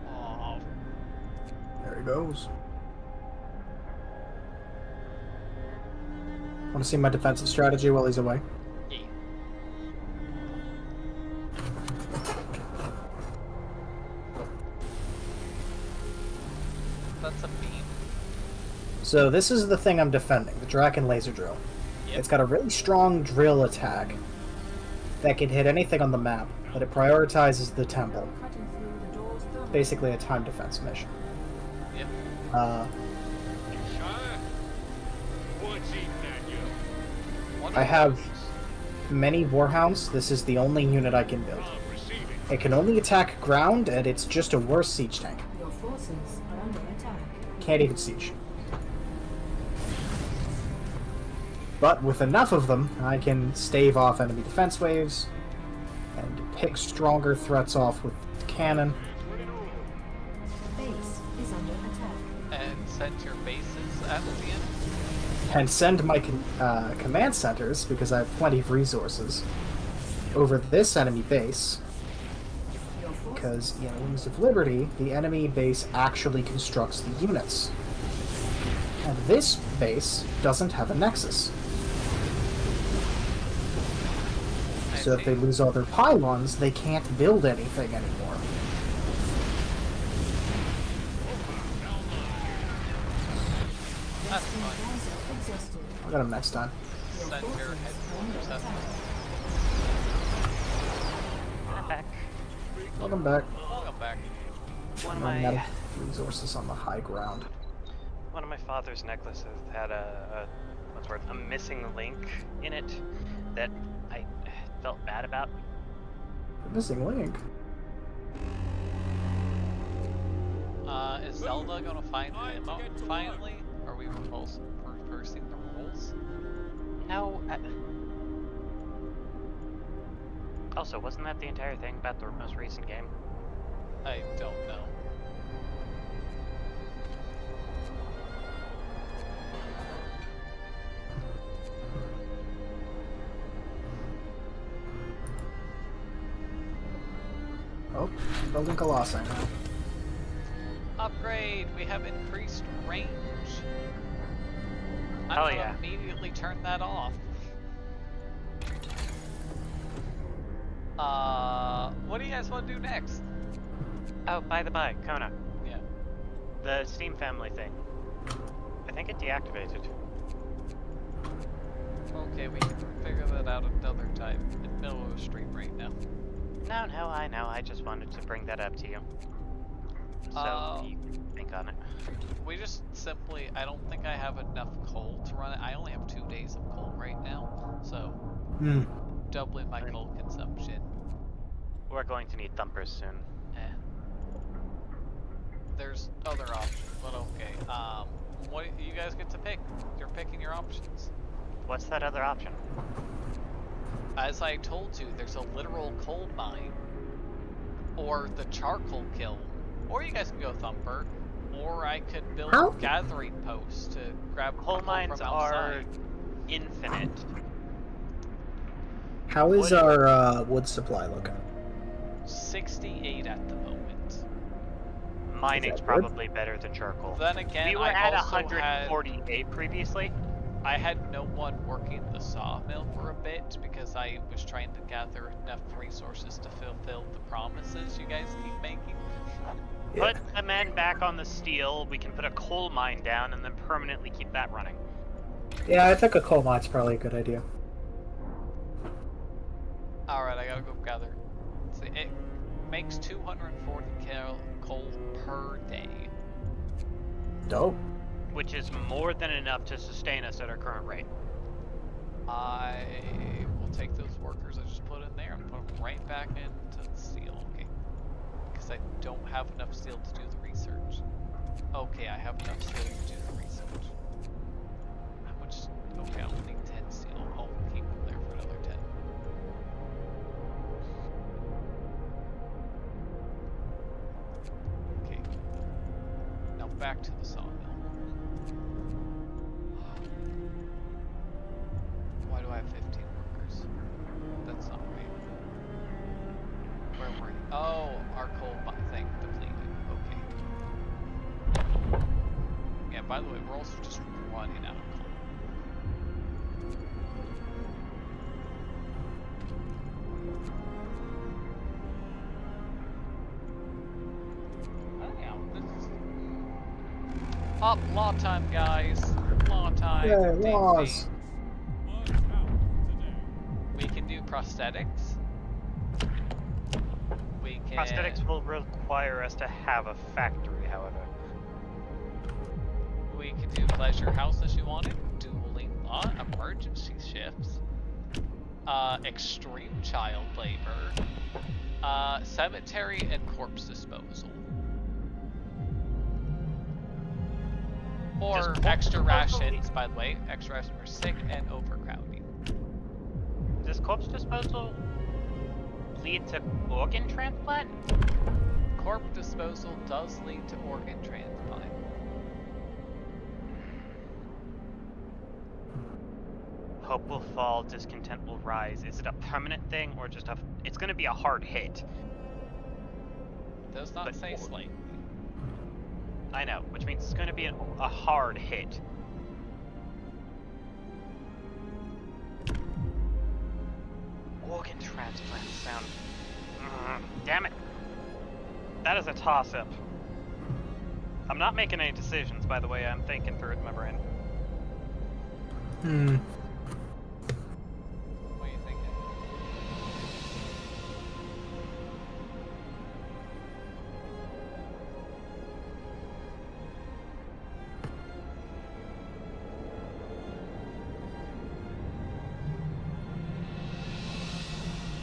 Aww. There he goes. Want to see my defensive strategy while he's away? Yeah. That's a beam. So this is the thing I'm defending, the Draken laser drill. Yep. It's got a really strong drill attack that can hit anything on the map, but it prioritizes the temple. Basically a time defense mission. Yep. Shire? What's eating at you? One I of have those. many warhounds. This is the only unit I can build. I'm receiving. It can only attack ground, and it's just a worse siege tank. Your forces are under attack. Can't even siege. But with enough of them, I can stave off enemy defense waves and pick stronger threats off with cannon. Base is under attack. And send your bases at the end. and send my command centers, because I have plenty of resources, over this enemy base. Your forces Because in Wings of Liberty, the enemy base actually constructs the units. And this base doesn't have a nexus. I So if see. they lose all their pylons, they can't build anything anymore. That's fine. guys are exhausted. I'll get them next time. Your Send your forces are headquarters under up. attack. I'm back. Welcome back. Welcome back. One of No my metal resources on the high ground. one of my father's necklaces had a missing link in it that I felt bad about. The missing link. Is Zelda gonna find ammo finally? Are we reversing the rules? No. Also, wasn't that the entire thing about the most recent game? I don't know. Oh, building Colossi now. Upgrade! We have increased range. I'm Oh, gonna yeah. immediately turn that off. What do you guys want to do next? Oh, by the by, Kona, Yeah. the Steam family thing. I think it deactivated. Okay, we can figure that out another time. In the middle of a stream right now. No, I know. I just wanted to bring that up to you. So you can think on it. We just simply, I don't think I have enough coal to run it. I only have 2 days of coal right now, so doubling my coal consumption. We're going to need thumpers soon. Eh. There's other options, but okay. What you guys get to pick? You're picking your options. What's that other option? As I told you, there's a literal coal mine, or the charcoal kiln, or you guys can go Thumper, or I could build How? gathering posts to grab Coal mines from are outside. infinite. How is our wood supply looking? 68 at the moment. Mining's good? probably better than charcoal. Then again, We were I at also had 148 previously. I had no one working the sawmill for a bit because I was trying to gather enough resources to fulfill the promises you guys keep making. Yeah. Put the men back on the steel. We can put a coal mine down and then permanently keep that running. Yeah, I think a coal mine's probably a good idea. Alright, I gotta go gather. See, it makes 240 coal per day. Dope. Which is more than enough to sustain us at our current rate. I will take those workers I just put in there and put them right back into the steel. Okay. Because I don't have enough steel to do the research. Okay, I have enough steel to do the research. How much? Okay, I only need 10 steel. I'll keep them there for another 10. Okay. Now back to the sawmill. Why do I have 15 workers? That's not right. Where were you? Oh, our coal thing depleted. Okay. Yeah, by the way, we're also just running out of coal. Oh, yeah, this is... Up, law time, guys. Law time. Yeah, Ding, laws. Much power today. We can do prosthetics. We can... Prosthetics will require us to have a factory, however. We can do pleasure house as you wanted, dueling law, emergency shifts, extreme child labor, cemetery and corpse disposal. Or Does extra corpse disposal rations, by the way, extra rations for sick and overcrowding. Does corpse disposal lead to organ transplant? Corpse disposal does lead to organ transplant. Hope will fall, discontent will rise. Is it a permanent thing or just a... It's gonna be a hard hit. Does not But say what- slightly. I know, which means it's gonna be a hard hit. Organ transplants sound... damn it. That is a toss-up. I'm not making any decisions, by the way. I'm thinking through it in my brain. Hmm. What are you thinking?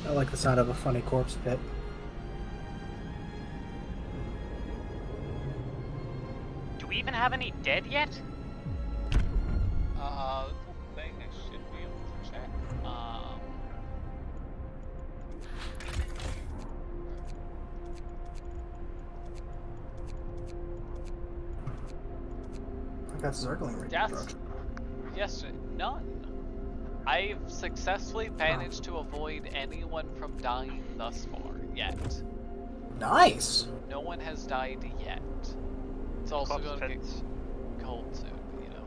I like the sound of a funny corpse pit. Do we even have any dead yet? That's a thing I should be able to check. I got circling right Yes. Yes, none. I've successfully managed to avoid anyone from dying thus far, yet. Nice. No one has died yet. It's also Corpse going to get pits. cold soon, you know.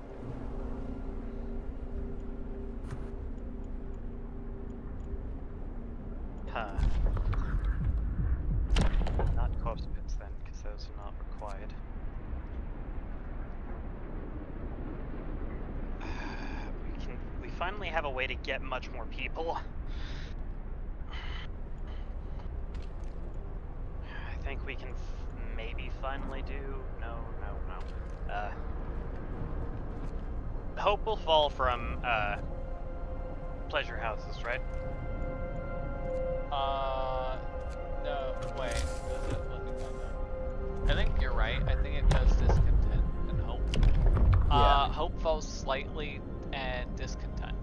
Huh. Not corpse pits then, because those are not required. We finally have a way to get much more people. I think we can maybe finally do... No. Hope will fall from, pleasure houses, right? No, wait, does it? Let me find out. I think you're right. I think it does discontent and hope. Yeah. Hope falls slightly and discontent.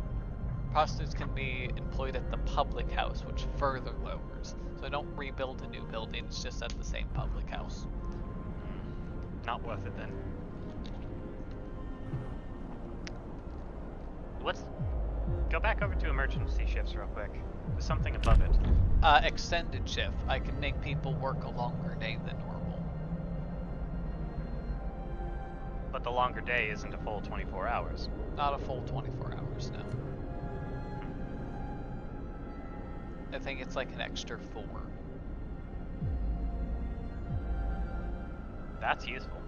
Prostitutes can be employed at the public house, which further lowers. So don't rebuild a new building, it's just at the same public house. Not worth it then. Let's go back over to emergency shifts real quick. There's something above it. Extended shift. I can make people work a longer day than normal. But the longer day isn't a full 24 hours. Not a full 24 hours, no. I think it's like an extra 4. That's useful.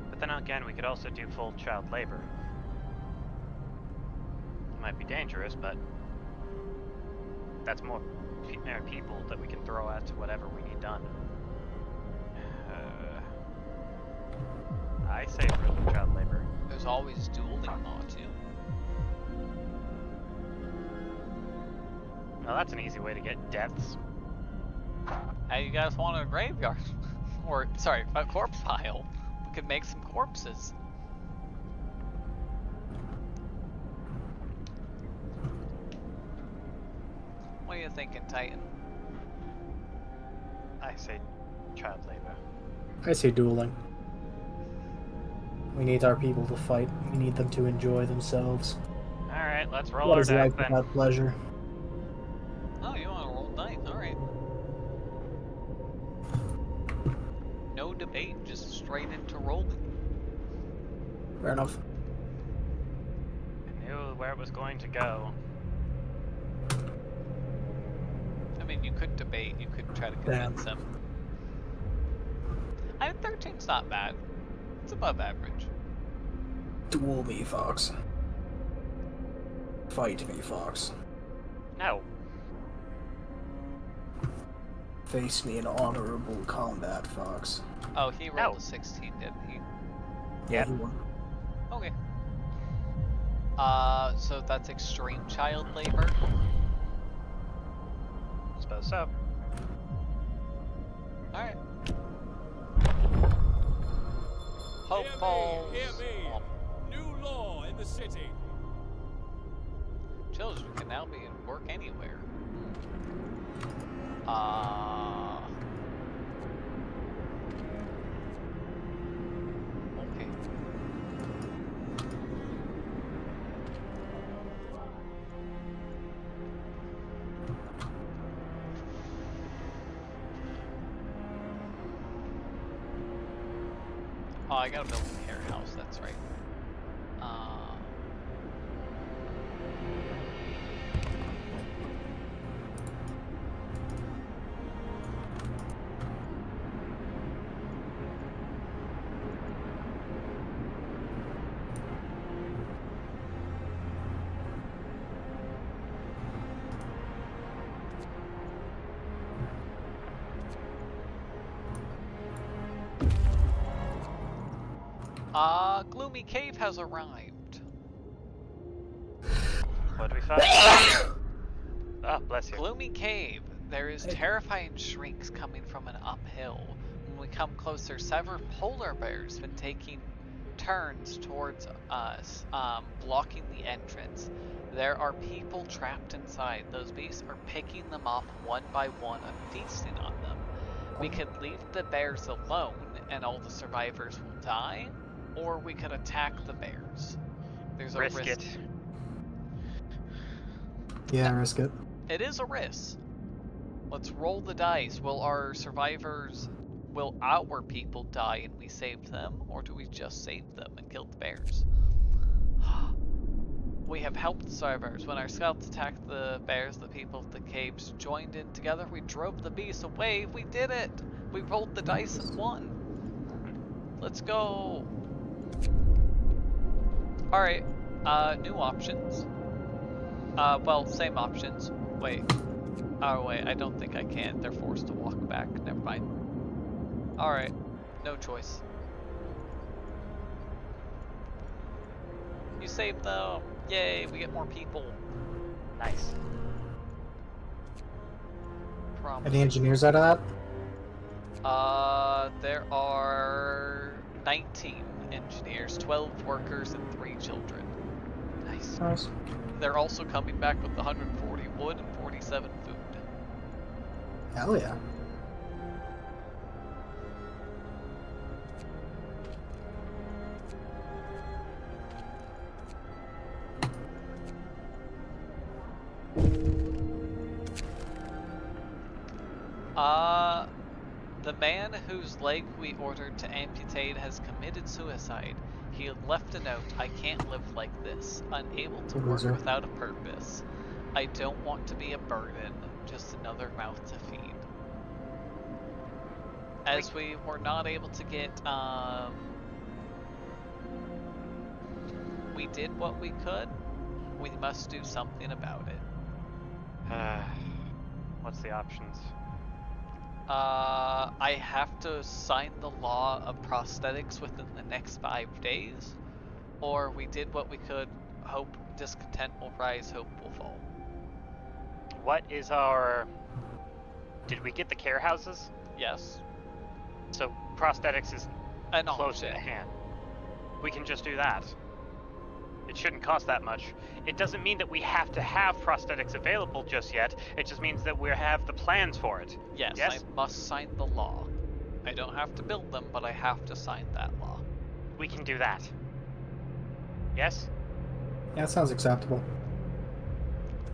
But then again, we could also do full child labor. It might be dangerous, but that's more people that we can throw at whatever we need done. I say really child labor. There's always dueling law too. Well, that's an easy way to get deaths. Hey, you guys want a graveyard? Or, sorry, a corpse pile. We could make some corpses. What are you thinking, Titan? I say child labor. I say dueling. We need our people to fight. We need them to enjoy themselves. Alright, let's roll What our is dice life then. without pleasure? Oh, you want to roll dice? Alright. No debate, just straight into rolling. Fair enough. I knew where it was going to go. I mean, you could debate, you could try to convince them. 13's not bad. It's above average. Duel me, Fox. Fight me, Fox. No. Face me in honorable combat, Fox. Oh, he rolled No. a 16, didn't he? Yep. He won. Okay. So that's extreme child labor. Suppose so. Alright. Hope Hear me, falls. hear me. New law in the city. Children can now be in work anywhere. Okay. I gotta build a care house, that's right. Gloomy Cave has arrived. What do we find? Ah, bless you. Gloomy Cave. There is terrifying shrieks coming from an uphill. When we come closer, several polar bears have been taking turns towards us, blocking the entrance. There are people trapped inside. Those beasts are picking them off one by one and feasting on them. We could leave the bears alone and all the survivors will die, or we could attack the bears. There's a risk. It. Yeah, risk it. It is a risk. Let's roll the dice. Will our people die and we save them, or do we just save them and kill the bears? We have helped the survivors. When our scouts attacked the bears, the people of the caves joined in together. We drove the beasts away. We did it! We rolled the dice and won. Let's go. Alright, new options. Well, same options. Wait. Oh wait, I don't think I can. They're forced to walk back. Never mind. Alright, no choice. You saved them! Yay, we get more people. Nice. Any engineers out of that? There are 19 engineers, 12 workers, and 3 children. Nice. Nice. They're also coming back with 140 wood and 47 food. Hell yeah. The man whose leg we ordered to amputate has committed suicide. He had left a note, "I can't live like this, unable to work Loser. without a purpose. I don't want to be a burden, just another mouth to feed." As we were not able to get, we did what we could. We must do something about it. What's the options? I have to sign the law of prosthetics within the next 5 days, or we did what we could, hope discontent will rise, hope will fall. What is our... Did we get the care houses? Yes. So prosthetics is An close option. at hand. We can just do that. It shouldn't cost that much. It doesn't mean that we have to have prosthetics available just yet. It just means that we have the plans for it. Yes, Yes? I must sign the law. I don't have to build them, but I have to sign that law. We can do that. Yes? Yeah, that sounds acceptable.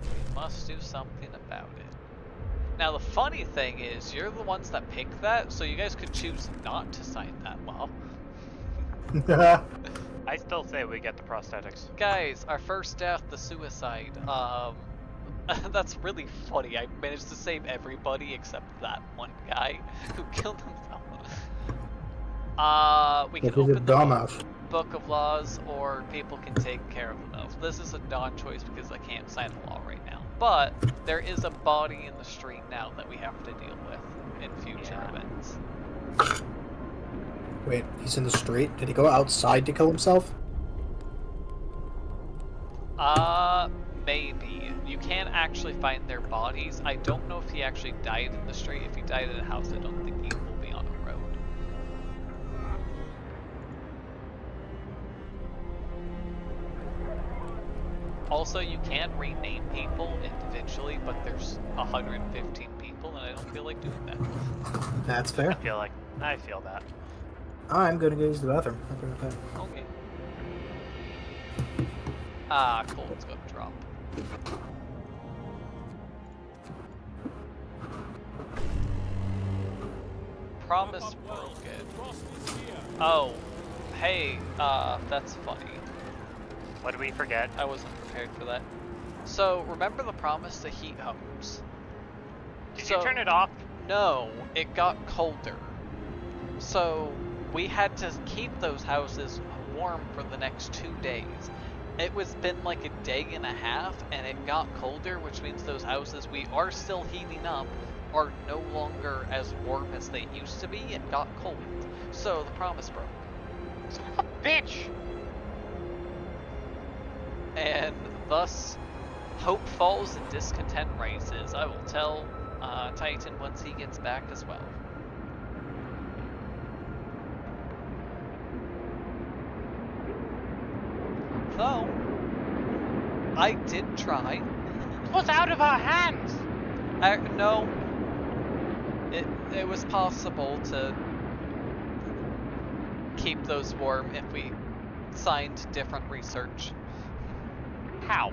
We must do something about it. Now the funny thing is, you're the ones that picked that, so you guys could choose not to sign that law. I still say we get the prosthetics. Guys, our first death, the suicide. That's really funny. I managed to save everybody except that one guy who killed himself. We can He's a open the dumbass. book of laws, or people can take care of themselves. This is a non-choice because I can't sign the law right now. But there is a body in the street now that we have to deal with in future events. Wait, he's in the street? Did he go outside to kill himself? Maybe. You can actually find their bodies. I don't know if he actually died in the street. If he died in a house, I don't think he will be on a road. Also, you can rename people individually, but there's 115 people, and I don't feel like doing that. That's fair. I feel that. I'm gonna go use the bathroom. I'll be right back. Okay. Cold's gonna drop. Promise broken. Oh, hey, that's funny. What did we forget? I wasn't prepared for that. So, remember the promise to heat homes? Did you turn it off? No, it got colder. So, we had to keep those houses warm for the next 2 days. It was been like a day and a half, and it got colder, which means those houses we are still heating up are no longer as warm as they used to be and got cold. So, the promise broke. Son of a bitch! And thus, hope falls and discontent rises. I will tell Titan once he gets back as well. Though, I did try. It was out of our hands! No, it was possible to keep those warm if we signed different research. How?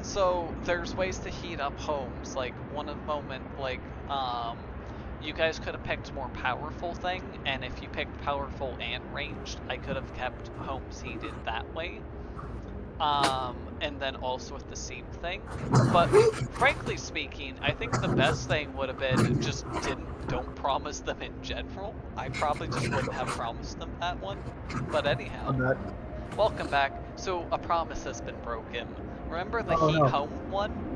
So there's ways to heat up homes. Like one moment, like you guys could have picked more powerful thing, and if you picked powerful and ranged, I could have kept homes heated that way. And then also with the seam thing. But frankly speaking, I think the best thing would have been just don't promise them in general. I probably just wouldn't have promised them that one. But anyhow, welcome back. So a promise has been broken. Remember the heat home one?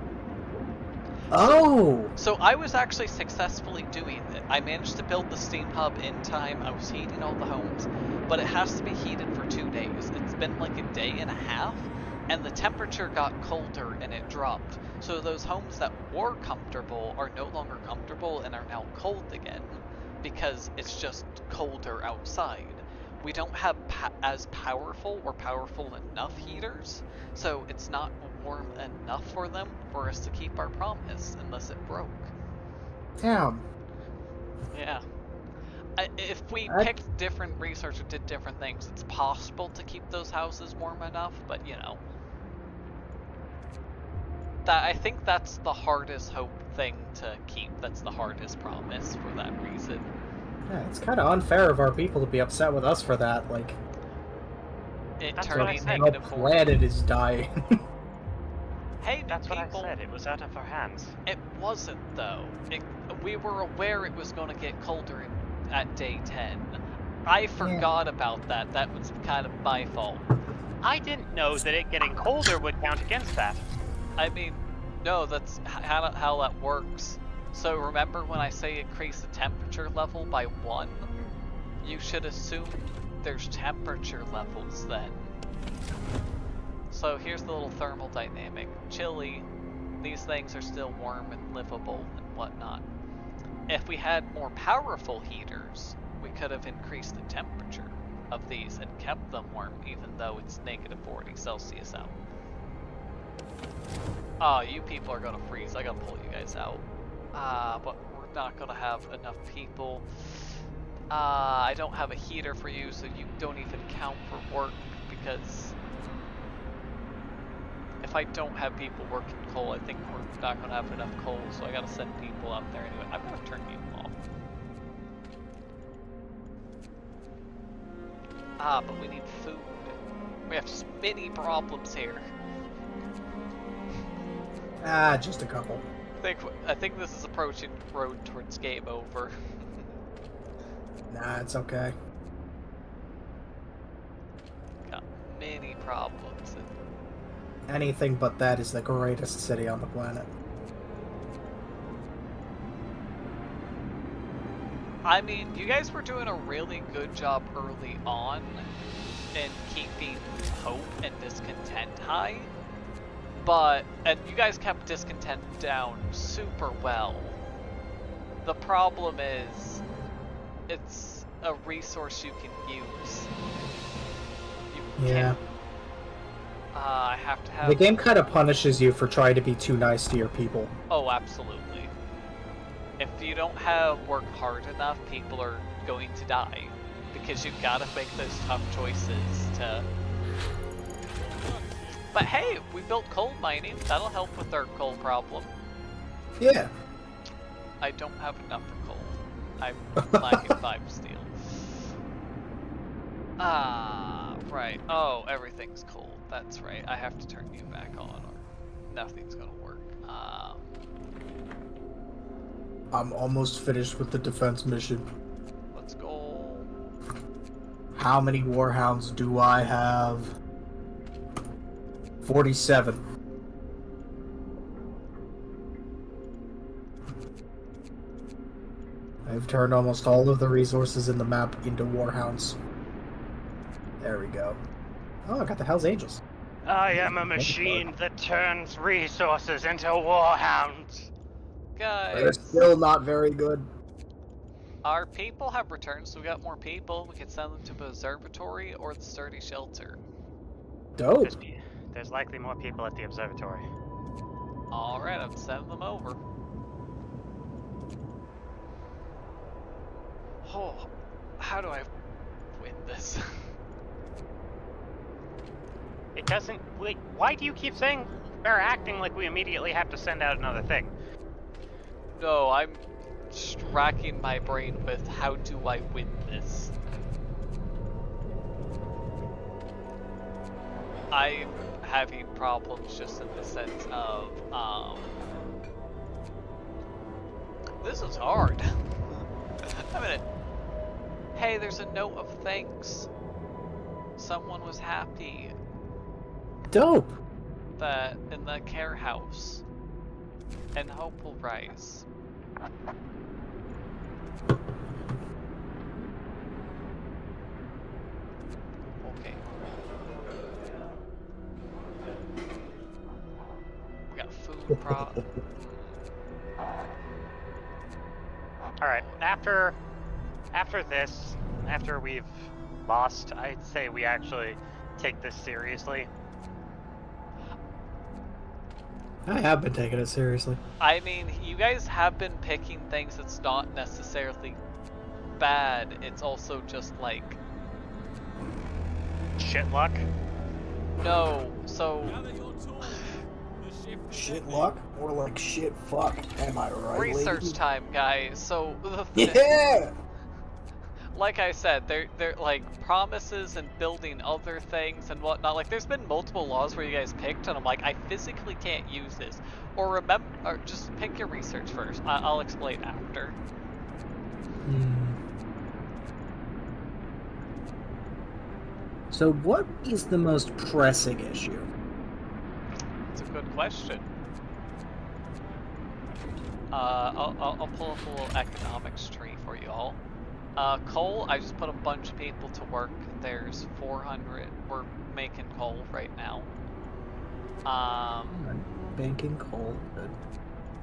Oh! So I was actually successfully doing it. I managed to build the steam hub in time. I was heating all the homes, but it has to be heated for 2 days. It's been like a day and a half, and the temperature got colder and it dropped. So those homes that were comfortable are no longer comfortable and are now cold again because it's just colder outside. We don't have as powerful or powerful enough heaters, so it's not warm enough for them for us to keep our promise unless it broke. Damn. Yeah. If we picked different research or did different things, it's possible to keep those houses warm enough, but you know. I think that's the hardest hope thing to keep. That's the hardest promise for that reason. Yeah, it's kind of unfair of our people to be upset with us for that, like... It That's turning what I said. The negative 40. planet is dying. Hey, That's what I people, said, it was out of our hands. It wasn't though. We were aware it was going to get colder at day 10. I forgot about that. That was kind of my fault. I didn't know that it getting colder would count against that. I mean, no, that's how that works. So remember when I say increase the temperature level by 1? You should assume there's temperature levels then. So here's the little thermal dynamic. Chilly, these things are still warm and livable and whatnot. If we had more powerful heaters, we could have increased the temperature of these and kept them warm even though it's negative 40 Celsius out. Oh, you people are gonna freeze. I gotta pull you guys out. But we're not gonna have enough people. I don't have a heater for you, so you don't even count for work because if I don't have people working coal, I think we're not gonna have enough coal, so I gotta send people out there anyway. I'm gonna turn you off. But we need food. We have many problems here. Just a couple. I think this is approaching road towards game over. Nah, it's okay. Got many problems. Anything but that is the greatest city on the planet. I mean, you guys were doing a really good job early on in keeping hope and discontent high. And you guys kept discontent down super well. The problem is, it's a resource you can use. Yeah. I have to have... The game kind of punishes you for trying to be too nice to your people. Oh, absolutely. If you don't work hard enough, people are going to die. Because you've got to make those tough choices to... But hey, we built coal mining. That'll help with our coal problem. Yeah. I don't have enough for coal. I'm lacking 5 steel. Right. Oh, everything's cold. That's right. I have to turn you back on or nothing's gonna work. I'm almost finished with the defense mission. Let's go. How many warhounds do I have? 47. I've turned almost all of the resources in the map into warhounds. There we go. Oh, I got the Hell's Angels. I am a machine that turns resources into warhounds. They're Guys, still not very good. our people have returned, so we got more people. We can send them to the observatory or the sturdy shelter. Dope. There's likely more people at the observatory. Alright, I'm sending them over. Oh, how do I win this? It doesn't. Wait, why do you keep saying or acting like we immediately have to send out another thing? No, I'm just racking my brain with how do I win this? I'm having problems just in the sense of, this is hard. I mean, hey, there's a note of thanks. Someone was happy Dope. that in the care house, and hope will rise. Okay. We got food prop. Alright, after this, after we've lost, I'd say we actually take this seriously. I have been taking it seriously. I mean, you guys have been picking things that's not necessarily bad. It's also just like, Shit luck. no, so Now that you're talking, the shift is Shit ending. luck? More like shit fuck. Am I right, research lady? time, guys. So Yeah! like I said, they're like promises and building other things and whatnot. Like, there's been multiple laws where you guys picked, and I'm like, I physically can't use this. Or remember, or just pick your research first. I'll explain after. So what is the most pressing issue? It's a good question. I'll pull up a little economics tree for you all. Coal, I just put a bunch of people to work. There's 400. We're making coal right now. Banking coal. Good.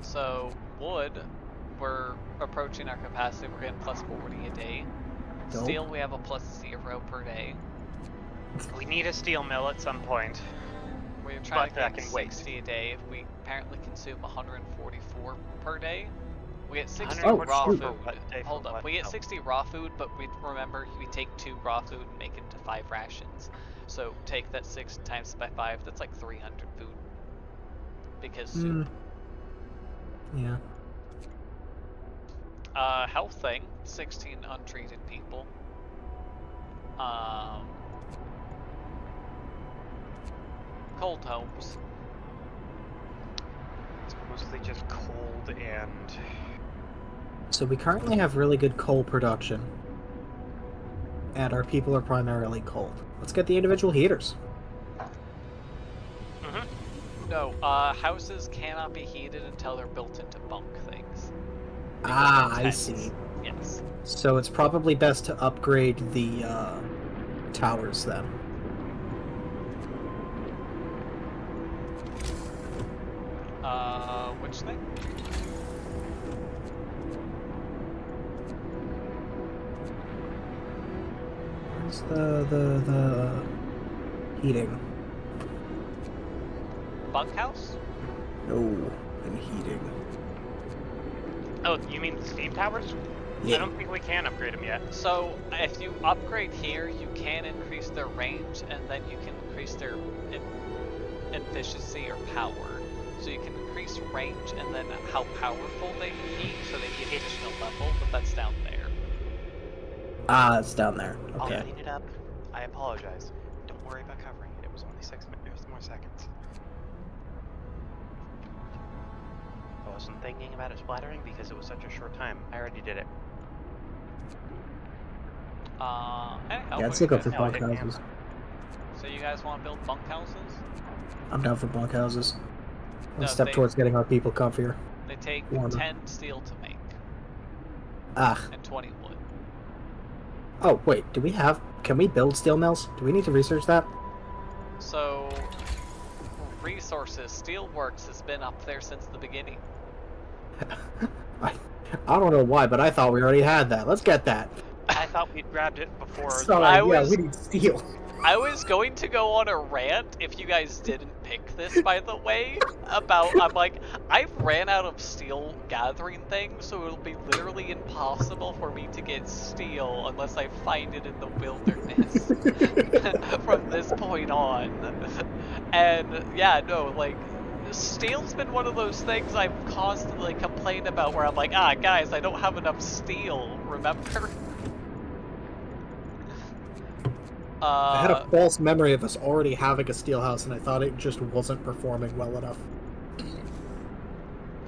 So wood, we're approaching our capacity. We're getting plus 40 a day. Dope. Steel, we have a plus 0 per day. We need a steel mill at some point. We're trying But to that get can wait. 60 a day. We apparently consume 144 per day. We get 60 Oh, raw shoot. food. What day for Hold up, what? we get Oh. 60 raw food, but we remember we take 2 raw food and make it into 5 rations. So take that 6 times by 5. That's like 300 food. Because soup. Yeah. Health thing, 16 untreated people. Cold homes. It's mostly just cold and So we currently have really good coal production. And our people are primarily cold. Let's get the individual heaters. No, houses cannot be heated until they're built into bunk things. Ah, I Tents. see. Yes. So it's probably best to upgrade the towers then. Which thing? Where's the heating? Bunkhouse? No, and heating. oh, you mean the steam towers? I don't think we can upgrade them yet. So, if you upgrade here, you can increase their range, and then you can increase their efficiency or power. So you can increase range, and then how powerful they heat, so they get additional level, but that's down there. Ah, it's down there. I'll Okay. clean it up. I apologize. Don't worry about covering it. It was only 6 more seconds. I wasn't thinking about it splattering because it was such a short time. I already did it. Anyhow, Yeah, let's what look do up you for guys- bunkhouses. So you guys want to build bunkhouses? I'm down for bunkhouses. One No, step they- towards getting our people comfier. They take Warmer. 10 steel to make Ah. and 20 wood. Oh, wait. Do we have... Can we build steel mills? Do we need to research that? So, resources, Steelworks has been up there since the beginning. I don't know why, but I thought we already had that. Let's get that. I thought we'd grabbed it before. Sorry, I yeah, was- we need steel. I was going to go on a rant if you guys didn't pick this, by the way, about, I'm like, I've ran out of steel gathering things, so it'll be literally impossible for me to get steel unless I find it in the wilderness from this point on. And yeah, no, like, steel's been one of those things I've constantly complained about where I'm like, guys, I don't have enough steel, remember? I had a false memory of us already having a steel house, and I thought it just wasn't performing well enough.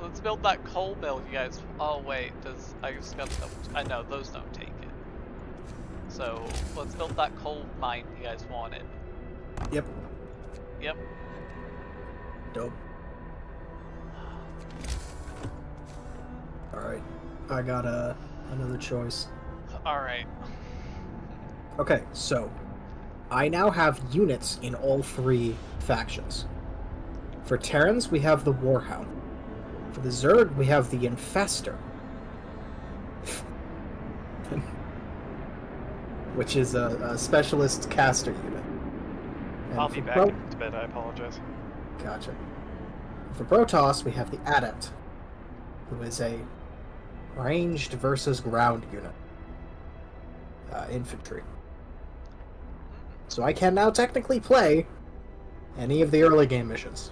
Let's build that coal mill, you guys. Oh wait, I just got those. I know those don't take it. So let's build that coal mine you guys wanted. Yep. Yep. Dope. Alright. I got another choice. All right. Okay, so I now have units in all 3 factions. For Terrans, we have the Warhound. For the Zerg, we have the Infestor. Which is a specialist caster unit. And I'll for be back Pro- in a bit. I apologize. Gotcha. For Protoss, we have the Adept, who is a ranged versus ground unit. Infantry. So I can now technically play any of the early game missions.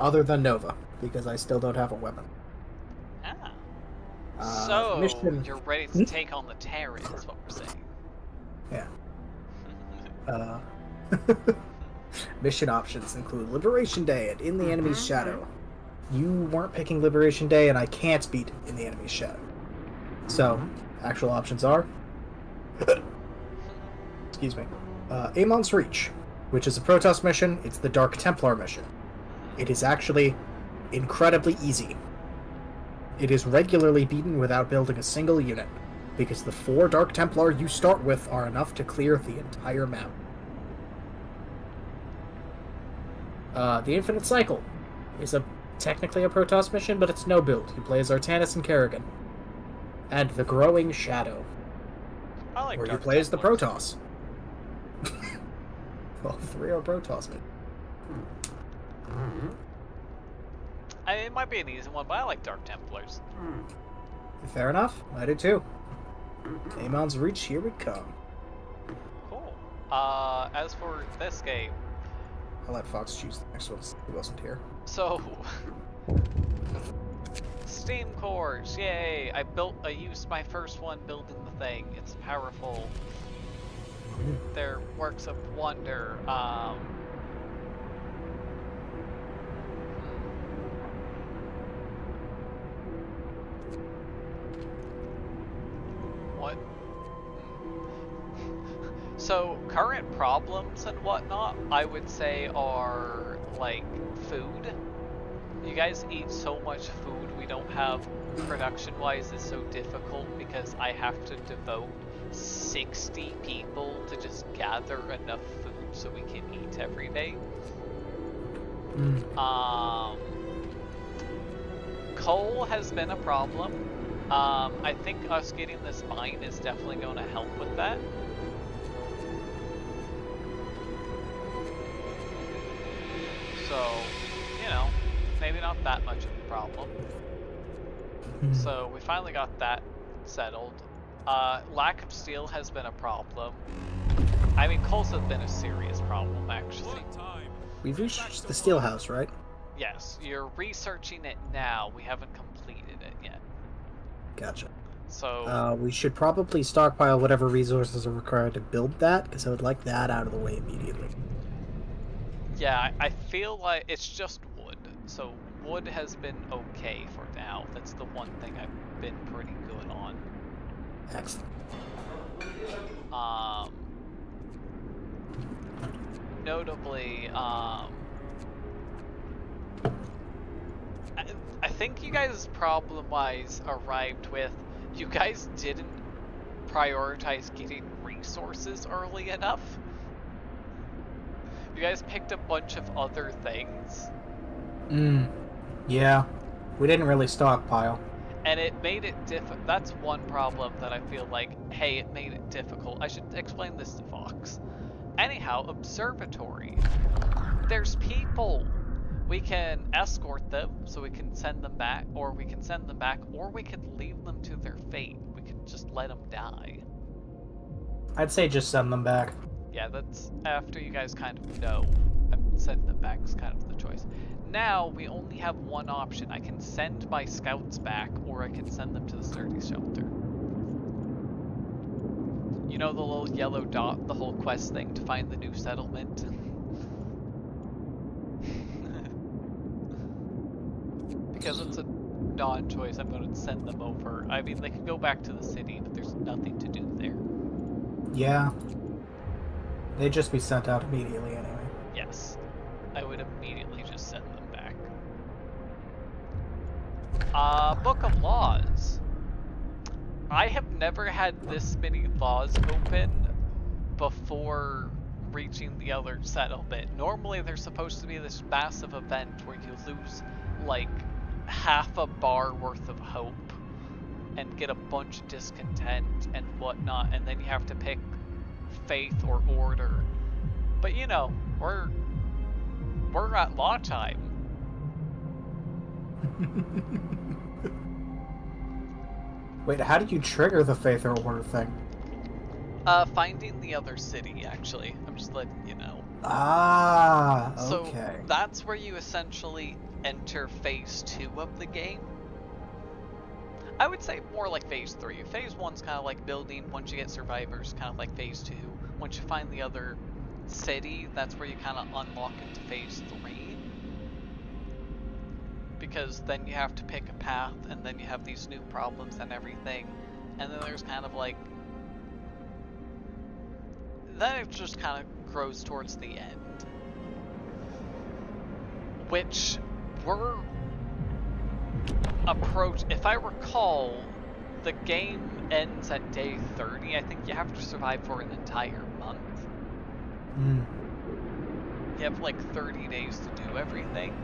Other than Nova, because I still don't have a weapon. Ah. So mission- you're ready to take on the Terrans, is what we're saying. Yeah. Mission options include Liberation Day and In the Enemy's Shadow. You weren't picking Liberation Day, and I can't beat In the Enemy's Shadow. So, actual options are... Excuse me. Amon's Reach, which is a Protoss mission. It's the Dark Templar mission. It is actually incredibly easy. It is regularly beaten without building a single unit, because the 4 Dark Templar you start with are enough to clear the entire map. The Infinite Cycle is technically a Protoss mission, but it's no build. You play as Artanis and Kerrigan. And the Growing Shadow, I like where you Dark play as the Templars. Protoss. All 3 are Protoss men. I mean, it might be an easy one, but I like Dark Templars. Fair enough. I do too. Amon's Reach, here we come. Cool. As for this game, I'll let Fox choose the next one since he wasn't here. so Steam cores, yay! I used my first one building the thing. It's powerful. They're works of wonder. What? So, current problems and whatnot, I would say, are like food. You guys eat so much food, we don't have production-wise is so difficult because I have to devote 60 people to just gather enough food so we can eat every day. Coal has been a problem. I think us getting this mine is definitely going to help with that. So, you know, maybe not that much of a problem. So we finally got that settled. Lack of steel has been a problem. I mean, coal's has been a serious problem, actually. One time. We've reached the Steel House, right? Yes, you're researching it now. We haven't completed it yet. Gotcha. So We should probably stockpile whatever resources are required to build that, because I would like that out of the way immediately. yeah, I feel like it's just wood. So wood has been okay for now. That's the one thing I've been pretty good on. Excellent. Notably, I think you guys problem-wise arrived with, you guys didn't prioritize getting resources early enough. You guys picked a bunch of other things. Yeah. We didn't really stockpile. And it made it difficult. That's one problem that I feel like, hey, it made it difficult. I should explain this to Fox. Anyhow, observatory. There's people. We can escort them, so we can send them back, or we can send them back, or we could leave them to their fate. We could just let them die. I'd say just send them back. Yeah, that's after you guys kind of know. Send them back is kind of the choice. Now, we only have one option. I can send my scouts back, or I can send them to the sturdy shelter. You know the little yellow dot, the whole quest thing to find the new settlement? Because it's a non-choice, I'm going to send them over. I mean, they could go back to the city, but there's nothing to do there. Yeah. They'd just be sent out immediately anyway. Yes. I would immediately just send them back. Book of Laws. I have never had this many laws open before reaching the other settlement. Normally there's supposed to be this massive event where you lose like half a bar worth of hope and get a bunch of discontent and whatnot, and then you have to pick faith or order. But you know, we're at law time. Wait, how do you trigger the faith or order thing? Finding the other city, actually. I'm just letting you know. Ah, okay. So that's where you essentially enter phase 2 of the game. I would say more like phase 3. Phase 1's kind of like building. Once you get survivors, kind of like phase 2. Once you find the other city, that's where you kind of unlock into phase 3. Because then you have to pick a path, and then you have these new problems and everything. And then there's kind of like... Then it just kind of grows towards the end. Which we're... If I recall, the game ends at day 30. I think you have to survive for an entire month. You have like 30 days to do everything.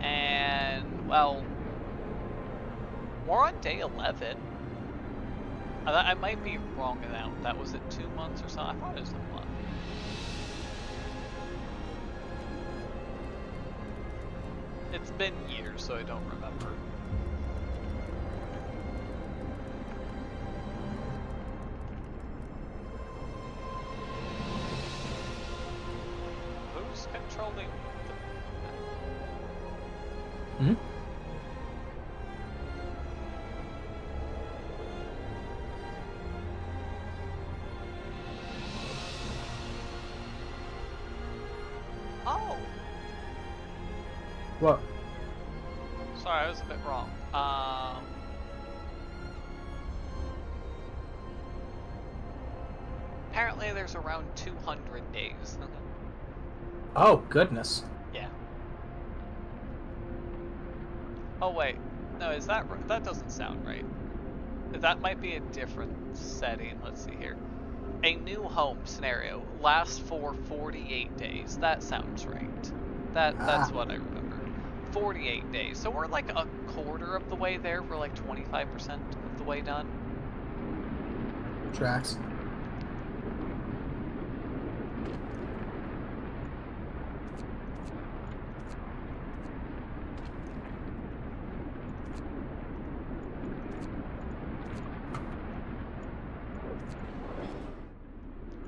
And, well, we're on day 11. I might be wrong in that. Was it 2 months or something? I thought it was a month. It's been years, so I don't remember. Who's controlling Hmm? Oh! What? Sorry, I was a bit wrong. Apparently there's around 200 days. Oh, goodness. Yeah. Oh wait, no, is that right? That doesn't sound right. That might be a different setting. Let's see here. A new home scenario lasts for 48 days. That sounds right. That's what I remember. 48 days. So we're like a quarter of the way there. We're like 25% of the way done. Tracks.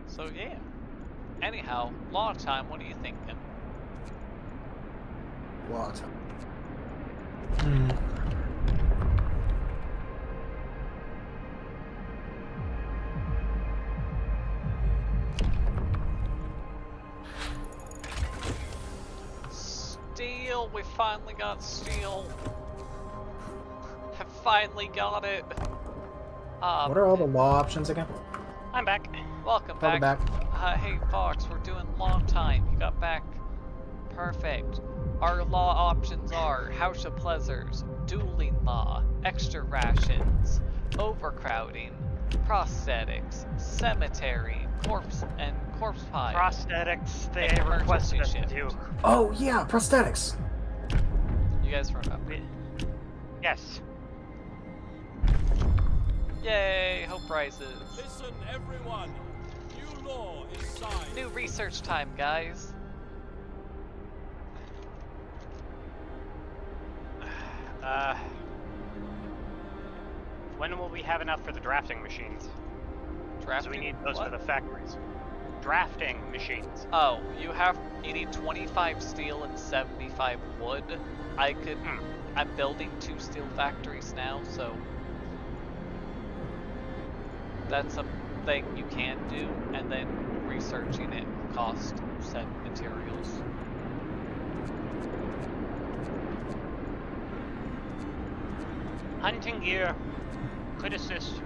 So yeah. Anyhow, law time, what are you thinking? Lot. steel! We finally got steel! I finally got it! What are all the law options again? I'm back. Welcome Welcome back. Hey Fox, we're doing long time. You got back. Perfect. Our law options are House of Pleasures, dueling law, extra rations, overcrowding, prosthetics, cemetery, corpse pie. Prosthetics, they And requested us emergency to do. shift. Oh yeah, prosthetics. You guys remember? Yes. Yay, hope rises. Listen, everyone. New law is signed. New research time, guys. When will we have enough for the drafting machines? Drafting? So we need those what? for the factories. Drafting machines. Oh, you need 25 steel and 75 wood. I'm building 2 steel factories now, so that's a thing you can do, and then researching it cost said materials. Hunting gear could assist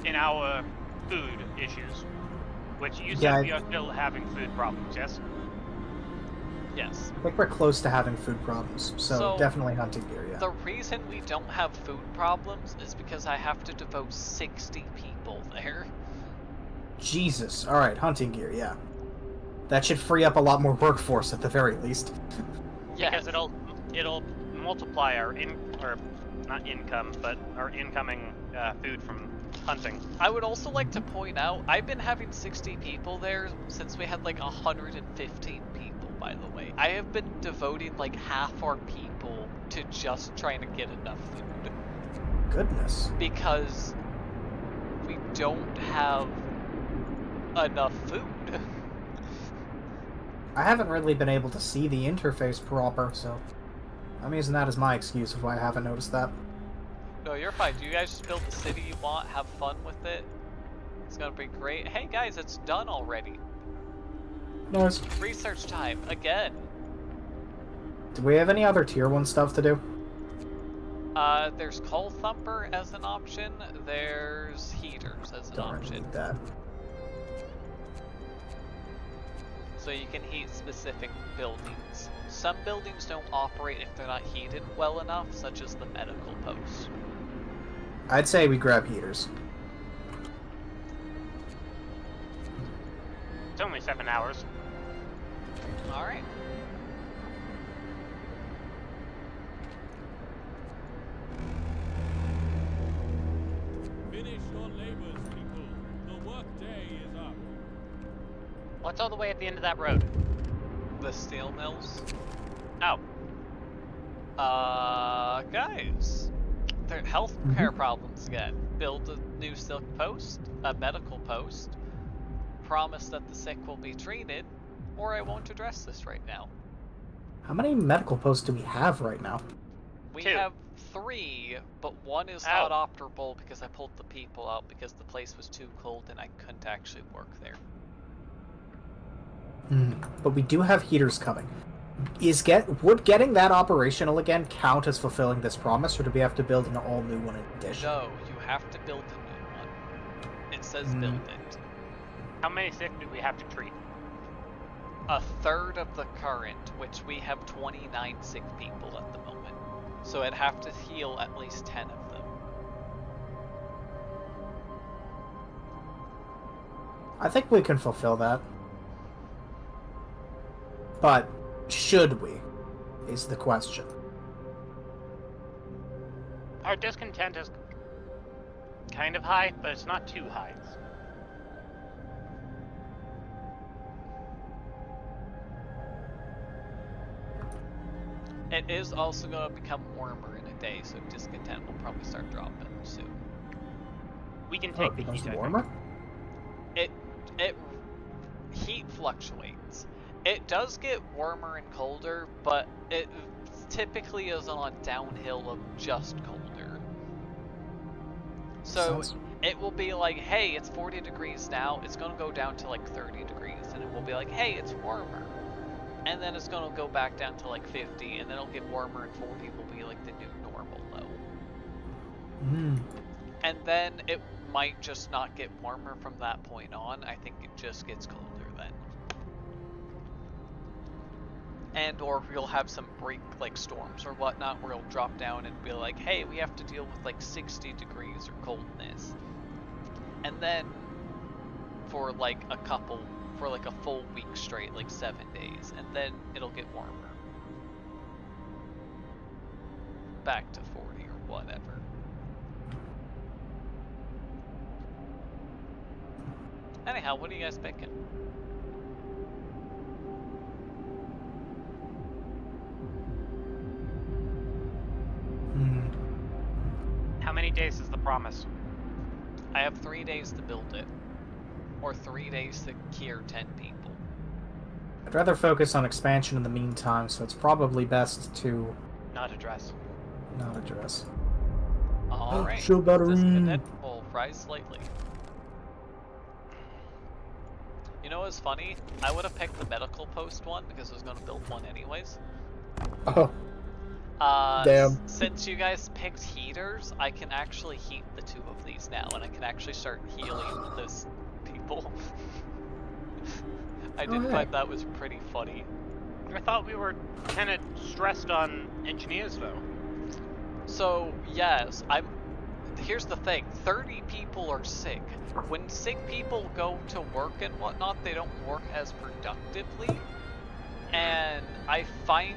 in our food issues, which you said Yeah, we are still having food problems, yes? Yes. I think we're close to having food problems, so So, definitely hunting gear, yeah. The reason we don't have food problems is because I have to devote 60 people there. Jesus. Alright, hunting gear, yeah. That should free up a lot more workforce at the very least. Yeah. Because it'll multiply our not income, but our incoming food from hunting. I would also like to point out, I've been having 60 people there since we had like 115 people, by the way. I have been devoting like half our people to just trying to get enough food. Goodness. Because we don't have enough food. I haven't really been able to see the interface proper, so I'm using that as my excuse of why I haven't noticed that. No, you're fine. Do you guys just build the city you want, have fun with it? It's gonna be great. Hey guys, it's done already. Nice. Research time, again. Do we have any other tier 1 stuff to do? There's Coal Thumper as an option, there's Heaters as an Don't really option. need that. So you can heat specific buildings. Some buildings don't operate if they're not heated well enough, such as the medical post. I'd say we grab heaters. It's only 7 hours. Alright. Finish your labors, people. The work day is up. What's all the way at the end of that road? The steel mills. Oh, Guys. There health care problems again. Build a new silk post, a medical post, promise that the sick will be treated, or I won't address this right now. How many medical posts do we have right now? We 2. have 3, but 1 is Ow. not operable because I pulled the people out because the place was too cold and I couldn't actually work there. But we do have heaters coming. Would getting that operational again count as fulfilling this promise, or do we have to build an all new one in addition? No, you have to build a new one. It says build it. how many sick do we have to treat? A third of the current, which we have 29 sick people at the moment. So I'd have to heal at least 10 of them. I think we can fulfill that. But should we? Is the question. Our discontent is kind of high, but it's not too high. It is also going to become warmer in a day, so discontent will probably start dropping soon. We can Oh, take it the becomes heat. I think. warmer? Heat fluctuates. It does get warmer and colder, but it typically is on a downhill of just colder. So Sounds- it will be like, hey, it's 40 degrees now, it's gonna go down to like 30 degrees, and it will be like, hey, it's warmer. and then it's gonna go back down to like 50, and then it'll get warmer, and 40 will be like the new normal low. And then it might just not get warmer from that point on. I think it just gets colder then. And or you'll have some break like storms or whatnot where it'll drop down and be like, hey, we have to deal with like 60 degrees or coldness. And then for like a full week straight, like 7 days, and then it'll get warmer. Back to 40 or whatever. Anyhow, what are you guys picking? How many days is the promise? I have 3 days to build it. Or 3 days to cure 10 people. I'd rather focus on expansion in the meantime, so it's probably best to Not address. not address. Alright. Shield battery. Disconnect will rise slightly. You know what's funny? I would have picked the medical post one because I was going to build one anyways. Oh, damn. Since you guys picked heaters, I can actually heat the 2 of these now, and I can actually start healing those people. I did find that was pretty funny. I thought we were kind of stressed on engineers, though. So, yes, here's the thing, 30 people are sick. When sick people go to work and whatnot, they don't work as productively, and I find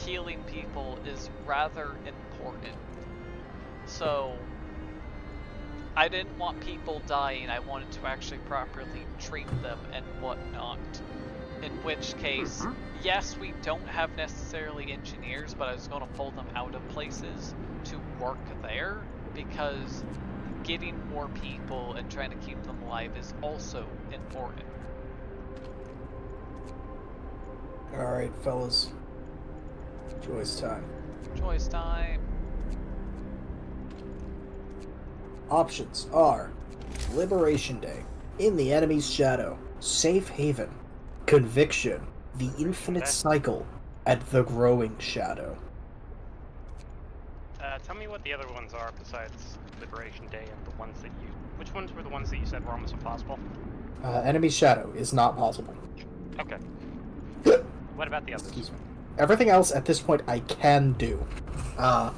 healing people is rather important. So, I didn't want people dying, I wanted to actually properly treat them and whatnot. In which case, yes, we don't have necessarily engineers, but I was going to pull them out of places to work there, because getting more people and trying to keep them alive is also important. Alright, fellas. Choice time. Choice time. Options are Liberation Day, In the Enemy's Shadow, Safe Haven, Conviction, The Infinite Cycle, and The Growing Shadow. Tell me what the other ones are besides Liberation Day and the ones that you... Which ones were the ones that you said were almost impossible? Enemy's Shadow is not possible. Okay. What about the others? Excuse me. Everything else at this point I can do. I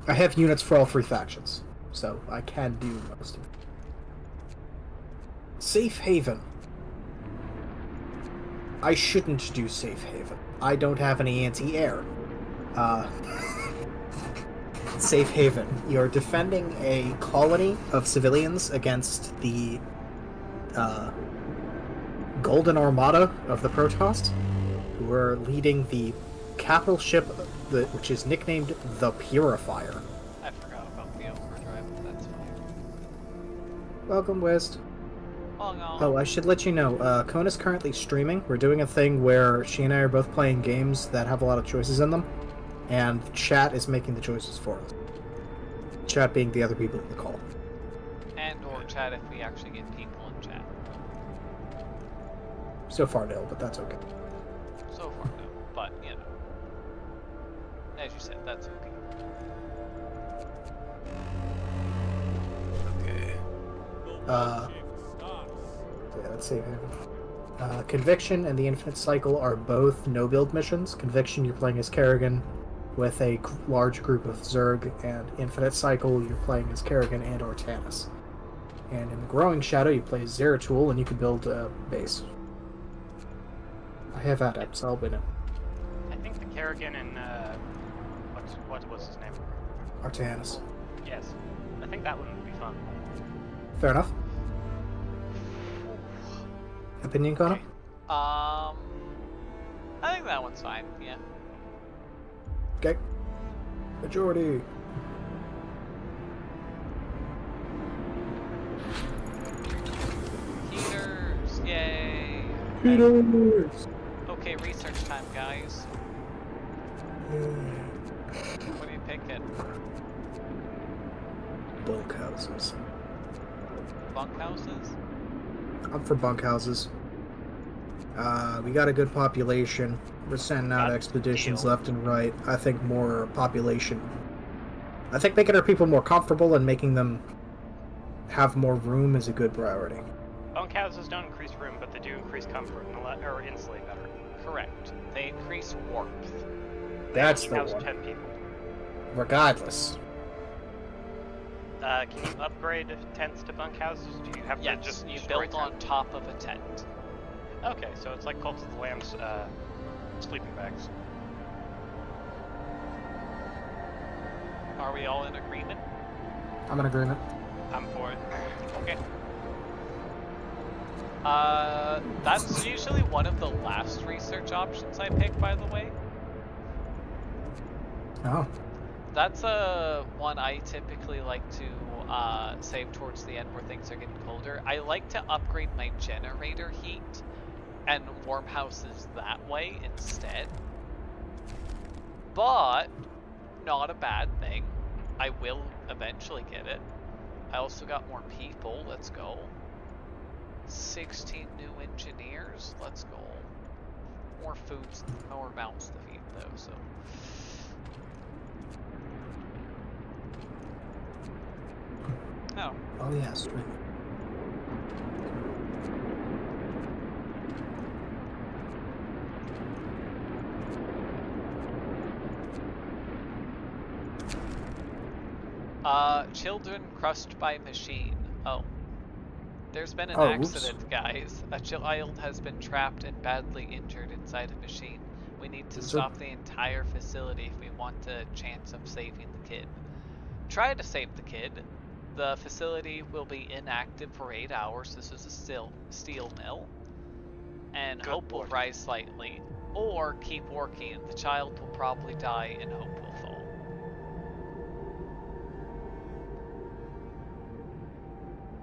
have units for all 3 factions, so I can do most of it. Safe Haven. I shouldn't do Safe Haven. I don't have any anti-air. Safe Haven. You're defending a colony of civilians against the Golden Armada of the Protoss, who are leading the capital ship, which is nicknamed the Purifier. I forgot about the overdrive, but that's fine. Welcome, West. Well, no. Oh, I should let you know, Kona's currently streaming. We're doing a thing where she and I are both playing games that have a lot of choices in them, and chat is making the choices for us. Chat being the other people in the call. And or chat if we actually get people in chat. So far, no, but that's okay. So far, no. But, you know. As you said, that's okay. Okay. Yeah, let's save him. Conviction and the Infinite Cycle are both no-build missions. Conviction, you're playing as Kerrigan with a large group of Zerg, and Infinite Cycle, you're playing as Kerrigan and Ortanis. And in the Growing Shadow, you play as Zeratul, and you can build a base. I have adepts, I'll win it. I think the Kerrigan and, what was his name? Artanis. Yes. I think that one would be fun. Fair enough. Opinion, Kona? Okay. I think that one's fine, yeah. Okay. Majority. Heaters, yay! Heaters! Okay, research time, guys. What are you picking? We got a good population. We're sending out Got expeditions steel. left and right. I think more population. I think making our people more comfortable and making them have more room is a good priority. Bunkhouses don't increase room, but they do increase comfort or insulate better. Correct. They increase warmth. That's They the only house one. 10 people. Regardless. Can you upgrade tents to bunkhouses? Do you have to Yes, just you destroy build on tents? top of a tent. Okay, so it's like Cult of the Lamb's sleeping bags. Are we all in agreement? I'm in agreement. I'm for it. Okay. That's usually one of the last research options I pick, by the way. Oh. That's one I typically like to save towards the end where things are getting colder. I like to upgrade my generator heat and warm houses that way instead. But not a bad thing. I will eventually get it. I also got more people. Let's go. 16 new engineers. Let's go. More foods, more mouths to feed though, so. Oh. Oh yeah, straight. Children crushed by machine. Oh. There's been an Oh, oops. accident, guys. A child has been trapped and badly injured inside a machine. We need to stop the entire facility if we want a chance of saving the kid. Try to save the kid. The facility will be inactive for 8 hours. This is a steel mill. And Good hope will lord. rise slightly. Or keep working. The child will probably die and hope will fall.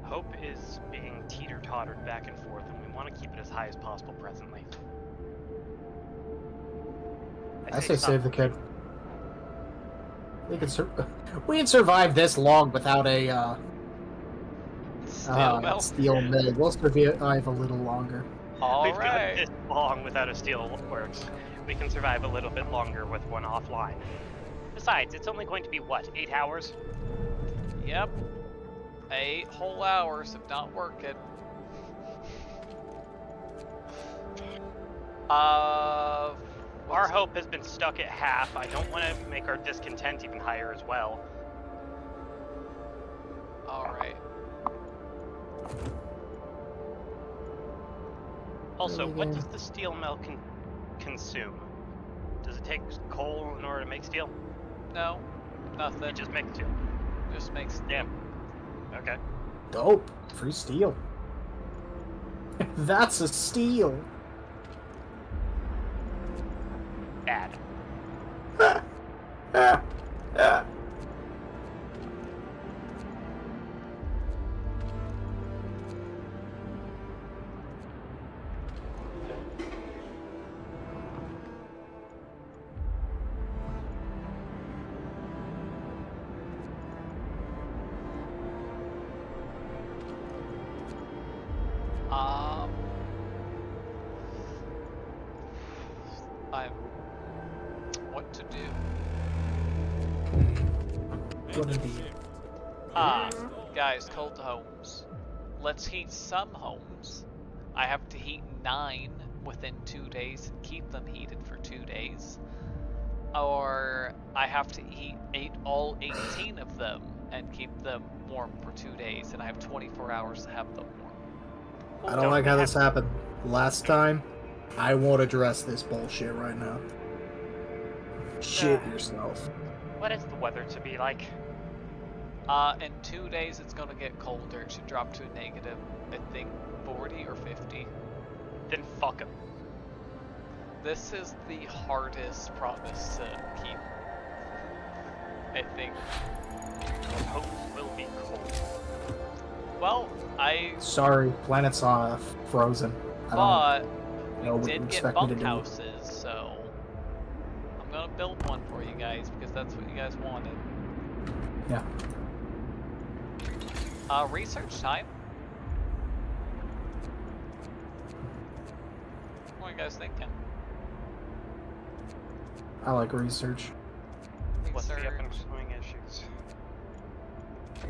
Hope is being teeter-tottered back and forth, and we want to keep it as high as possible presently. I say save the kid. We could we'd survive this long without a Steel mill. steel mill. We'll survive a little longer. We've got Alright. this long without a steel works. We can survive a little bit longer with one offline. Besides, it's only going to be, what, 8 hours? Yep. 8 whole hours of not working. Our what's- hope has been stuck at half. I don't want to make our discontent even higher as well. Alright. Also, what does the steel mill consume? Does it take coal in order to make steel? No. Nothing. It just makes steel. Just makes Damn. Okay. Dope. Free steel. That's a steal. Bad. What to do? What indeed. Guys, cold homes. Let's heat some homes. I have to heat 9 within 2 days and keep them heated for 2 days. Or I have to heat all 18 of them and keep them warm for 2 days, and I have 24 hours to have them warm. I don't like how this happened last time. I won't address this bullshit right now. Shit yourself. What is the weather to be like? In 2 days it's gonna get colder. It should drop to a negative, I think, 40 or 50. Then fuck 'em. This is the hardest promise to keep, I think. Hope will be cold. Well, Sorry, planet's frozen. I but don't know what we you did get expect me to do. bunkhouses, so I'm gonna build one for you guys because that's what you guys wanted. Yeah. Research time. What are you guys thinking? I like research. What's the up and Research. coming issues? We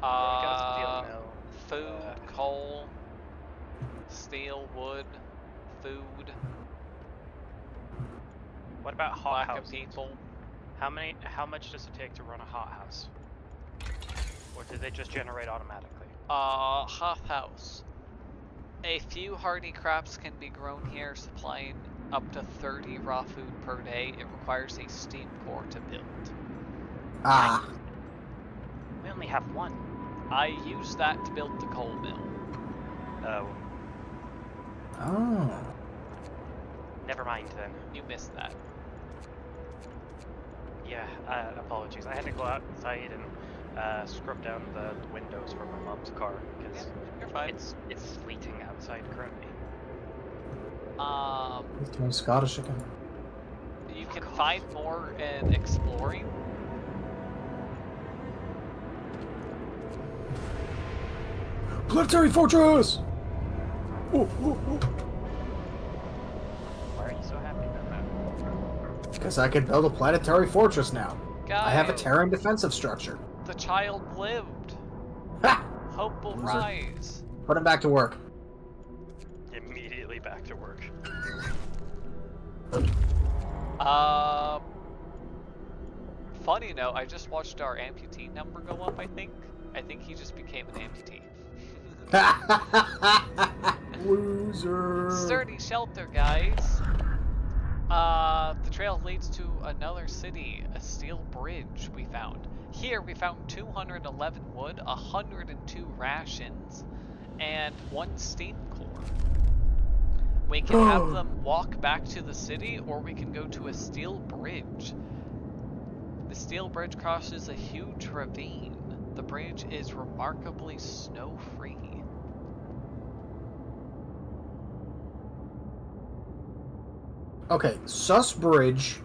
got a steel mill. Food, coal, steel, wood, food, What about hot lack houses? of people. How much does it take to run a hot house? Or do they just generate automatically? Hot house. A few hardy crops can be grown here, supplying up to 30 raw food per day. It requires a steam core to build. Ah, We only have one. I use that to build the coal mill. Oh, oh. never mind then. You missed that. Yeah, apologies. I had to go outside and scrub down the windows for my mom's car Yeah, because you're fine. it's sleeting outside currently. He's doing Scottish again. You can find more in exploring. Planetary Fortress! Ooh, ooh, ooh. Why are you so happy about that? Because I can build a planetary fortress now. Guys, I have a Terran defensive structure. the child lived. Ha! Hope will Loser. rise. Put him back to work. Immediately back to work. Funny note, I just watched our amputee number go up, I think. I think he just became an amputee. Loser. Sturdy shelter, guys. The trail leads to another city, a steel bridge we found. Here we found 211 wood, 102 rations, and 1 steam core. We can have them walk back to the city, or we can go to a steel bridge. The steel bridge crosses a huge ravine. The bridge is remarkably snow-free. Okay, sus bridge.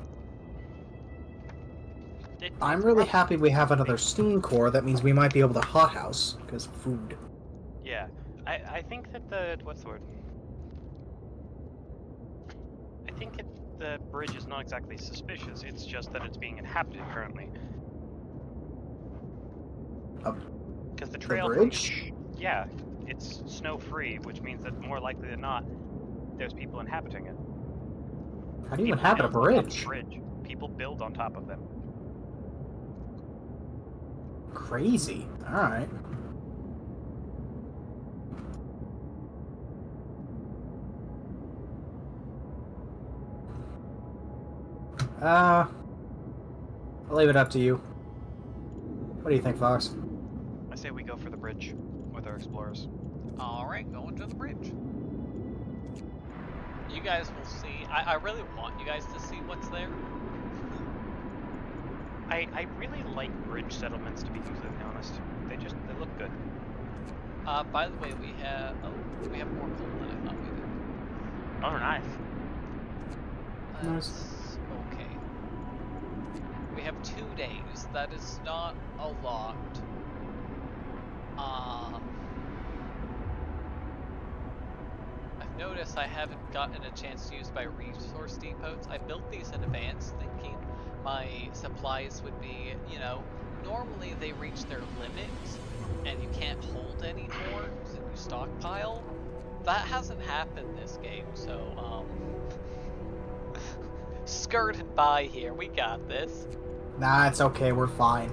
I'm really happy we have another steam core. That means we might be able to hothouse, because food. Yeah, I think that the what's the word? I think the bridge is not exactly suspicious. It's just that it's being inhabited currently. Because the trail from bridge? yeah, it's snow-free, which means that more likely than not, there's people inhabiting it. How do you People inhabit a build on top of bridge? the bridge. People build on top of them. Crazy. Alright. I'll leave it up to you. What do you think, Fox? I say we go for the bridge with our explorers. Alright, going to the bridge. You guys will see. I really want you guys to see what's there. I really like bridge settlements, to be completely honest. They look good. By the way, we have more coal than I thought we did. Oh, nice. Nice. That's okay. We have 2 days. That is not a lot. I've noticed I haven't gotten a chance to use my resource depots. I built these in advance thinking my supplies would be, you know, normally they reach their limit and you can't hold any more, so you stockpile. That hasn't happened this game, so, skirted by here, we got this. Nah, it's okay, we're fine.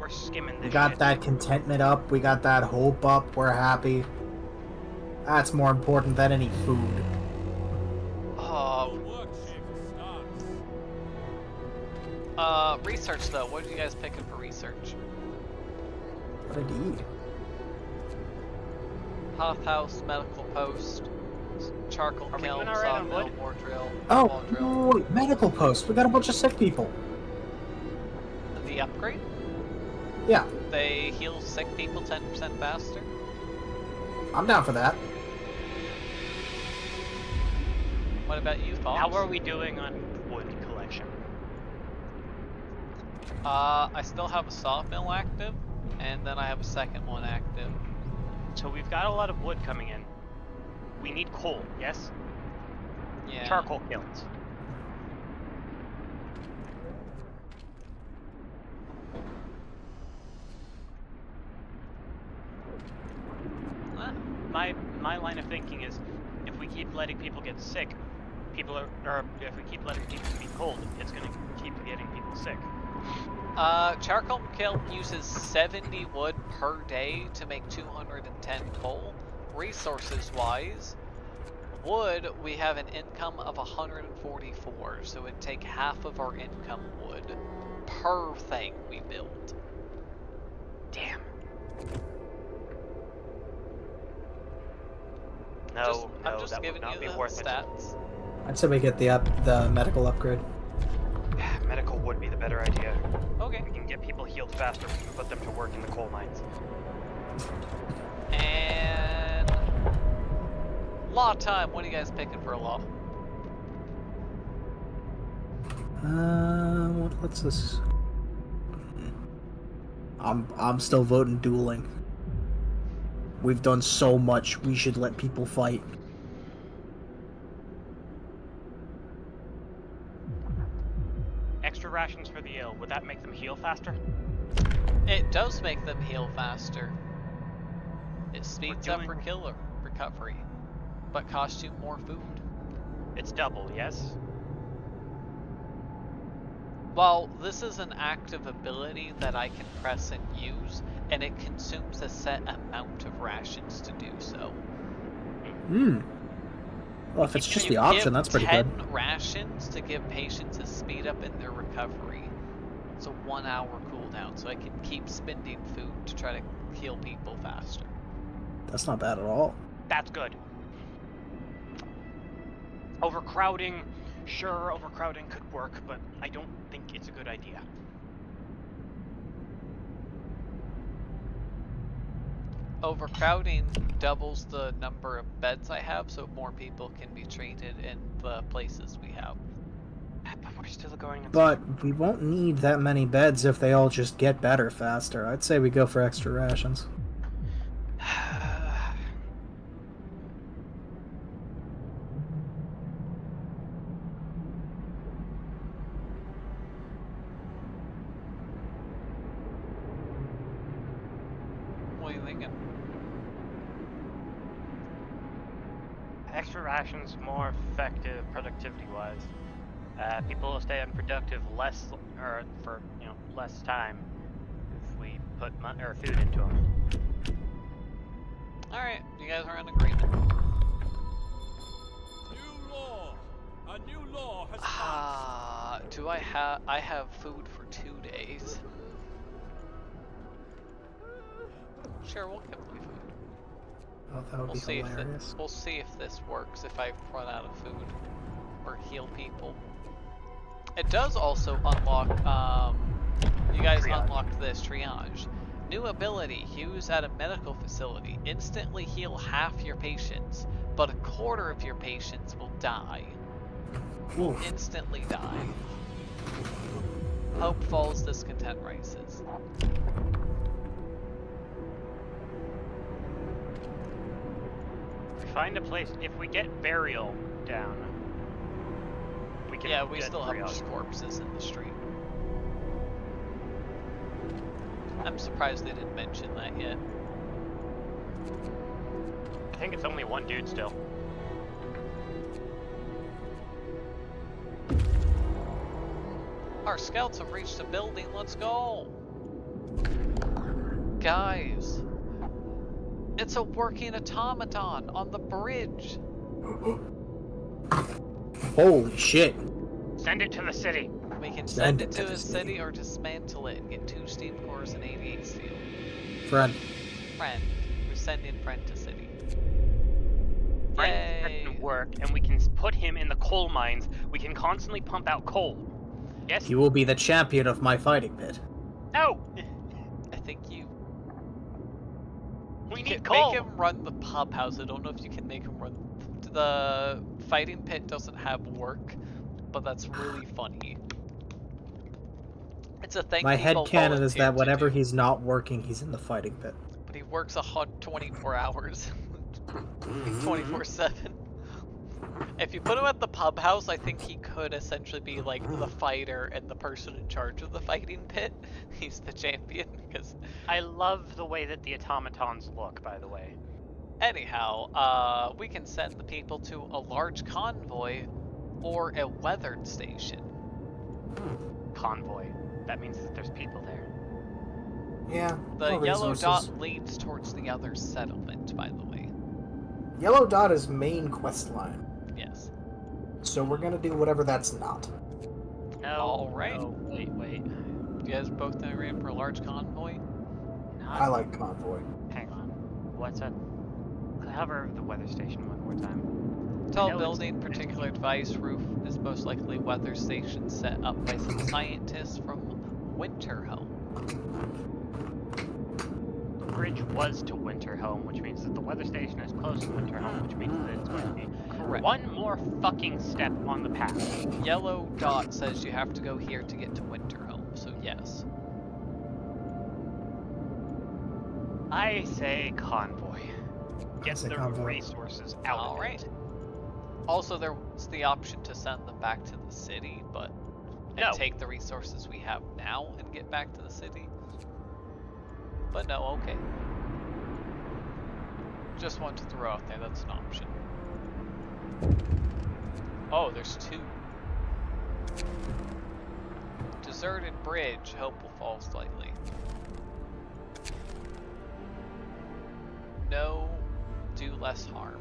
We're skimming this We got shit. that contentment up, we got that hope up, we're happy. That's more important than any food. Oh, Work shift starts. research though, what are you guys picking for research? What indeed? Hoth house, medical post, charcoal Are we kiln, doing all right on sawmill, wood? war drill, Oh, wall drill. wait, medical post. We got a bunch of sick people. The upgrade? Yeah, They heal sick people 10% faster. I'm down for that. What about you, Fox? How are we doing on wood collection? I still have a sawmill active, and then I have a second one active. So we've got a lot of wood coming in. We need coal, yes? Yeah. Charcoal kilns. My line of thinking is, if we keep letting people get sick, or if we keep letting people be cold, it's gonna keep getting people sick. Charcoal kiln uses 70 wood per day to make 210 coal. Resources-wise, wood, we have an income of 144, so it'd take half of our income wood per thing we build. Damn. No, I'm just that giving would not you be the worth it. stats. I'd say we get the medical upgrade. Medical would be the better idea. Okay. We can get people healed faster. We can put them to work in the coal mines. And law time. What are you guys picking for a law? What's this? I'm still voting dueling. We've done so much. We should let people fight. Extra rations for the ill. Would that make them heal faster? It does make them heal faster. It speeds up recovery, but costs you more food. It's double, yes? Well, this is an active ability that I can press and use, and it consumes a set amount of rations to do so. Well, if it's just the You option, give that's pretty good. 10 rations to give patients a speed up in their recovery. It's a 1 hour cooldown, so I can keep spending food to try to heal people faster. That's not bad at all. That's good. Overcrowding, sure, overcrowding could work, but I don't think it's a good idea. Overcrowding doubles the number of beds I have, so more people can be treated in the places we have. But we're still going. But we won't need that many beds if they all just get better faster. I'd say we go for extra rations. What are you thinking? Extra rations more effective productivity-wise. People will stay unproductive less, or for less time if we put food into them. All right, you guys are in agreement. New law. A new law has passed. Ah, do I have? I have food for 2 days. Sure, we'll give me food. Oh, that would We'll be see hilarious. we'll see if this works. If I run out of food or heal people. It does also unlock. You guys Triage. unlocked this triage. New ability: use at a medical facility. Instantly heal half your patients, but a quarter of your patients will die. Will instantly die. Hope falls, discontent rises. Find a place. If we get burial down, we can. Yeah, we get still have triage. just corpses in the street. I'm surprised they didn't mention that yet. I think it's only one dude still. Our scouts have reached the building, let's go! Guys, it's a working automaton on the bridge! Holy shit. Send it to the city. We can send it to a city or dismantle it and get 2 steam cores and 88 steel. Friend. Friend, we're sending friend to city. Friend Yay! can work, and we can put him in the coal mines. We can constantly pump out coal. Yes? He will be the champion of my fighting pit. No! I think you We can need coal! make him run the pub house. I don't know if you can make him run the fighting pit. Doesn't have work, but that's really funny. It's a thing. My people headcanon is volunteer that to whenever do, he's not working, he's in the fighting pit. but he works 24 hours, 24/7. If you put him at the pub house, I think he could essentially be like the fighter and the person in charge of the fighting pit. He's the champion because. I love the way that the automatons look, by the way. Anyhow, we can send the people to a large convoy or a weathered station. Convoy. That means that there's people there. Yeah. The more yellow resources. dot leads towards the other settlement, by the way. Yellow dot is main quest line. Yes. So we're gonna do whatever that's not. No. Alright. No, wait. You guys both agree for a large convoy? I like convoy. Hang on. What's that? Cover the weather station one more time. Tall know it's- building, particular device, roof is most likely weather station set up by some scientists from Winterhome. The bridge was to Winterhome, which means that the weather station is close to Winterhome, which means that it's going to be Correct. one more fucking step on the path. Yellow dot says you have to go here to get to Winterhome, so yes. I say convoy. Get say the convoy. resources out of Alright. it. Also, there's the option to send them back to the city, but No. take the resources we have now and get back to the city. But no, okay. Just want to throw out there, that's an option. Oh, there's two. Deserted bridge, hope will fall slightly. No, do less harm.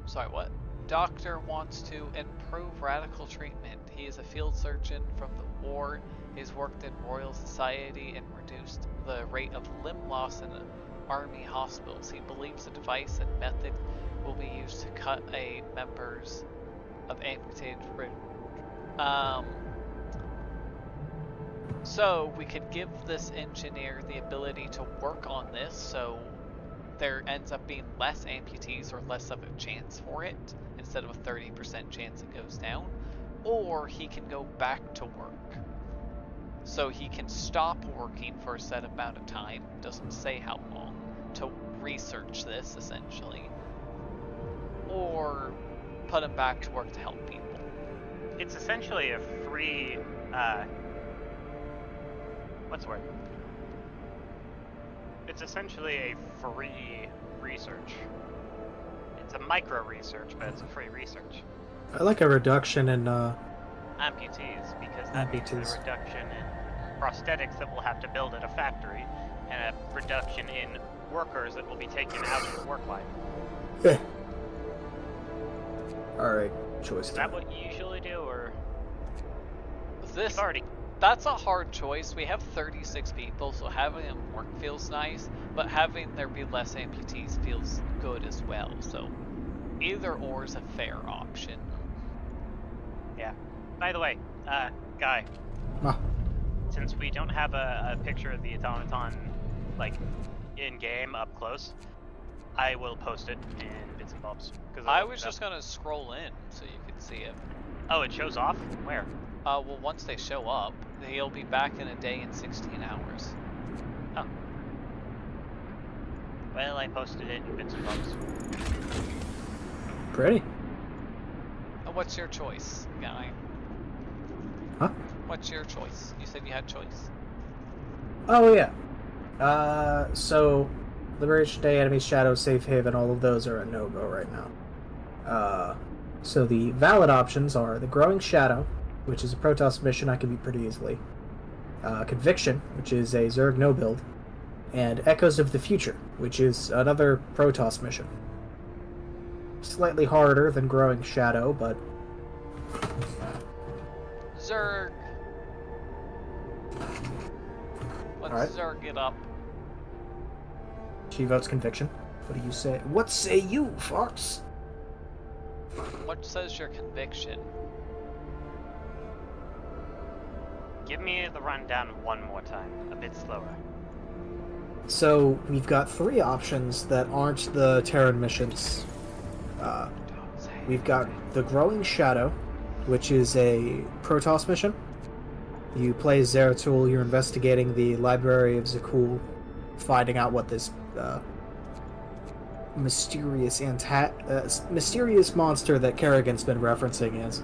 Sorry, what? Doctor wants to improve radical treatment. He is a field surgeon from the war. He's worked in Royal Society and reduced the rate of limb loss in army hospitals. He believes the device and method will be used to cut a members of amputated so we could give this engineer the ability to work on this, so there ends up being less amputees or less of a chance for it, instead of a 30% chance it goes down. Or he can go back to work. So he can stop working for a set amount of time, doesn't say how long, to research this, essentially. Or put him back to work to help people. It's essentially a free, what's the word? It's essentially a free research. It's a micro research, but it's a free research. I like a reduction in Amputees, because that means Amputees. a reduction in prosthetics that we'll have to build at a factory, and a reduction in workers that will be taken out of the work life. Yeah. Alright, choice Is that what you usually do, or This you've already? That's a hard choice. We have 36 people, so having them work feels nice, but having there be less amputees feels good as well. So either or is a fair option. Yeah. By the way, Guy, Ah, since we don't have a picture of the automaton, like, in-game up close, I will post it in bits and bobs. I was just gonna scroll in so you could see it. Oh, it shows off? Where? Well, once they show up, he'll be back in a day and 16 hours. Oh. Well, I posted it in bits and bobs. pretty. What's your choice, Guy? Huh? What's your choice? You said you had choice. Oh yeah. So Liberation Day, Enemy Shadow, Safe Haven, all of those are a no-go right now. So the valid options are the Growing Shadow, which is a Protoss mission I can beat pretty easily. Conviction, which is a Zerg no build, and Echoes of the Future, which is another Protoss mission. Slightly harder than Growing Shadow, but Zerg! Let's Alright. Zerg it up. she votes Conviction. What do you say? What say you, Fox? What says your conviction? Give me the rundown one more time, a bit slower. So we've got three options that aren't the Terran missions. Don't say. We've got the Growing Shadow, which is a Protoss mission. You play Zeratul, you're investigating the Library of Zakul, finding out what this mysterious mysterious monster that Kerrigan's been referencing is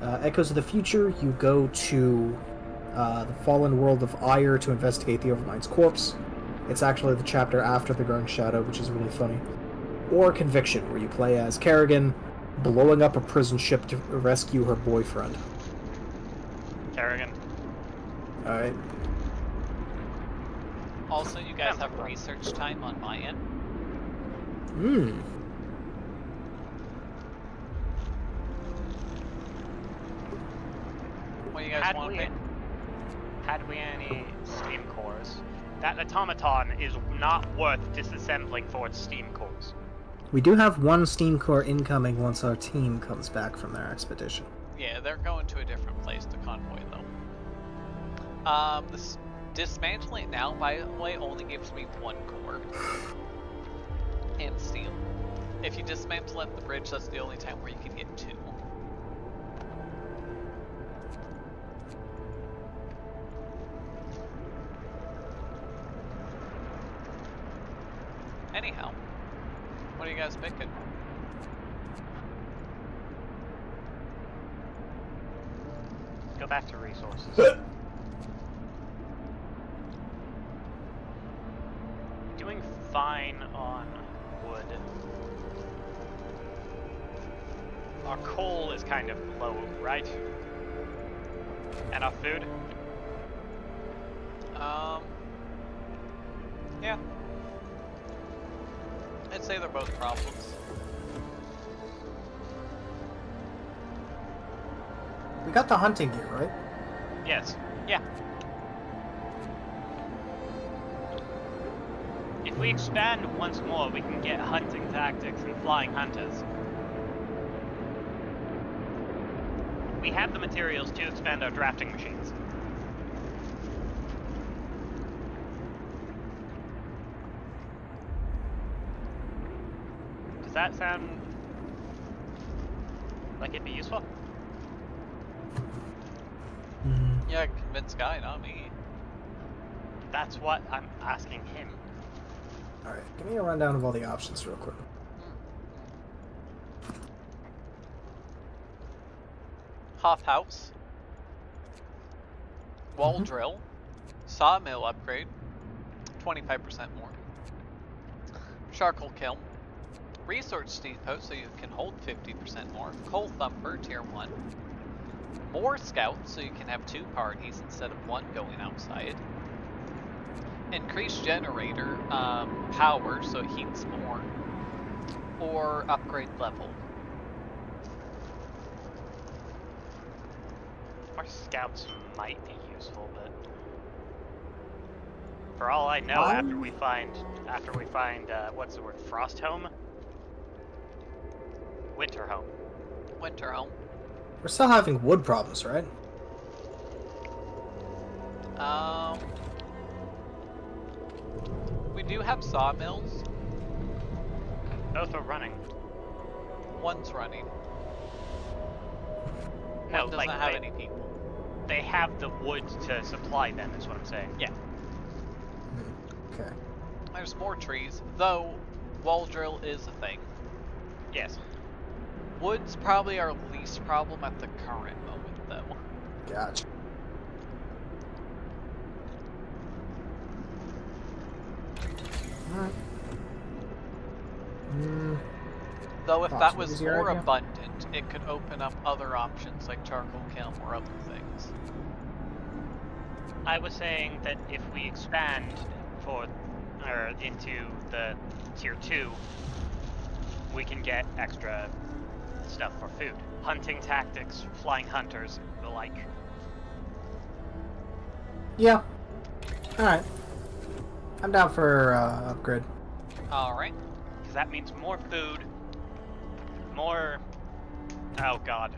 Echoes of the Future. You go to the fallen world of Ire to investigate the Overmind's corpse. It's actually the chapter after the Grung Shadow, which is really funny. Or Conviction, where you play as Kerrigan blowing up a prison ship to rescue her boyfriend. Kerrigan. Alright. Also, you guys have research time on my end. What do you guys want to pick? Had we any steam cores, that automaton is not worth disassembling for its steam cores. We do have one steam core incoming once our team comes back from their expedition. Yeah, they're going to a different place to convoy though. This dismantling now, by the way, only gives me 1 core and steam. If you dismantle at the bridge, that's the only time where you can get 2. Anyhow, what are you guys picking? Go back to resources. Doing fine on wood. Our coal is kind of low, right? And our food? Yeah. I'd say they're both problems. We got the hunting gear, right? Yes. Yeah. If we expand once more, we can get hunting tactics and flying hunters. We have the materials to expand our drafting machines. Does that sound like it'd be useful? Yeah, convince Guy, not me. That's what I'm asking him. Alright, give me a rundown of all the options real quick. Hoth house, wall drill, sawmill upgrade, 25% more, charcoal kiln, resource depot so you can hold 50% more, coal thumper tier 1, more scouts so you can have 2 parties instead of 1 going outside, increased generator power so it heats more, or upgrade level. Our scouts might be useful, but for all I know, after we find what's the word, frost home, winter home. Winter home. We're still having wood problems, right? We do have sawmills. Both are running. One's running. No, One doesn't like have any people. They have the wood to supply them, is what I'm saying. Yeah. Okay. There's more trees, though wall drill is a thing. Yes. Wood's probably our least problem at the current moment, though. Gotcha. Alright. Though if Thoughts, that what was was your more idea? abundant, it could open up other options like charcoal kiln or other things. I was saying that if we expand into the tier 2, we can get extra stuff for food. Hunting tactics, flying hunters, the like. Yeah. Alright. I'm down for upgrade. Alright. Because that means more food, more... Oh god.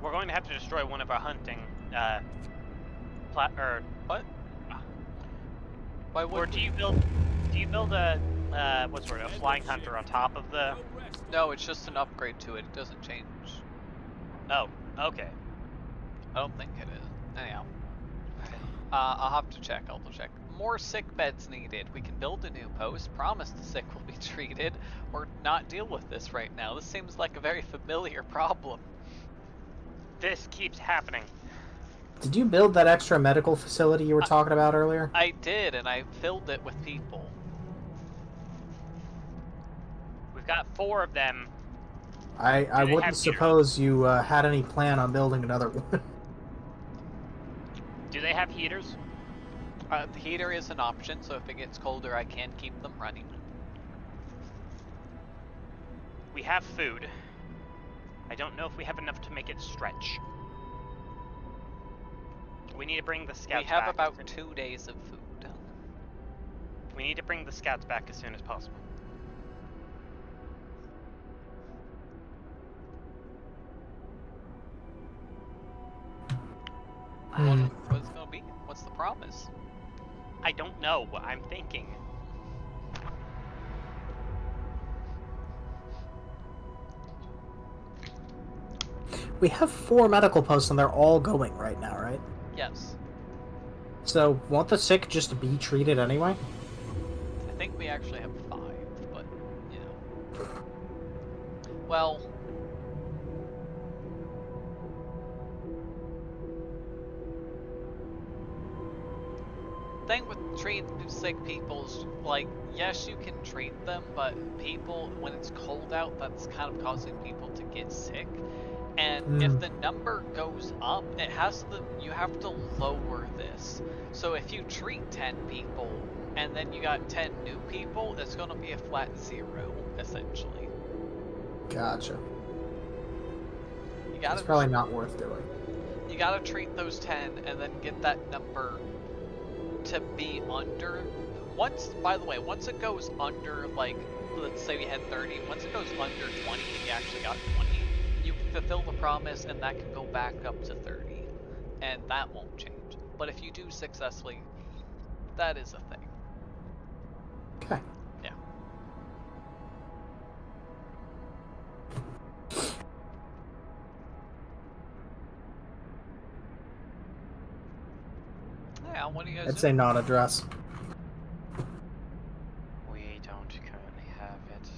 We're going to have to destroy one of our hunting, What? Why Or would do you build a, a flying hunter on top of the... No, it's just an upgrade to it. It doesn't change. Oh, okay. I don't think it is. Anyhow. I'll have to check. I'll check. More sick beds needed. We can build a new post, promise the sick will be treated, or not deal with this right now. This seems like a very familiar problem. This keeps happening. Did you build that extra medical facility you were talking about earlier? I did, and I filled it with people. We've got 4 of them. I they have wouldn't heaters? suppose you had any plan on building another one. Do they have heaters? The heater is an option, so if it gets colder, I can keep them running. We have food. I don't know if we have enough to make it stretch. We need to bring the scouts back. We have about 2 days of food. We need to bring the scouts back as soon as possible. What's it gonna be? What's the promise? I don't know. I'm thinking. We have 4 medical posts and they're all going right now, right? Yes. So, won't the sick just be treated anyway? I think we actually have 5, but, you know. Well... thing with treating sick people is, like, yes, you can treat them, but people, when it's cold out, that's kind of causing people to get sick. And if the number goes up, you have to lower this. So if you treat 10 people, and then you got 10 new people, it's gonna be a flat 0, essentially. Gotcha. You gotta, It's probably not worth doing. you gotta treat those 10, and then get that number to be under, by the way, once it goes under, like, let's say we had 30, once it goes under 20 and you actually got 20, you fulfill the promise and that can go back up to 30, and that won't change. But if you do successfully, that is a thing. Okay. Yeah. Yeah, what do you guys I'd do? say non-address. We don't currently have it.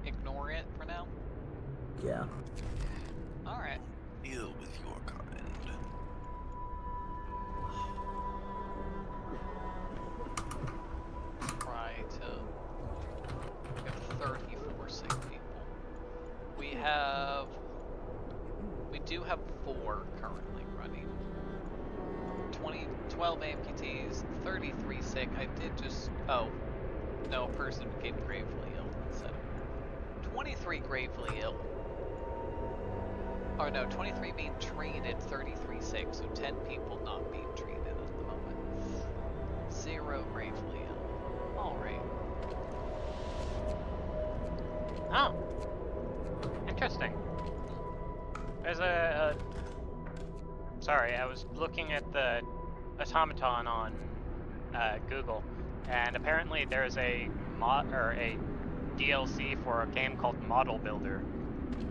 Ignore it for now? Yeah. Alright. Deal with your kind. Try to get 34 sick people. We do have 4 currently running. 12 amputees, 33 sick. I did just, oh, no, a person became gravely ill instead. 23 gravely ill. Or no, 23 being treated, 33 sick, so 10 people not being treated at the moment. 0 gravely ill. Alright. Oh. Interesting. There's sorry, I was looking at the automaton on Google, and apparently there's a mod or a DLC for a game called Model Builder,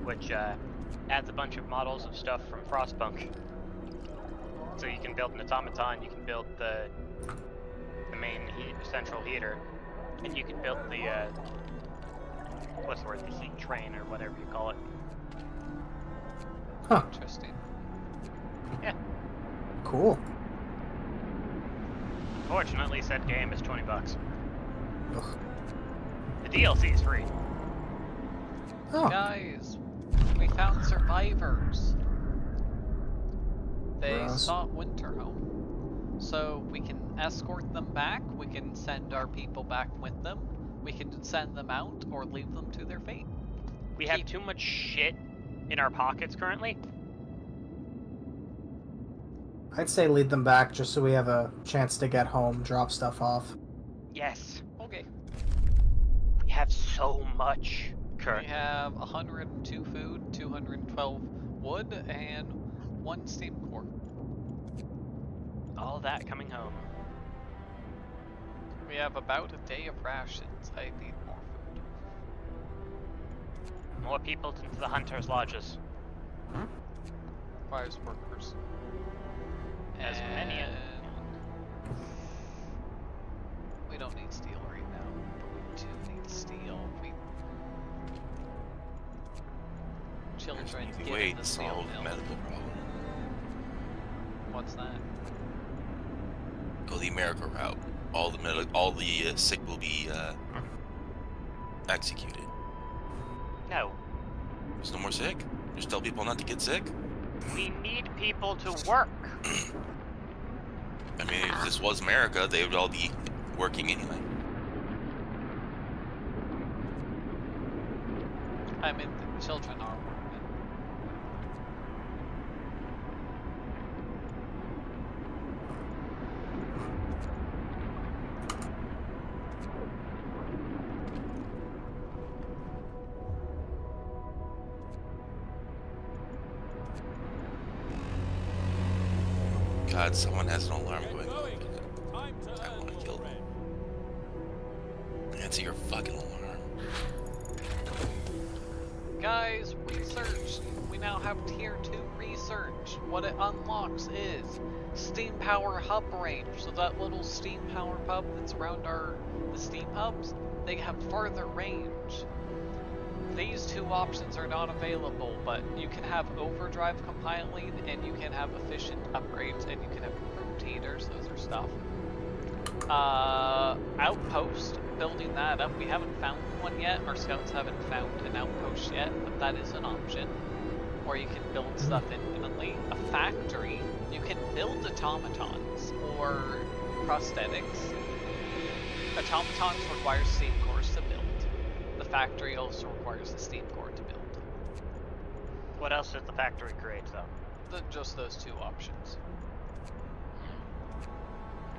which adds a bunch of models of stuff from Frostpunk. So you can build an automaton, you can build the main central heater, and you can build the what's the word, the heat train or whatever you call it. Huh. Interesting. Yeah. Cool. Fortunately, said game is $20. Ugh. The DLC is free. Oh. Guys, we found survivors. They Gross. sought Winterhome. So we can escort them back, we can send our people back with them, we can send them out or leave them to their fate. We have too much shit in our pockets currently. I'd say lead them back just so we have a chance to get home, drop stuff off. Yes. Okay. We have so much We currently. have 102 food, 212 wood, and 1 steam core. All that coming home. We have about a day of rations. I need more food. More people into the hunters' lodges. Requires workers. As many And We don't need steel right now, but we do need steel. Children get in Wait, the steel solve mill. medical problem. What's that? Go the America route. All the sick will be executed. No. There's no more sick. Just tell people not to get sick. We need people to work. I mean, if this was America, they would all be working anyway. I mean, the children are working. God, someone has an alarm Get going going. off. Time to I earn wanna your kill them. bread. Answer your fucking alarm. Guys, research! We now have tier 2 research. What it unlocks is steam power hub range. So that little steam power hub that's around the steam hubs, they have further range. These two options are not available, but you can have overdrive compiling and you can have efficient upgrades and you can have rotators. Those are stuff. Outpost, building that up. We haven't found one yet. Our scouts haven't found an outpost yet, but that is an option. Or you can build stuff infinitely. A factory, you can build automatons or prosthetics. Automatons require steam cores to build. The factory also requires the steam core to build. What else does the factory create, though? Just those two options.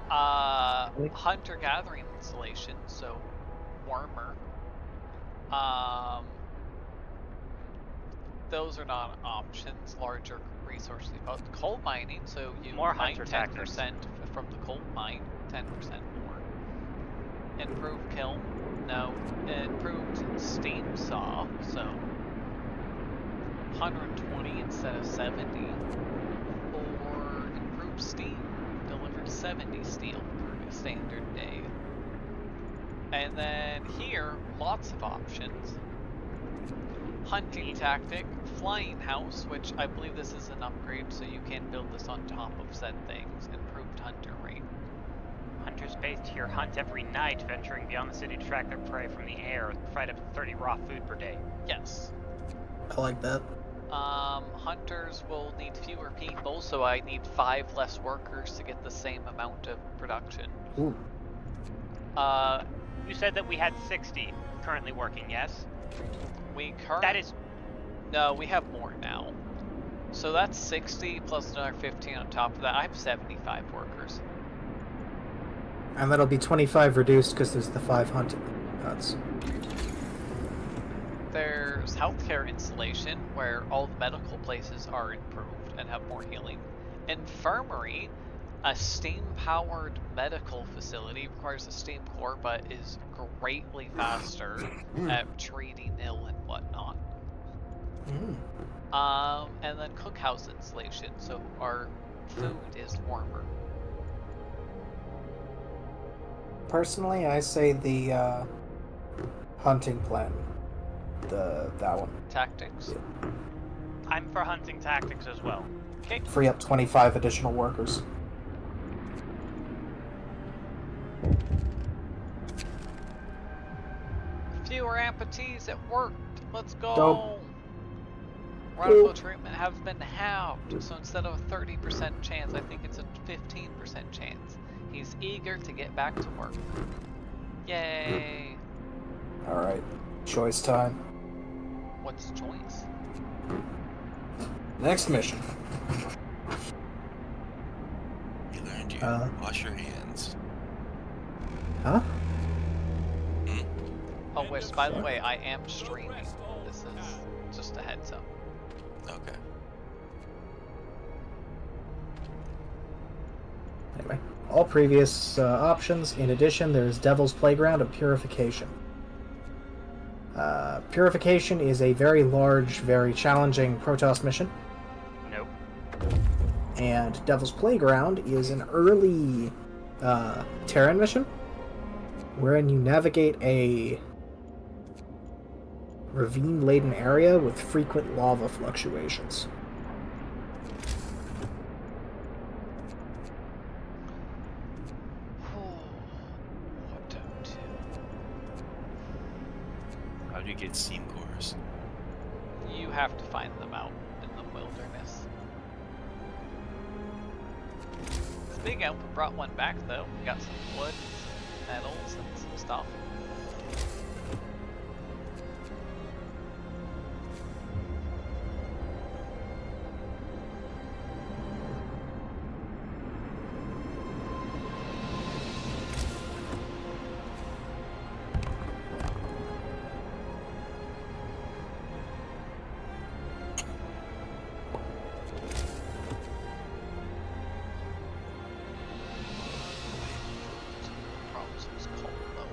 Hunter-gathering installation, so warmer. Those are not options. Larger resources. Coal mining, so you More mine hunter 10% tactics. from the coal mine, 10% more. Improved kiln, no. Improved steam saw, so 120 instead of 70. Or improved steam, delivered 70 steel per standard day. And then here, lots of options. Hunting tactic, flying house, which I believe this is an upgrade, so you can build this on top of said things. Improved hunter rate. Hunters based here hunt every night, venturing beyond the city to track their prey from the air, provide up to 30 raw food per day. Yes. I like that. Hunters will need fewer people, so I need 5 less workers to get the same amount of production. Ooh. You said that we had 60 currently working, yes? That is... No, we have more now. So that's 60 plus another 15 on top of that. I have 75 workers. And that'll be 25 reduced because there's the 5 hunting huts. There's healthcare installation, where all the medical places are improved and have more healing. Infirmary, a steam-powered medical facility, requires a steam core, but is greatly faster at treating ill and whatnot. And then cookhouse installation, so our food is warmer. Personally, I say the hunting plan. That one. Tactics. I'm for hunting tactics as well. Okay. Free up 25 additional workers. Fewer amputees, it worked. Let's go. Dope. Radical treatment has been halved, so instead of a 30% chance, I think it's a 15% chance. He's eager to get back to work. Yay! Alright. Choice time. What's choice? Next mission. You learned to wash your hands. Huh? Oh, wait, by the way, I am streaming. This is just a heads up. Okay. Anyway, all previous options. In addition, there's Devil's Playground of Purification. Purification is a very large, very challenging Protoss mission. Nope. And Devil's Playground is an early Terran mission. wherein you navigate a ravine-laden area with frequent lava fluctuations. What to do? How do you get steam cores? You have to find them out in the wilderness. Speaking of, we brought one back though. We got some wood, some metals, and some stuff. Problems was cold though.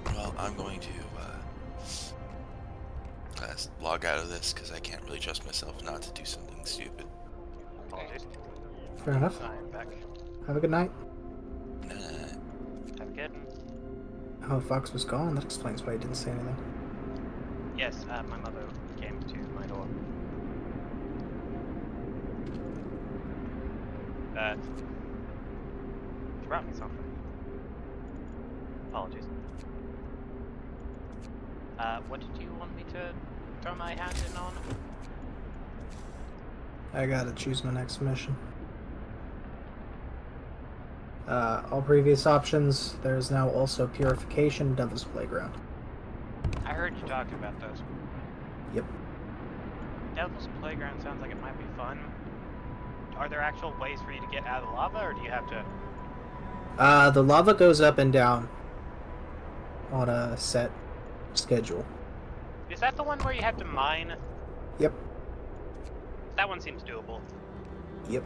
Well, I'm going to log out of this because I can't really trust myself not to do something stupid. Apologies. Fair enough. I am back. Have a good night. Nah. Have a good one. Oh, Fox was gone. That explains why he didn't say anything. Yes, my mother came to my door. She brought me something. Apologies. What did you want me to throw my hat in on? I gotta choose my next mission. All previous options. There is now also Purification, Devil's Playground. I heard you talking about those. Yep. Devil's Playground sounds like it might be fun. Are there actual ways for you to get out of the lava, or do you have to... The lava goes up and down on a set schedule. Is that the one where you have to mine? Yep. That one seems doable. Yep.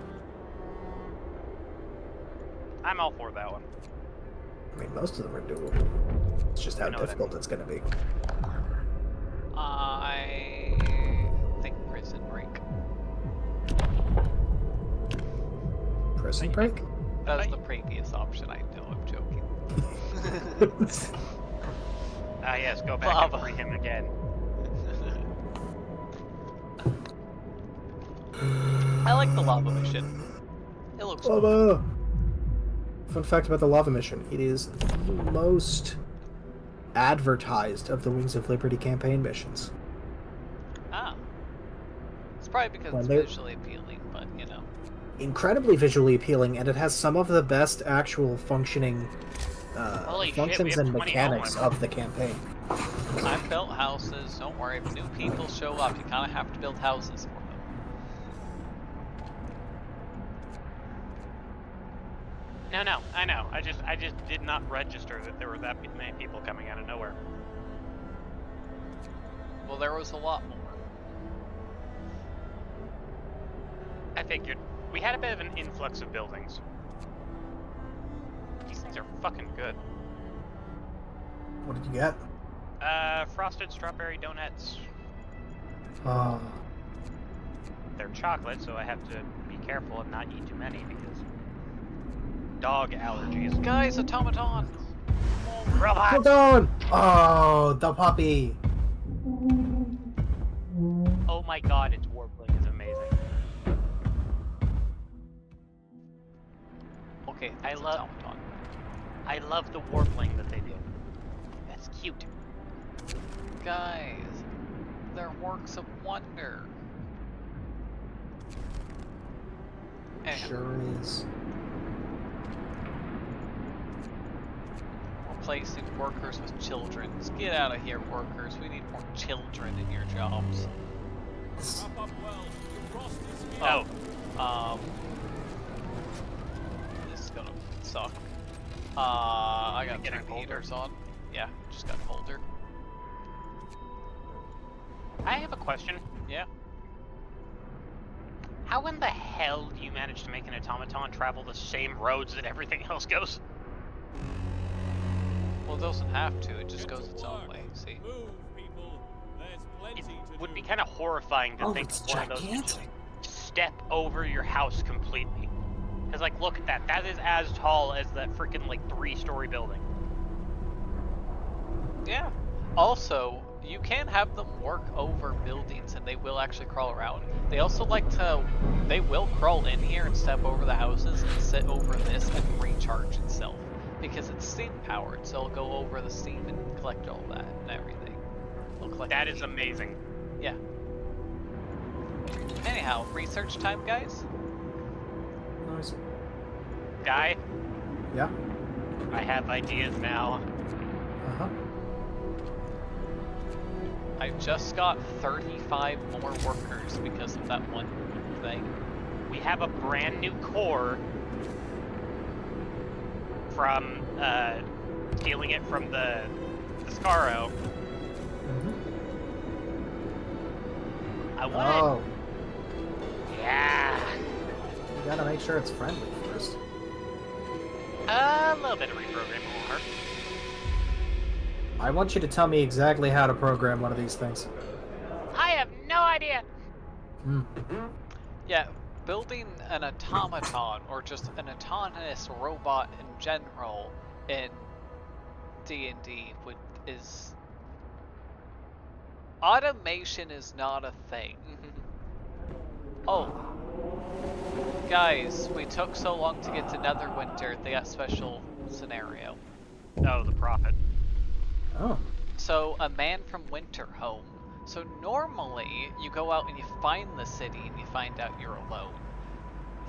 I'm all for that one. I mean, most of them are doable. It's just how I know what I difficult it's gonna be. I think Prison Break. Prison Break? That was the previous option. I know, I'm joking. Ah, yes, go back Lava. and free him again. I like the lava mission. It looks cool. Lava! Fun fact about the lava mission. It is the most advertised of the Wings of Liberty campaign missions. Ah. It's probably because Well, it's they- visually appealing, but you know. Incredibly visually appealing, and it has some of the best actual functioning Holy shit, we functions have and 20 mechanics homework. of the campaign. I've built houses. Don't worry, if new people show up, you kind of have to build houses for them. No, I know. I just did not register that there were that many people coming out of nowhere. Well, there was a lot more. I figured. We had a bit of an influx of buildings. These things are fucking good. What did you get? Frosted strawberry donuts. Oh, They're chocolate, so I have to be careful and not eat too many because dog allergies. Guys, automaton! Robot! hold on! Oh, the puppy! Oh my god, its warbling is amazing. Okay, I that's love- automaton. I love the warbling that they do. That's cute. Guys, they're works of wonder. Anyhow, Sure is. replacing workers with children. Just get out of here, workers. We need more children in your jobs. Wrap up well. The frost is here. Oh, This is gonna suck. I got Getting 3 colder? heaters on. Yeah, just got colder. I have a question. Yeah. How in the hell do you manage to make an automaton travel the same roads that everything else goes? Well, it doesn't have to. It just Get goes to its own work. way. See? Move, people. There's plenty to would do. be kind of horrifying to Oh, think it's of one of those could just gigantic. step over your house completely. Because, like, look at that. That is as tall as that freaking, like, 3-story building. Yeah. Also, you can have them work over buildings and they will actually crawl around. They also they will crawl in here and step over the houses and sit over this and recharge itself. Because it's steam powered, so it'll go over the steam and collect all that and everything. It'll collect That the is heat. amazing. Yeah. Anyhow, research time, guys. Nice. Guy, Yeah. I have ideas now. Uh-huh. I just got 35 more workers because of that one thing. We have a brand new core from stealing it from the Scaro. Mm-hmm. I want Oh, Yeah. you gotta make sure it's friendly first. A little bit of reprogramming will hurt. I want you to tell me exactly how to program one of these things. I have no idea. Hmm. Yeah, building an automaton or just an autonomous robot in general in D&D is automation is not a thing. Oh, guys, we took so long to get to Netherwinter. They got special scenario. Oh, the Prophet. Oh. So a man from Winterhome. So normally you go out and you find the city and you find out you're alone.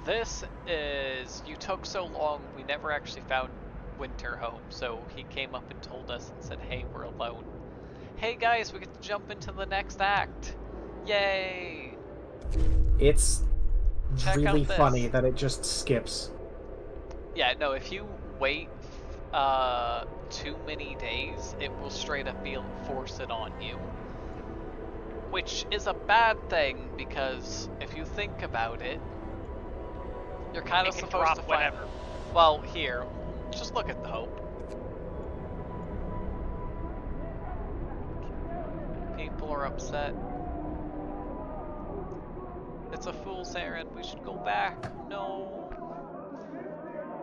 This is, you took so long, we never actually found Winterhome. So he came up and told us and said, hey, we're alone. Hey guys, we get to jump into the next act. Yay! It's Check really out this. funny that it just skips. Yeah, no, if you wait too many days, it will straight up force it on you. Which is a bad thing, because if you think about it, you're kind of It can supposed drop to find... whenever. Well, here, just look at the hope. People are upset. It's a fool's errand, we should go back. No.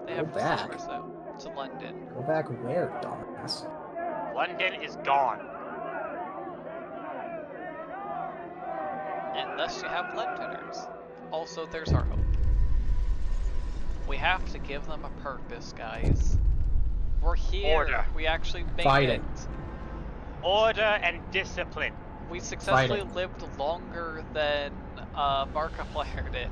They Go have back? to send us out to London. Go back where, dumbass? London is gone. Unless you have Londoners. Also, there's our hope. We have to give them a purpose, guys. We're here. Order. We actually made Fighting. it. Order and discipline. We successfully Fighting. lived longer than Markiplier did.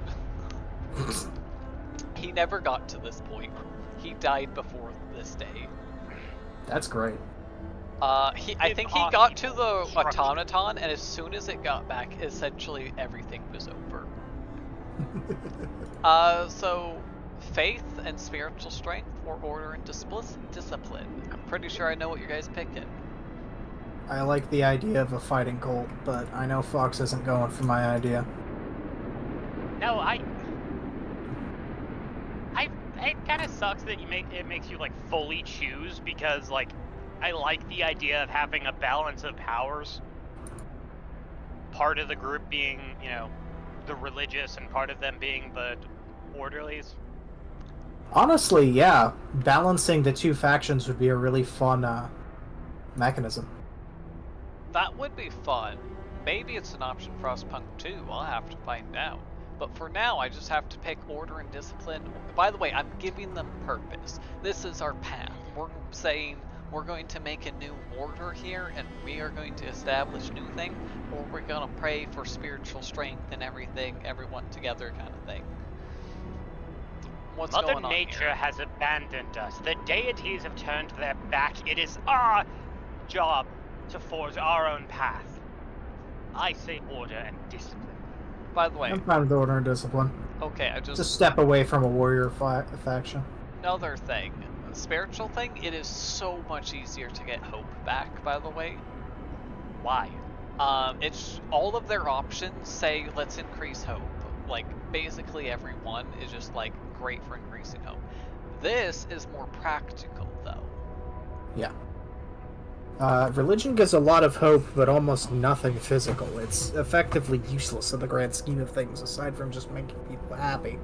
He never got to this point. He died before this day. That's great. I think he got to the automaton, and as soon as it got back, essentially everything was over. So faith and spiritual strength, or order and discipline. I'm pretty sure I know what you guys picking. I like the idea of a fighting cult, but I know Fox isn't going for my idea. No, it kind of sucks that it makes you like fully choose, because like I like the idea of having a balance of powers. Part of the group being, you know, the religious, and part of them being the orderlies. Honestly, yeah, balancing the two factions would be a really fun mechanism. That would be fun. Maybe it's an option for Frostpunk 2, I'll have to find out. But for now, I just have to pick order and discipline. By the way, I'm giving them purpose. This is our path. We're saying we're going to make a new order here, and we are going to establish new thing, or we're going to pray for spiritual strength and everything, everyone together kind of thing. What's Mother going on Nature here? has abandoned us. The deities have turned their back. It is our job to forge our own path. I say order and discipline. By the way, I'm fine with order and discipline. okay, It's a step away from a warrior faction. another thing. Spiritual thing, it is so much easier to get hope back, by the way. Why? It's all of their options say let's increase hope. Like basically everyone is just like great for increasing hope. This is more practical though. Yeah. Religion gives a lot of hope, but almost nothing physical. It's effectively useless in the grand scheme of things, aside from just making people happy.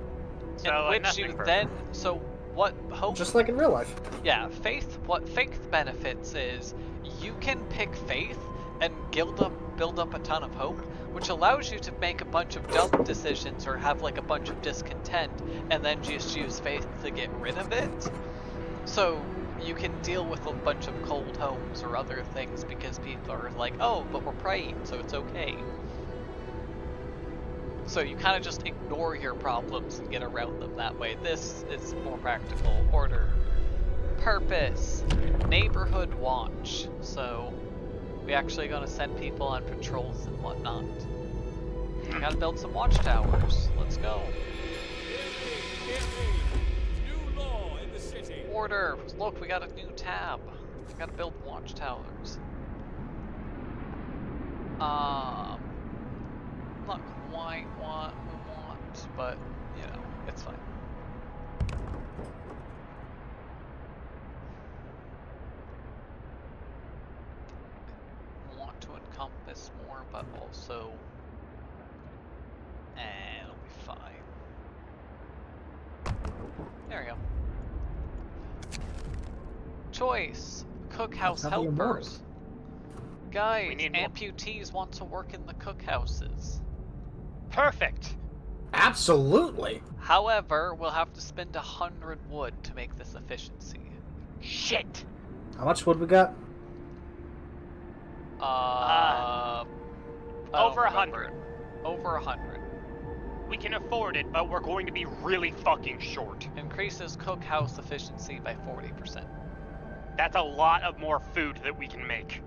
So, In like, which nothing you further. then, so what hope? Just like in real life. Yeah, what faith benefits is you can pick faith and build up a ton of hope, which allows you to make a bunch of dumb decisions or have like a bunch of discontent, and then just use faith to get rid of it. So you can deal with a bunch of cold homes or other things because people are like, oh, but we're praying, so it's okay. So you kind of just ignore your problems and get around them that way. This is more practical. Order. Purpose. Neighborhood watch. So we actually gonna send people on patrols and whatnot. We gotta build some watchtowers. Let's go. Hear me. New law in the city. Order. Look, we got a new tab. We gotta build watchtowers. Not quite what we want, but you know, it's fine. Want to encompass more, but also, it'll be fine. There we go. Choice: cookhouse That's how they work. helpers. Guys, We need more. amputees want to work in the cookhouses. Perfect! Absolutely. However, we'll have to spend 100 wood to make this efficiency. Shit! How much wood we got? I don't Over remember. 100. Over 100. We can afford it, but we're going to be really fucking short. Increases cookhouse efficiency by 40%. That's a lot of more food that we can make.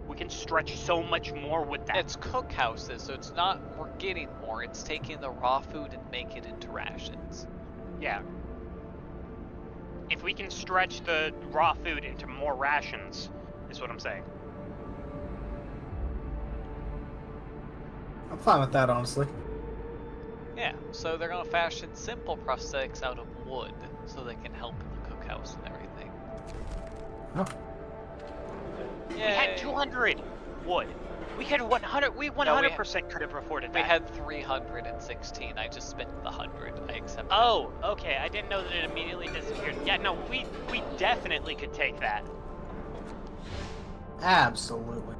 We can stretch so much more with that. It's cookhouses, so it's not we're getting more, it's taking the raw food and make it into rations. Yeah. If we can stretch the raw food into more rations, is what I'm saying. I'm fine with that, honestly. Yeah, so they're gonna fashion simple prosthetics out of wood so they can help in the cookhouse and everything. Oh. We had 200 wood. We could 100. We 100% could have afforded that. We had 316. I just spent the 100. I accept. Oh, okay. I didn't know that it immediately disappeared. Yeah, no, we definitely could take that. Absolutely.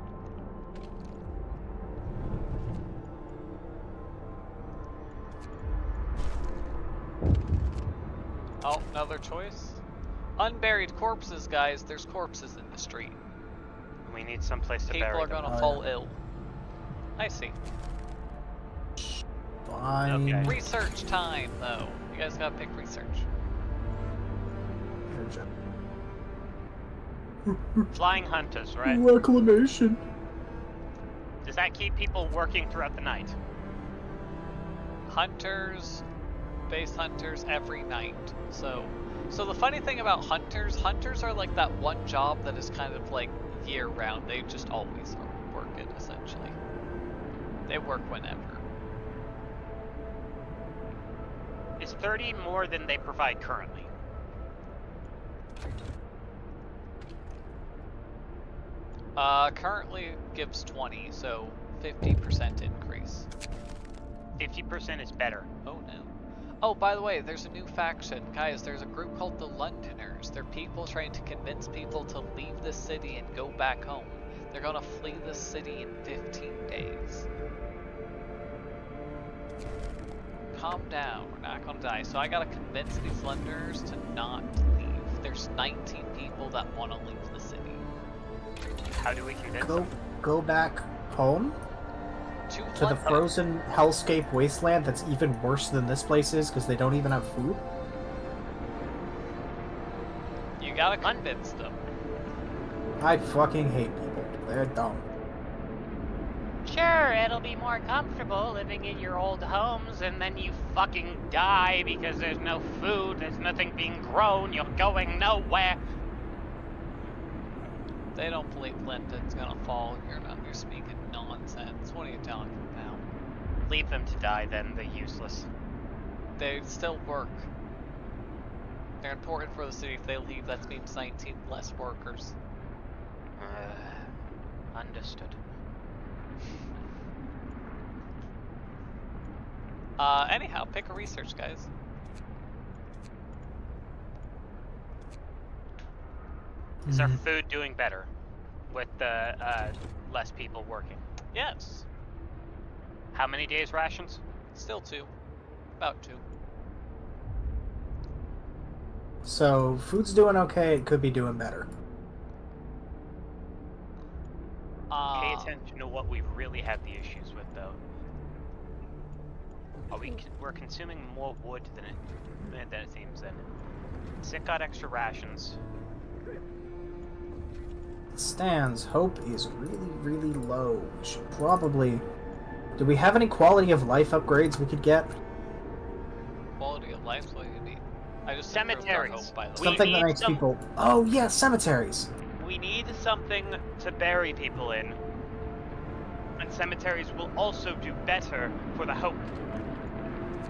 Oh, another choice. Unburied corpses, guys. There's corpses in the street. We need some place to People bury are them. gonna fall ill. I see. Fine. Okay. Research time, though. You guys gotta pick research. Flying hunters, right? Reclamation. Does that keep people working throughout the night? Hunters, base hunters every night. So the funny thing about hunters are like that one job that is kind of like year round. They just always work it, essentially. They work whenever. Is 30 more than they provide currently? Currently gives 20, so 50% increase. 50% is better. Oh no. Oh, by the way, there's a new faction. Guys, there's a group called the Londoners. They're people trying to convince people to leave this city and go back home. They're gonna flee this city in 15 days. Calm down, we're not gonna die. So I gotta convince these Londoners to not leave. There's 19 people that wanna leave the city. How do we convince them? Go back home to the London. frozen hellscape wasteland that's even worse than this place is because they don't even have food. You gotta convince them. I fucking hate people. They're dumb. Sure, it'll be more comfortable living in your old homes, and then you fucking die because there's no food, there's nothing being grown, you're going nowhere. They don't believe London's gonna fall. You're speaking nonsense. What are you talking about? Leave them to die then, they're useless. They still work. They're important for the city. If they leave, that means 19 less workers. Understood. Anyhow, pick a research, guys. Is our food doing better with the less people working? Yes. How many days rations? Still 2. About 2. So, food's doing okay, it could be doing better. Pay attention to what we really have the issues with, though. We're consuming more wood than it seems, and Sick got extra rations. Stands, hope is really, really low. We should probably... Do we have any quality of life upgrades we could get? Quality of life's what you need. I just Cemeteries. improved our hope, by the way. Something that need makes some- people... Oh, yeah, cemeteries! We need something to bury people in. And cemeteries will also do better for the hope.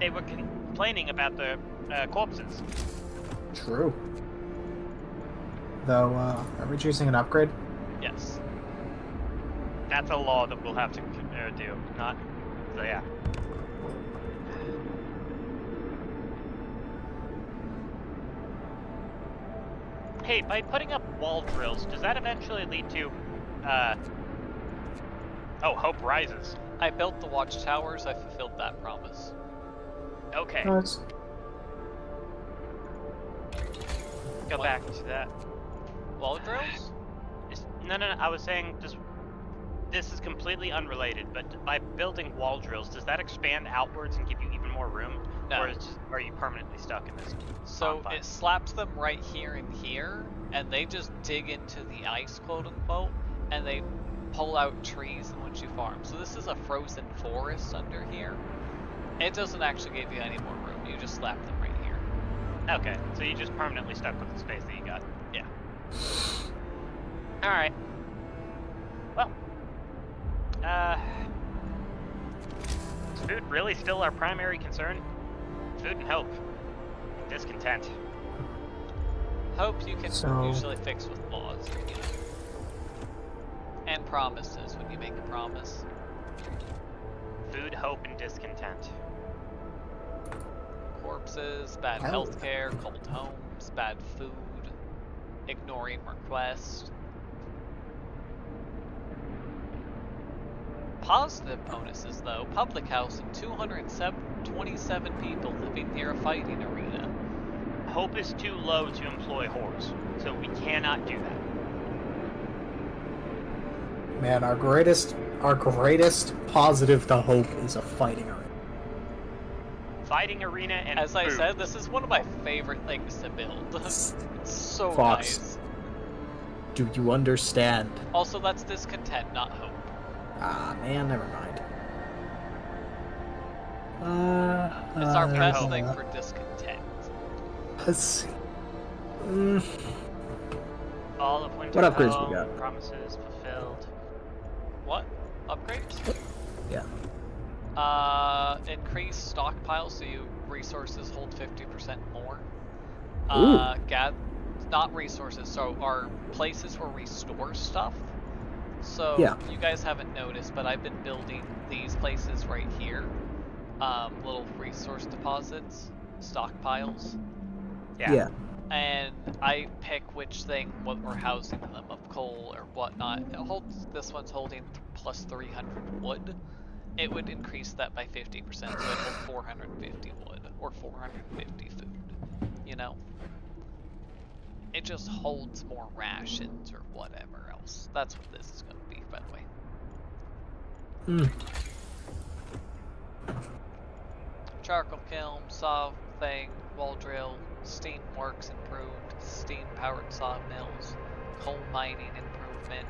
They were complaining about the corpses. True. Though, are we choosing an upgrade? Yes. That's a law that we'll have to do, not... So yeah. Hey, by putting up wall drills, does that eventually lead to, Oh, hope rises. I built the watchtowers, I fulfilled that promise. Okay, Nice. go What? back to that. Wall drills? No, I was saying, this is completely unrelated, but by building wall drills, does that expand outwards and give you even more room? No. Or are you permanently stuck in this? So confine? it slaps them right here and here, and they just dig into the ice, quote unquote, and they pull out trees and once you farm. So this is a frozen forest under here. It doesn't actually give you any more room, you just slap them right here. Okay, so you just permanently stuck with the space that you got. Yeah. Alright. Well. Is food really still our primary concern? Food and hope. Discontent. Hope you can So- usually fix with laws, you know. And promises when you make a promise. Food, hope, and discontent. Corpses, bad Hell. healthcare, cold homes, bad food, ignoring requests. Positive bonuses though, public house and 227 people living near a fighting arena. Hope is too low to employ whores, so we cannot do that. Man, our greatest positive to hope is a fighting arena. Fighting arena and As I food. said, this is one of my favorite things to build. It's so Fox. nice. Do you understand? Also, that's discontent, not hope. Ah, man, never mind. It's our best hope. thing for discontent. Let's see. All of winter What upgrades home, we got? promises fulfilled. What? Upgrades? Yeah. Increase stockpile so you resources hold 50% more. Ooh. Not resources, so our places where we store stuff. So Yeah. you guys haven't noticed, but I've been building these places right here. Little resource deposits, stockpiles. Yeah. And I pick which thing, what we're housing them of coal or whatnot. It holds, this one's holding plus 300 wood. It would increase that by 50%, so it holds 450 wood or 450 food. You know, it just holds more rations or whatever else. That's what this is going to be, by the way. Charcoal kiln, saw thing, wall drill, steam works improved, steam powered sawmills, coal mining improvement,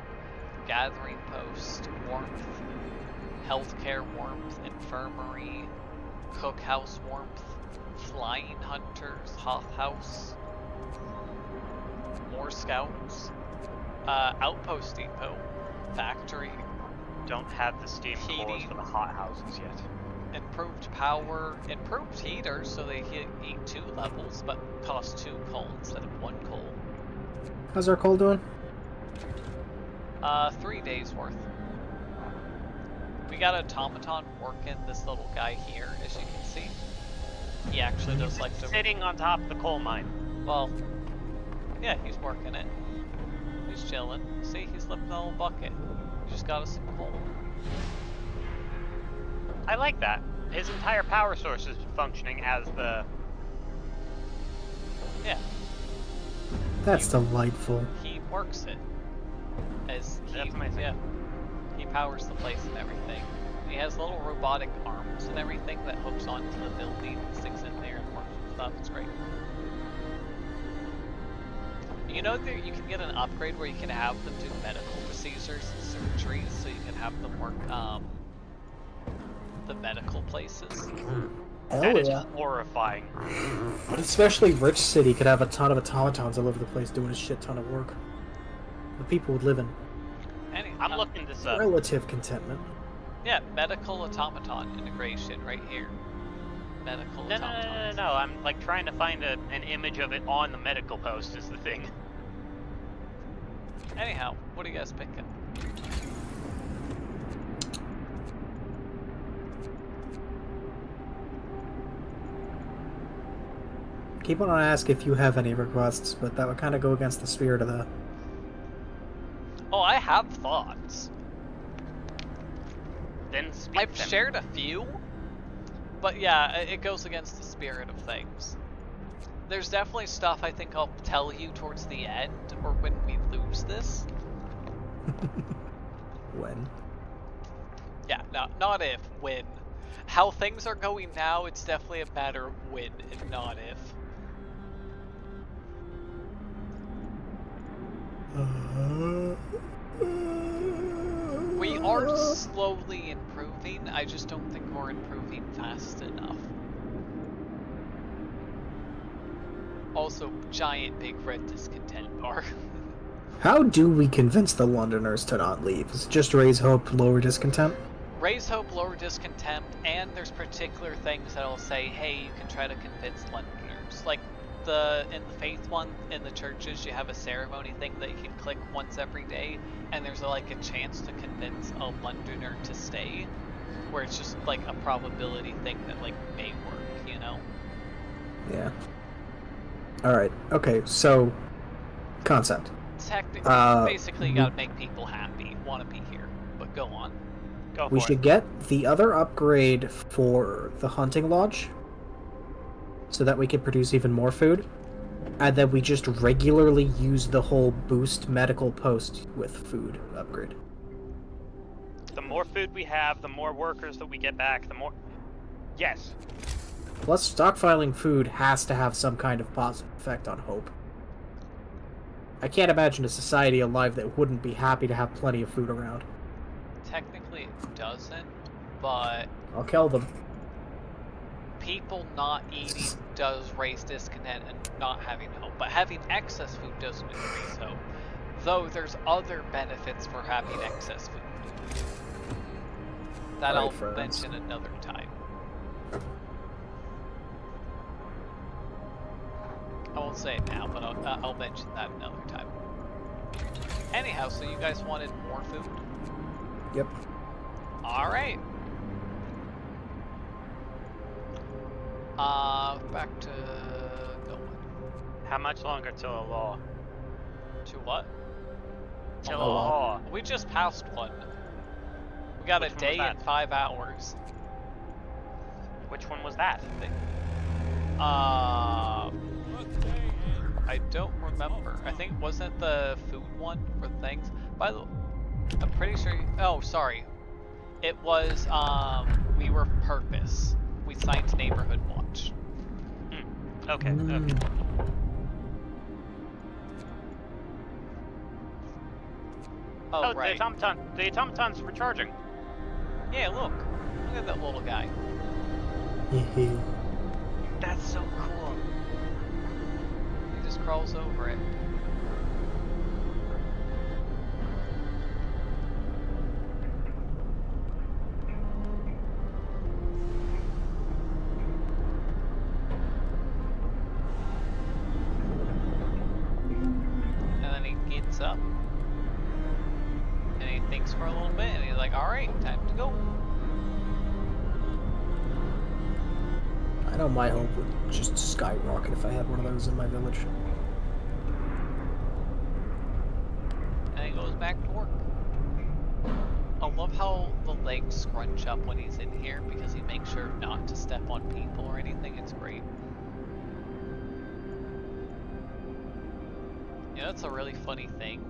gathering post, warmth, healthcare warmth, infirmary, cookhouse warmth, flying hunters, hothouse, more scouts, outpost depot, factory, Don't have the steam cores Heating. for the hot houses yet. improved power, improved heaters so they heat 2 levels but cost 2 coal instead of 1 coal. How's our coal doing? 3 days worth. We got an automaton working this little guy here, as you can see. He actually does like to... Sitting on top of the coal mine. Well, yeah, he's working it. He's chilling. See, he's lifting a little bucket. He just got us some coal. I like that. His entire power source is functioning as the... Yeah. That's delightful. He works it. As he, That's amazing. yeah. He powers the place and everything. He has little robotic arms and everything that hooks onto the building and sticks in there and works and stuff. It's great. You know that you can get an upgrade where you can have them do medical procedures and surgeries, so you can have them work the medical places. Hell That is yeah. horrifying. But especially Rich City could have a ton of automatons all over the place doing a shit ton of work. The people would live in I'm looking this up. relative contentment. Yeah, medical automaton integration right here. Medical No, automatons. I'm like trying to find an image of it on the medical post is the thing. Anyhow, what are you guys picking? Keep on ask if you have any requests, but that would kind of go against the spirit of the... Oh, I have thoughts. Then speak I've them. shared a few, but yeah, it goes against the spirit of things. There's definitely stuff I think I'll tell you towards the end, or when we lose this. When? Yeah, no, not if, when. How things are going now, it's definitely a matter of when and not if. We are slowly improving, I just don't think we're improving fast enough. Also, giant big red discontent bar. How do we convince the Londoners to not leave? Is it just raise hope, lower discontent? Raise hope, lower discontent, and there's particular things that'll say, hey, you can try to convince Londoners. Like, in the faith one, in the churches, you have a ceremony thing that you can click once every day, and there's like a chance to convince a Londoner to stay, where it's just like a probability thing that like may work, you know? Yeah. Alright, okay, so... Concept. Technically, basically you gotta make people happy, want to be here, but go on. Go We for should it. get the other upgrade for the hunting lodge, so that we can produce even more food, and then we just regularly use the whole boost medical post with food upgrade. The more food we have, the more workers that we get back, the more... Yes. Plus, stockpiling food has to have some kind of positive effect on hope. I can't imagine a society alive that wouldn't be happy to have plenty of food around. Technically it doesn't, but I'll kill them. people not eating does raise discontent and not having hope, but having excess food doesn't increase hope. Though there's other benefits for having excess food. That Right, I'll friends. mention another time. I won't say it now, but I'll mention that another time. Anyhow, so you guys wanted more food? Yep. Alright. Back to going. How much longer till a law? To what? Till A a law. law. We just passed one. We got Which a one was day that? and 5 hours. Which one was that? I don't remember. I think wasn't the food one for things. By the way, I'm pretty sure. Oh, sorry. It was. We were purpose. We signed neighborhood watch. Okay, okay. Oh, Oh, right. the automaton's recharging. Yeah, look. Look at that little guy. That's so cool. He just crawls over it. And then he gets up. thinks for a little bit, and he's like, alright, time to go. I know my hope would just skyrocket if I had one of those in my village. And he goes back to work. I love how the legs scrunch up when he's in here because he makes sure not to step on people or anything. It's great. Yeah, that's a really funny thing.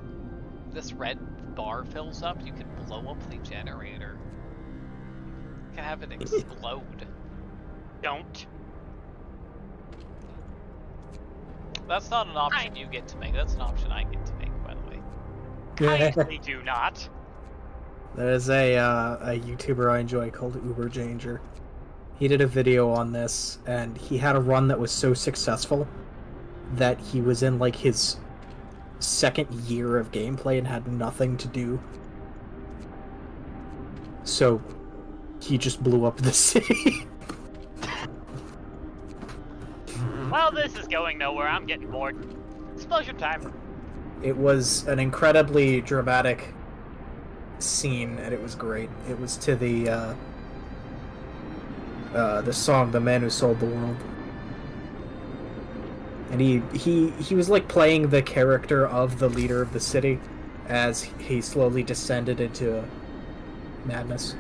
This red bar fills up, you can blow up the generator. You can have it explode. Don't. That's not an option you get to make. That's an option I get to make, by the way. Kindly do not. There's a YouTuber I enjoy called Uberjanger. He did a video on this, and he had a run that was so successful that he was in like his second year of gameplay and had nothing to do. So he just blew up the city. Well, this is going nowhere. I'm getting bored. Explosion time. It was an incredibly dramatic scene, and it was great. It was to the song "The Man Who Sold the World," and he was like playing the character of the leader of the city as he slowly descended into madness.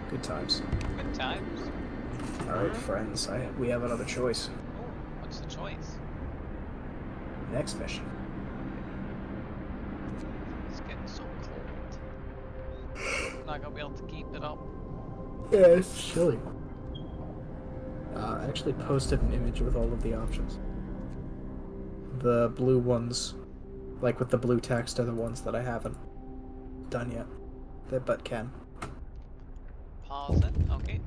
Good times. Good times. All right, friends. We have another choice. Oh, what's the choice? Next mission. It's getting so cold. Not gonna be able to keep it up. Yeah, it's chilly. I actually posted an image with all of the options. The blue ones, like with the blue text, are the ones that I haven't done yet, but can. Pause it. Okay.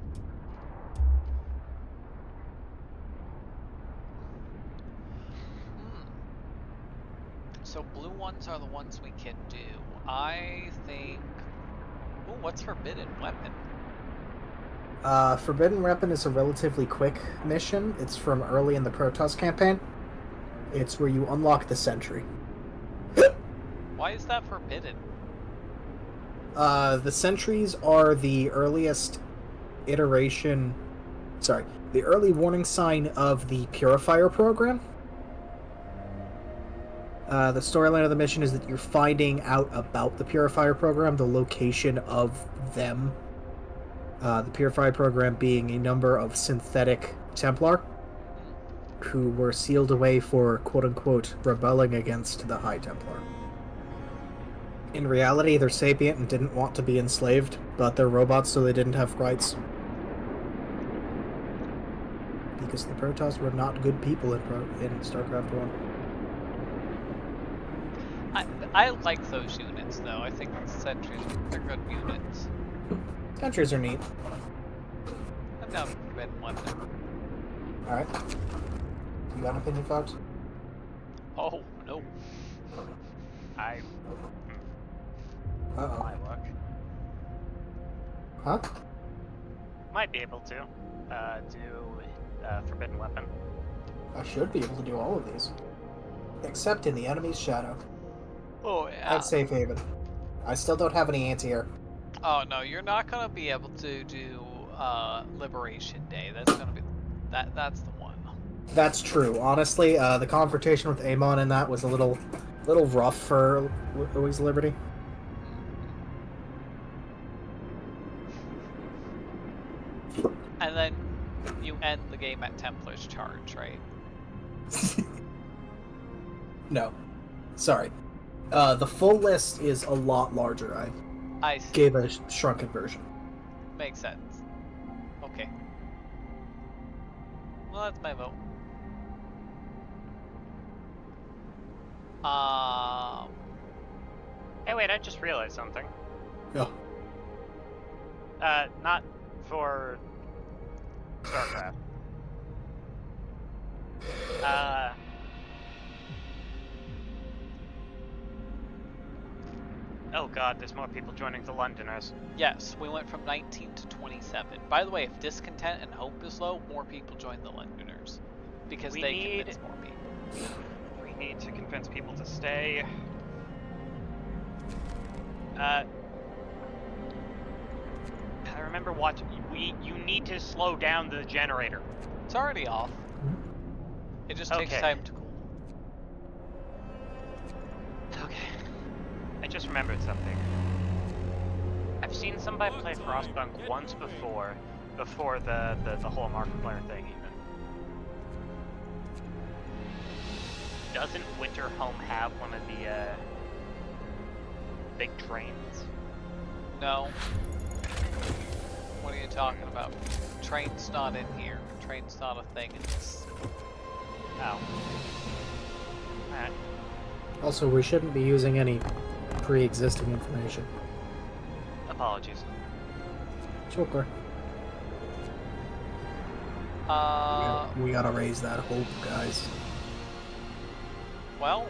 So blue ones are the ones we can do. I think... Ooh, what's Forbidden Weapon? Forbidden Weapon is a relatively quick mission. It's from early in the Protoss campaign. It's where you unlock the Sentry. Why is that forbidden? The Sentries are the earliest iteration... Sorry, the early warning sign of the Purifier program. The storyline of the mission is that you're finding out about the Purifier program, the location of them. The Purifier program being a number of synthetic Templar who were sealed away for quote-unquote rebelling against the High Templar. In reality, they're sapient and didn't want to be enslaved, but they're robots, so they didn't have rights. Because the Protoss were not good people in StarCraft 1. I like those units, though. I think Sentries are good units. Sentries are neat. I'm down for Forbidden Weapon. Alright. You got an opinion, Fox? Oh, no. I... Uh-oh. My luck. Huh? Might be able to do Forbidden Weapon. I should be able to do all of these. Except in the enemy's shadow. Oh, yeah. At Safe Haven. I still don't have any anti-air. Oh, no, you're not gonna be able to do Liberation Day. That's gonna be... That's the one. That's true. Honestly, the confrontation with Amon in that was a little rough for Always Liberty. And then you end the game at Templar's Charge, right? No. Sorry. The full list is a lot larger. I see. Gave a shrunken version. Makes sense. Okay. Well, that's my vote. Hey, wait, I just realized something. Yeah. Not for StarCraft. Oh god, there's more people joining the Londoners. Yes, we went from 19 to 27. By the way, if discontent and hope is low, more people join the Londoners. Because they convince more people. We need to convince people to stay. I remember watching. You need to slow down the generator. It's already off. It just takes Okay. time to cool. Okay. I just remembered something. I've seen somebody play Frostpunk once before the whole Markiplier thing even. Doesn't Winterhome have one of the big trains? No. What are you talking about? Train's not in here. Train's not a thing in this. Oh. Alright. Also, we shouldn't be using any pre-existing information. Apologies. Joker. We gotta raise that hope, guys. Well,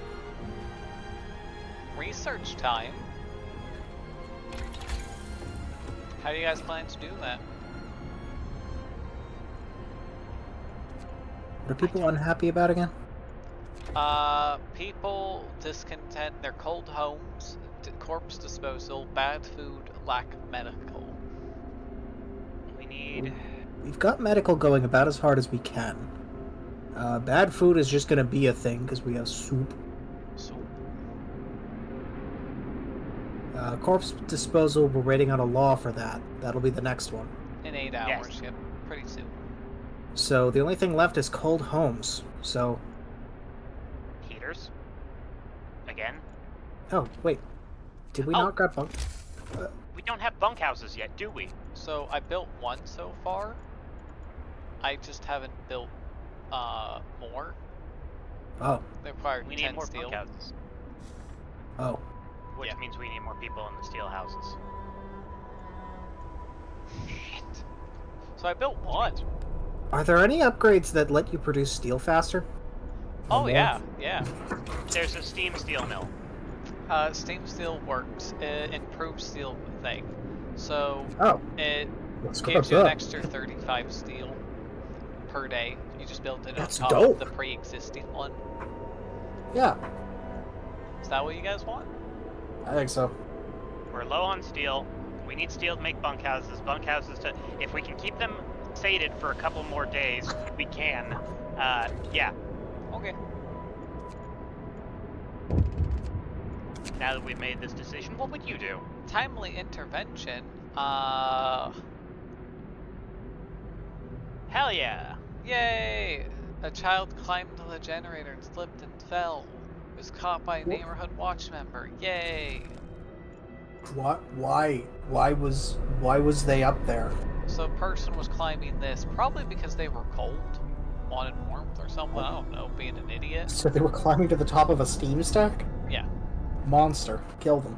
research time. How do you guys plan to do that? What are people unhappy about again? People discontent, their cold homes, corpse disposal, bad food, lack of medical. We need... We've got medical going about as hard as we can. Bad food is just gonna be a thing because we have soup. So, Corpse disposal, we're waiting on a law for that. That'll be the next one. in 8 Yes. hours, yep, pretty soon. So the only thing left is cold homes. So, Heaters? Again? oh wait, did we Oh. not grab bunk? We don't have bunkhouses yet, do we? So I built one so far. I just haven't built more. Oh, They require We 10 need more steel. bunkhouses. oh, Which Yeah. means we need more people in the steel houses. Shit. So I built one. are there any upgrades that let you produce steel faster? Oh More? yeah, yeah. There's a steam steel mill. Steam steel works. It improves steel thing. So Oh, it let's go gives with you an that. extra 35 steel per day. You just built it on That's top dope. of the pre-existing one. Yeah, Is that what you guys want? I think so. We're low on steel. We need steel to make bunkhouses. Bunkhouses to... If we can keep them sated for a couple more days, we can. Yeah. Okay. Now that we've made this decision, what would you do? Timely intervention. Hell yeah! Yay! A child climbed the generator and slipped and fell. Was caught by a neighborhood watch member. Yay! What? Why? Why was they up there? So a person was climbing this probably because they were cold, wanted warmth or something. I don't know, being an idiot. So they were climbing to the top of a steam stack? Yeah. Monster. Kill them.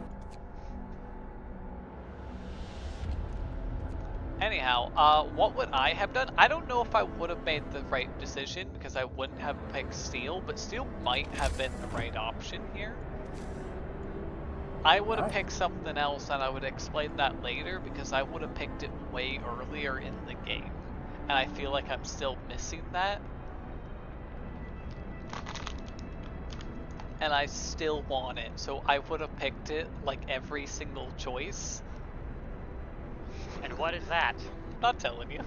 Anyhow, what would I have done? I don't know if I would have made the right decision because I wouldn't have picked steel, but steel might have been the right option here. I would have picked something else, and I would explain that later because I would have picked it way earlier in the game. And I feel like I'm still missing that. And I still want it, so I would have picked it like every single choice. And what is that? I'm not telling you.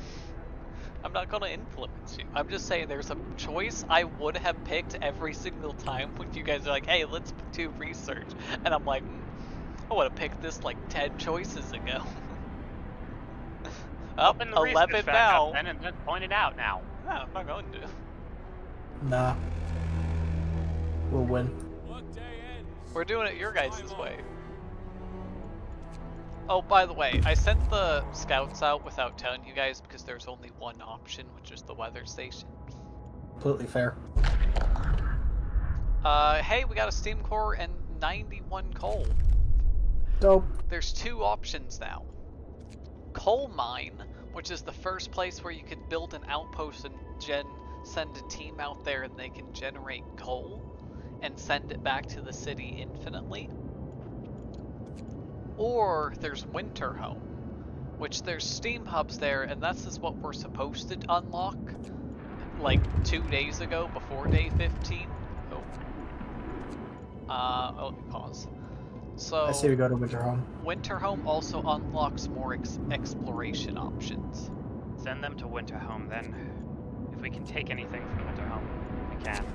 I'm not gonna influence you. I'm just saying there's a choice I would have picked every single time when you guys are like, hey, let's do research. And I'm like, I would have picked this like 10 choices ago. Up, Open the research 11 back now. up then and then point it out now. No, I'm not going to. Nah. We'll win. Workday ends. We're doing it your guys' way. Oh, by the way, I sent the scouts out without telling you guys because there's only one option, which is the weather station. Completely fair. Hey, we got a steam core and 91 coal. Dope. There's two options now. Coal mine, which is the first place where you could build an outpost and send a team out there and they can generate coal and send it back to the city infinitely. Or there's Winterhome, which there's steam hubs there, and this is what we're supposed to unlock like 2 days ago before day 15. Let me pause. So I say we go to Winterhome. Winterhome also unlocks more exploration options. Send them to Winterhome then. If we can take anything from Winterhome, we can.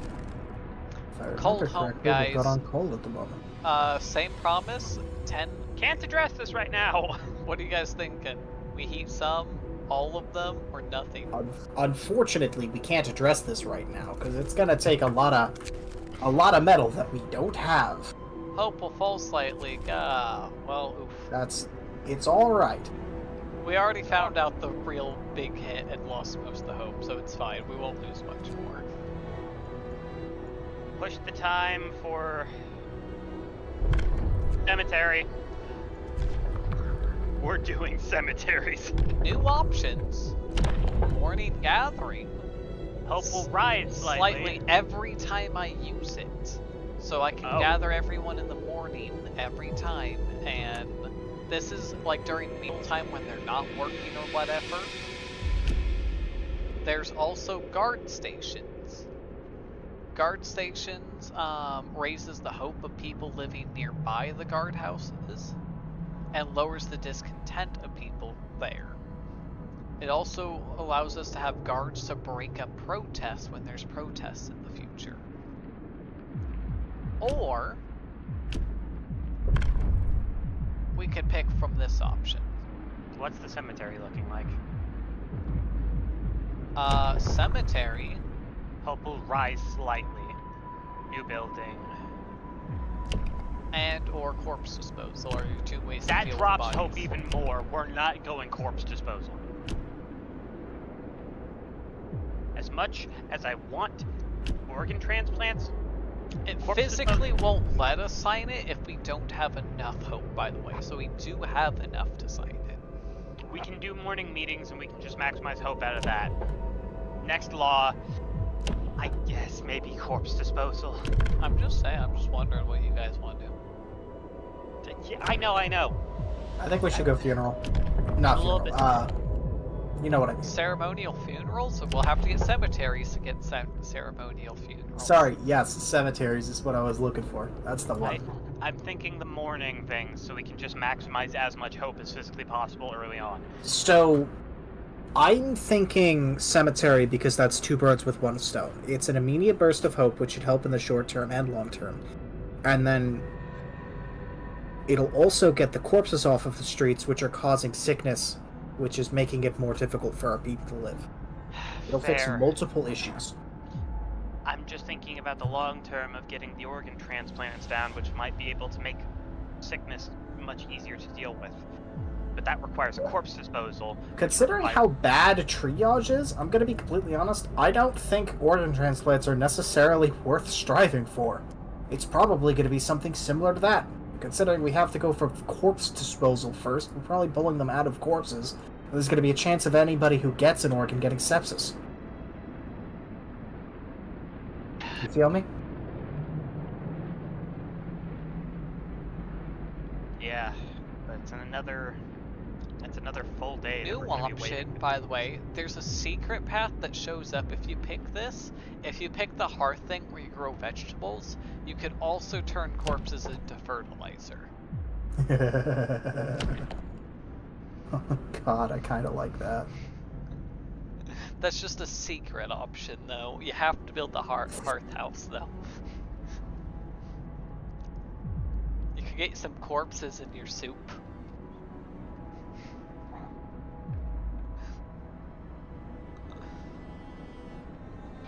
If I remember Cold Home, correctly, we've got guys. on cold at the moment. Same promise. 10. Can't address this right now. What are you guys thinking? We heat some, all of them, or nothing? Unfortunately, we can't address this right now because it's gonna take a lot of metal that we don't have. Hope will fall slightly. Well, oof. It's all right. We already found out the real big hit and lost most of the hope, so it's fine. We won't lose much more. Push the time for cemetery. We're doing cemeteries. New options. Morning gathering. Hope will rise slightly. every time I use it. So I can gather everyone in the morning every time, and this is like during mealtime when they're not working or whatever. There's also guard stations. Guard stations raises the hope of people living nearby the guardhouses and lowers the discontent of people there. It also allows us to have guards to break up protests when there's protests in the future. Or we could pick from this option. What's the cemetery looking like? Cemetery. Hope will rise slightly. New building. And or corpse disposal are your two ways That to deal drops with hope bodies. even more. We're not going corpse disposal. As much as I want organ transplants, It corpse physically won't let us sign it if we don't have enough hope, by the way. So we do have enough to sign it. we can do morning meetings and we can just maximize hope out of that. Next law, I guess maybe corpse disposal. I'm just saying, I'm just wondering what you guys want to do. Yeah, I know. I think we should go funeral. Not A little funeral. You know what I mean. Ceremonial funerals? We'll have to get cemeteries to get ceremonial funerals. Sorry, yes, cemeteries is what I was looking for. That's the one. I'm thinking the morning things so we can just maximize as much hope as physically possible early on. So, I'm thinking cemetery because that's two birds with one stone. It's an immediate burst of hope, which should help in the short term and long term. And then it'll also get the corpses off of the streets, which are causing sickness, which is making it more difficult for our people to live. It'll fix Fair. multiple issues. I'm just thinking about the long term of getting the organ transplants down, which might be able to make sickness much easier to deal with. But that requires a corpse disposal. Considering how bad triage is, I'm going to be completely honest, I don't think organ transplants are necessarily worth striving for. It's probably going to be something similar to that. Considering we have to go for corpse disposal first, we're probably pulling them out of corpses. There's going to be a chance of anybody who gets an organ getting sepsis. You feel me? Yeah, but it's another full day. that New we're gonna be option, waiting. by the way, there's a secret path that shows up if you pick this. If you pick the hearth thing where you grow vegetables, you could also turn corpses into fertilizer. Oh god, I kind of like that. That's just a secret option, though. You have to build the hearth house, though. You could get some corpses in your soup.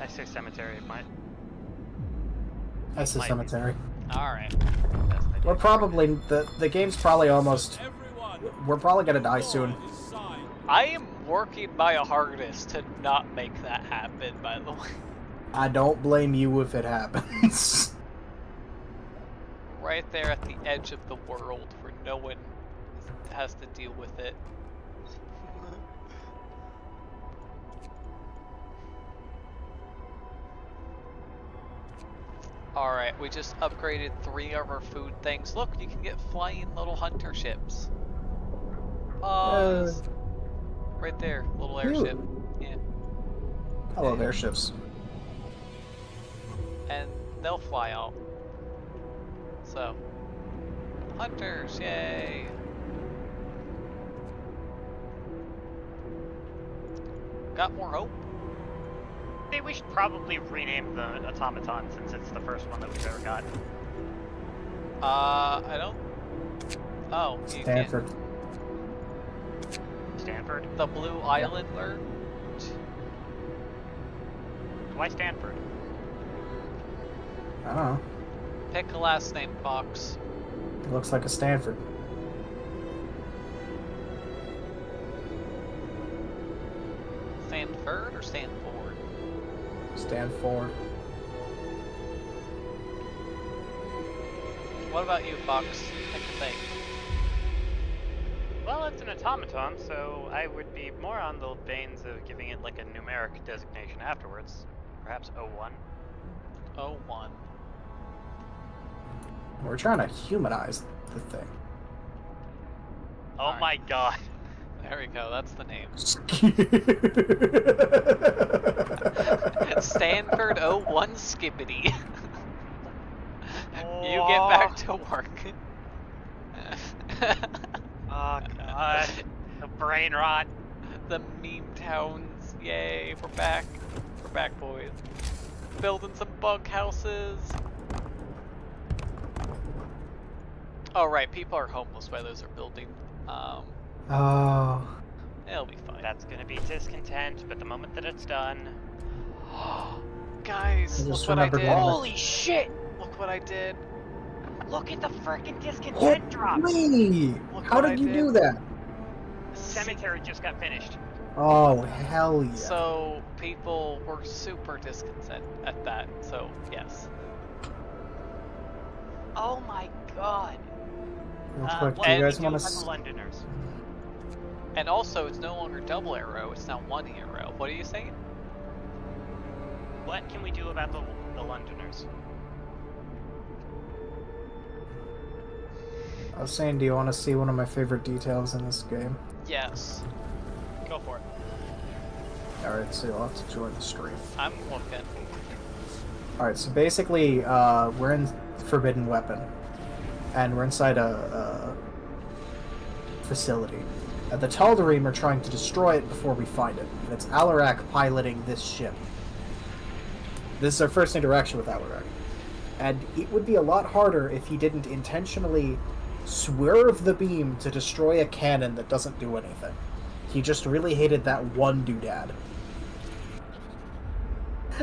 I say cemetery, it might. I say Might be. cemetery. Alright. Best idea. We're probably the game's probably almost. Everyone, We're probably gonna die soon. is signed. I am working my hardest to not make that happen, by the way. I don't blame you if it happens. Right there at the edge of the world where no one has to deal with it. Alright, we just upgraded 3 of our food things. Look, you can get flying little hunter ships. Oh, it's right there, little airship. Yeah. I love airships. And they'll fly out. So, Hunters, yay! Got more hope? I think we should probably rename the automaton since it's the first one that we've ever got. I don't... Oh, you Stanford. Stanford? The Blue Islander? Why Stanford? I don't know. Pick a last name, Fox. It looks like a Stanford. Stanford or Stanford? Stanford. What about you, Fox? Pick a thing. Well, it's an automaton, so I would be more on the veins of giving it like a numeric designation afterwards. Perhaps 01. 01. We're trying to humanize the thing. Oh Alright. my god. There we go, that's the name. Stanford Stanford 01 Skibbity. You get back to work. Oh god. The brain rot. The meme towns, yay, we're back. We're back, boys. Building some bug houses. Oh right, people are homeless while those are building. Oh. It'll be fine. That's gonna be discontent, but the moment that it's done... Guys, I look just what I remembered did. one of the- Holy shit! Look what I did. Look at the freaking discontent drop! Me! Look How what did I you did. do that? Cemetery just got finished. Oh, hell yeah. So people were super discontent at that, so yes. Oh my god. Real quick, what do you do we guys do want about to... the Londoners? And also, it's no longer double arrow, it's now one arrow. What are you saying? What can we do about the Londoners? I was saying, do you want to see one of my favorite details in this game? Yes. Go for it. Alright, so you'll have to join the stream. I'm looking. Alright, so basically, we're in Forbidden Weapon. And we're inside a facility. The Tal'Darim are trying to destroy it before we find it. And it's Alarak piloting this ship. This is our first interaction with Alarak. And it would be a lot harder if he didn't intentionally swerve the beam to destroy a cannon that doesn't do anything. He just really hated that one doodad.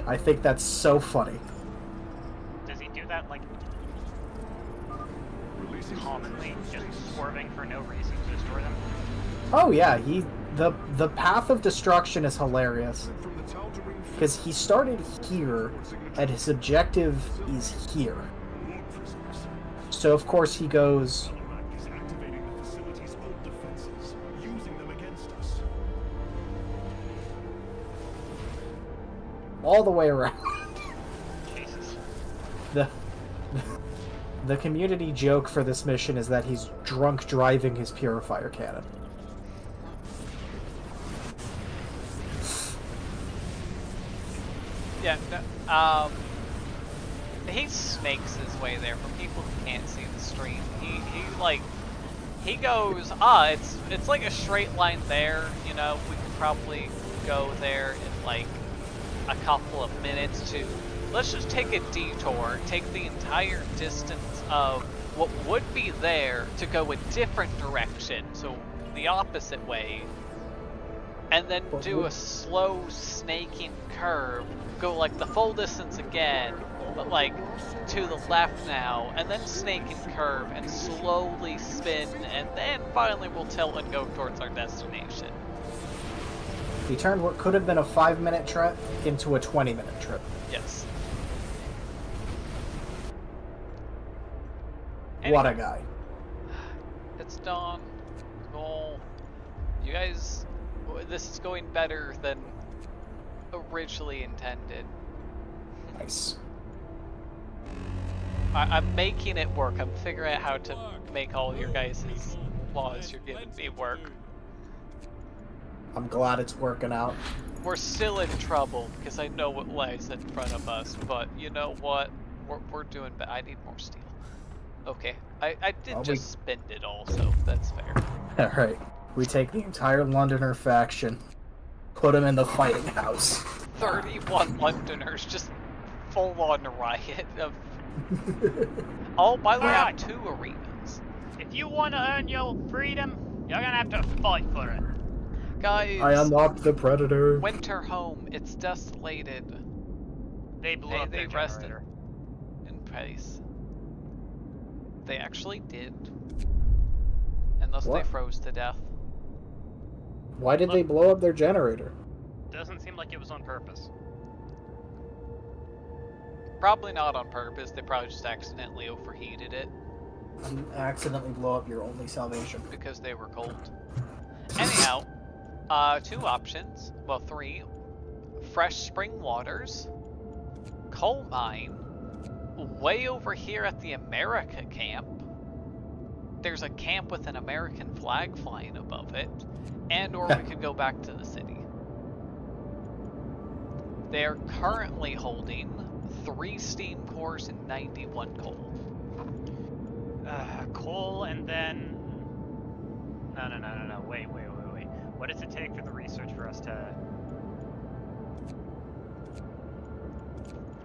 I think that's so funny. Does he do that, like, commonly, just swerving for no reason to destroy them? Oh yeah, the path of destruction is hilarious. Because he started here, and his objective is here. So of course he goes... all the way around. Jesus. The community joke for this mission is that he's drunk driving his purifier cannon. Yeah, he snakes his way there for people who can't see the stream. He goes, it's like a straight line there, you know, we could probably go there in like a couple of minutes to, let's just take a detour, take the entire distance of what would be there to go a different direction, so the opposite way, and then do a slow snaking curve, go like the full distance again, but like to the left now, and then snake and curve and slowly spin, and then finally we'll tilt and go towards our destination. He turned what could have been a 5-minute trip into a 20-minute trip. Yes. What a guy. It's dawn. Goal. You guys, this is going better than originally intended. Nice. I'm making it work. I'm figuring out how to make all your guys' laws you're giving me work. I'm glad it's working out. We're still in trouble because I know what lies in front of us, but you know what? We're doing I need more steel. Okay, I did Well, just spend it all, so that's fair. Alright. We take the entire Londoner faction, put them in the fighting house. 31 Londoners, just full-on riot of... Oh, by the way, I have 2 arenas. If you want to earn your freedom, you're gonna have to fight for it. Guys, I unlocked the Predator. Winter home, it's desolated. They blew Hey, up they their rested generator. in place. They actually did. Unless they What? froze to death. Why did they blow up their generator? Doesn't seem like it was on purpose. Probably not on purpose, they probably just accidentally overheated it. You accidentally blow up your only salvation. Because they were cold. Anyhow, 2 options. Well, 3. Fresh spring waters. Coal mine. Way over here at the America camp. There's a camp with an American flag flying above it. And or we could go back to the city. They're currently holding 3 steam cores and 91 coal. Coal and then... No. Wait. What does it take for the research for us to...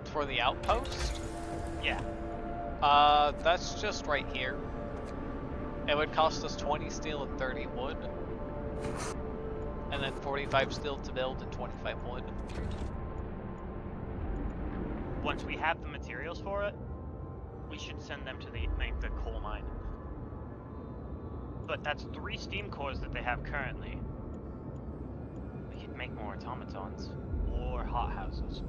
For the outpost? Yeah. That's just right here. It would cost us 20 steel and 30 wood. And then 45 steel to build and 25 wood. Once we have the materials for it, we should send them to the coal mine. But that's 3 steam cores that they have currently. We could make more automatons or hothouses.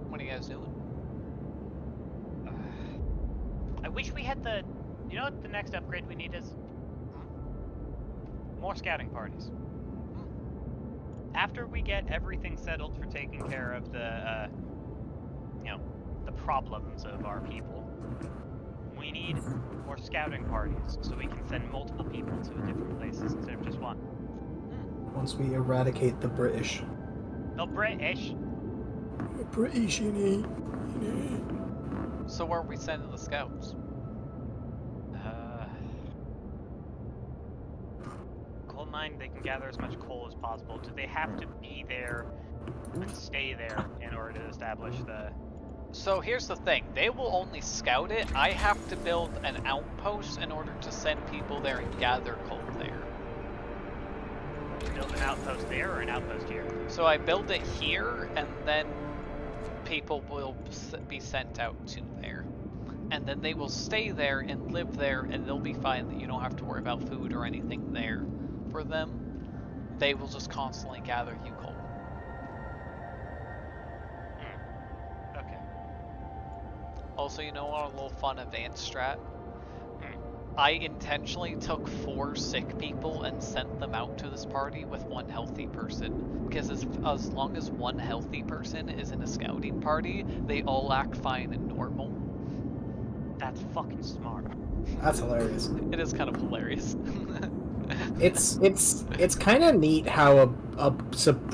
What are you guys doing? I wish we had the... You know what the next upgrade we need is? More scouting parties. After we get everything settled for taking care of the, the problems of our people, we need more scouting parties so we can send multiple people to different places instead of just one. Once we eradicate the British. The British? British, So where are we sending the scouts? Coal mine, they can gather as much coal as possible. Do they have to be there and stay there in order to establish the... So here's the thing, they will only scout it. I have to build an outpost in order to send people there and gather coal there. Build an outpost there or an outpost here? So I build it here, and then people will be sent out to there. And then they will stay there and live there, and they'll be fine that you don't have to worry about food or anything there for them. They will just constantly gather you coal. Okay. Also, you know, on a little fun advanced strat, I intentionally took 4 sick people and sent them out to this party with 1 healthy person. Because as long as 1 healthy person is in a scouting party, they all act fine and normal. That's fucking smart. That's hilarious. It is kind of hilarious. It's kind of neat how a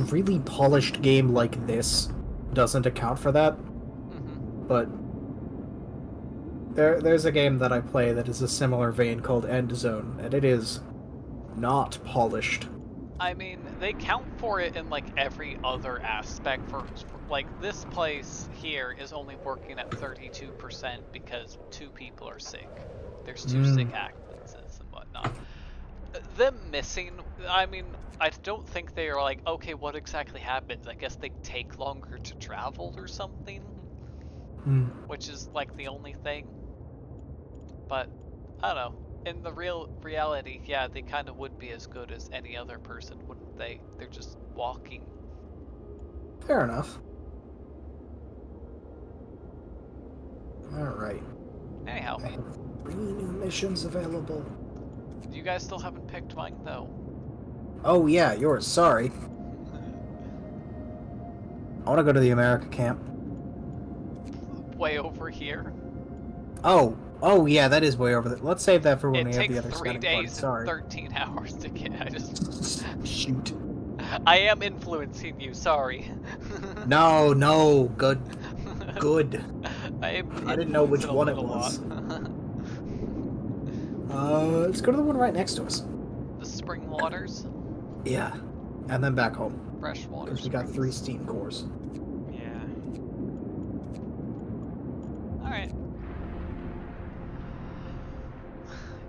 really polished game like this doesn't account for that. But there's a game that I play that is a similar vein called End Zone, and it is not polished. I mean, they count for it in like every other aspect. For like this place here is only working at 32% because 2 people are sick. There's 2 sick acquaintances and whatnot. Them missing, I mean, I don't think they are like, okay, what exactly happens? I guess they take longer to travel or something, which is like the only thing. But I don't know. In the reality, yeah, they kind of would be as good as any other person, wouldn't they? They're just walking. Fair enough. Alright. Anyhow. I have 3 new missions available. You guys still haven't picked mine, though. Oh yeah, yours, sorry. I want to go to the America camp. Way over here. Oh yeah, that is way over there. Let's save that for when It we have the takes other 3 scouting party. days and Sorry. 13 hours to get. I just... Shoot. I am influencing you, sorry. No, good. good. I didn't know which a one it little was. lot. Let's go to the one right next to us. The spring waters, Yeah. And then back home. freshwater. Because we got 3 steam cores. Yeah. Alright.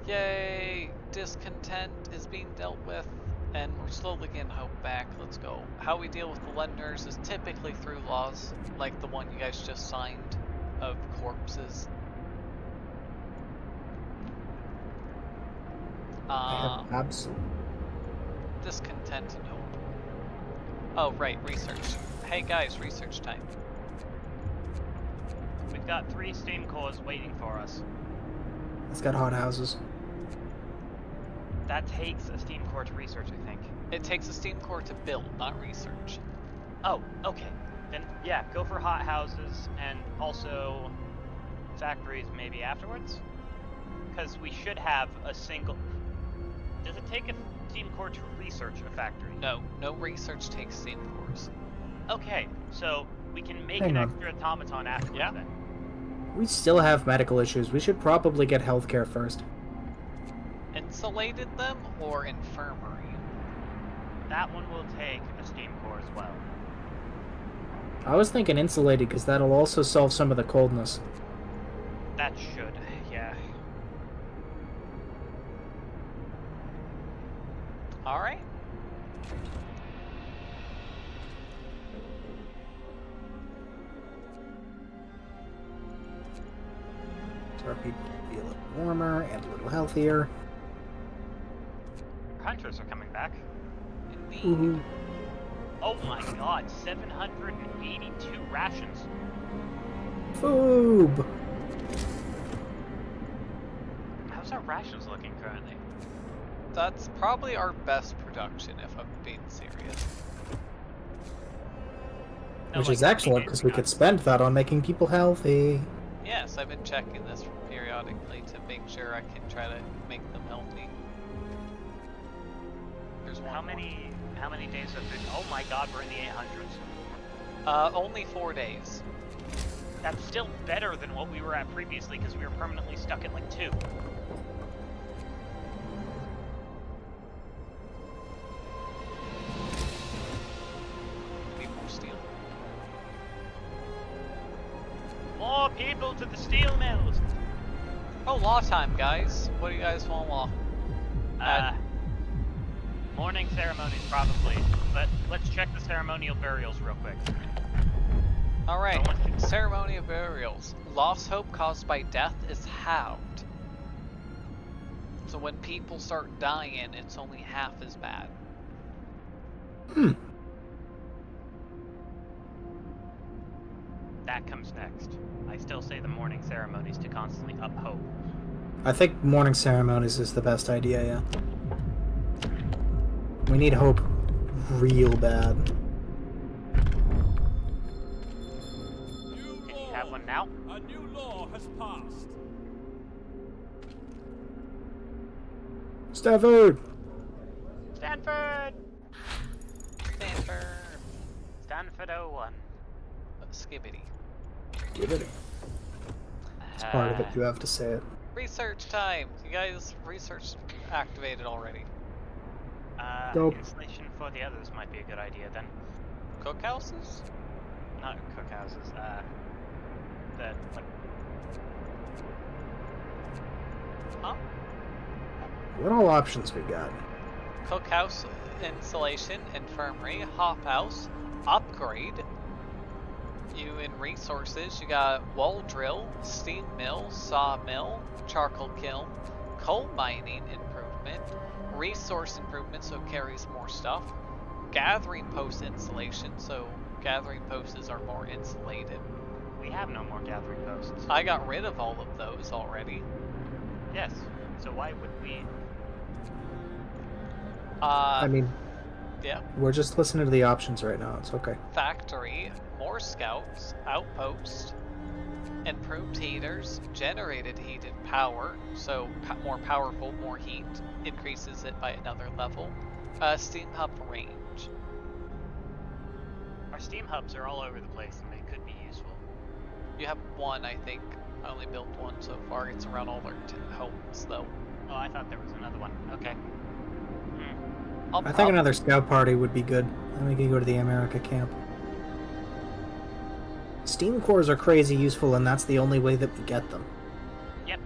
Yay! Discontent is being dealt with, and we're slowly getting hope back. Let's go. How we deal with the lenders is typically through laws, like the one you guys just signed of corpses. I have absolute. Discontent and hope. Oh, right, research. Hey guys, research time. We've got 3 steam cores waiting for us. It's got hot houses. That takes a steam core to research, I think. It takes a steam core to build, not research. Oh, okay. Then, yeah, go for hot houses and also factories maybe afterwards? Because we should have a single... Does it take a steam core to research a factory? No, no research takes steam cores. Okay, so we can make Hang an on. extra automaton afterwards Yeah. then. We still have medical issues. We should probably get healthcare first. Insulated them or infirmary? That one will take a steam core as well. I was thinking insulated because that'll also solve some of the coldness. That should, yeah. Alright. So our people will be a little warmer and a little healthier. Hunters are coming back. Indeed. Ooh. Oh my god, 782 rations. Foob! How's our rations looking currently? That's probably our best production, if I'm being serious. No, Which like, is excellent because we could spend that on making people healthy. Yes, I've been checking this periodically to make sure I can try to make them healthy. There's one How more. many days of food? Oh my god, we're in the 800s. Only 4 days. That's still better than what we were at previously because we were permanently stuck at like 2. Need more steel. More people to the steel mills. Oh, law time, guys. What do you guys want law? Morning ceremonies probably, but let's check the ceremonial burials real quick. Alright, Someone- ceremony of burials. Lost hope caused by death is halved. So when people start dying, it's only half as bad. That comes next. I still say the morning ceremonies to constantly up hope. I think morning ceremonies is the best idea, yeah. We need hope real bad. New Can you law. have one now? A new law has passed. Stafford! Stanford! Stanford. Stanford 01. Skibbity. Give it. It's part of it, you have to say it. Research time. You guys research activated already. Dope. Installation for the others might be a good idea then. Cookhouses? Not cookhouses, the, like, Huh? What all options we got? Cookhouse, insulation, infirmary, hop house, upgrade. You in resources, you got wall drill, steam mill, sawmill, charcoal kiln, coal mining improvement, resource improvement so it carries more stuff, gathering post insulation so gathering posts are more insulated. we have no more gathering posts. I got rid of all of those already. Yes, so why would we? I mean, Yeah. we're just listening to the options right now, it's okay. Factory, more scouts, outpost, improved heaters, generated heated power, so more powerful, more heat, increases it by another level. Steam hub range. Our steam hubs are all over the place and they could be useful. You have one, I think. I only built one so far. It's around all their homes, though. Oh, I thought there was another one. Okay. I think another scout party would be good. Then we can go to the America camp. Steam cores are crazy useful, and that's the only way that we get them. Yep.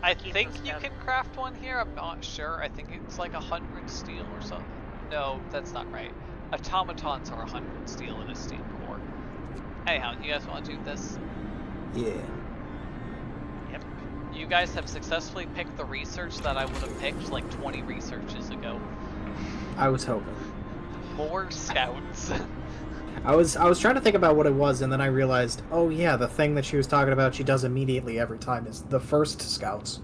I Keep think those you down. can craft one here. I'm not sure. I think it's like 100 steel or something. No, that's not right. Automatons are 100 steel in a steam core. Anyhow, you guys want to do this? Yeah. Yep. You guys have successfully picked the research that I would have picked like 20 researches ago. I was hoping. More scouts. I was trying to think about what it was, and then I realized, oh yeah, the thing that she was talking about she does immediately every time is the first scouts.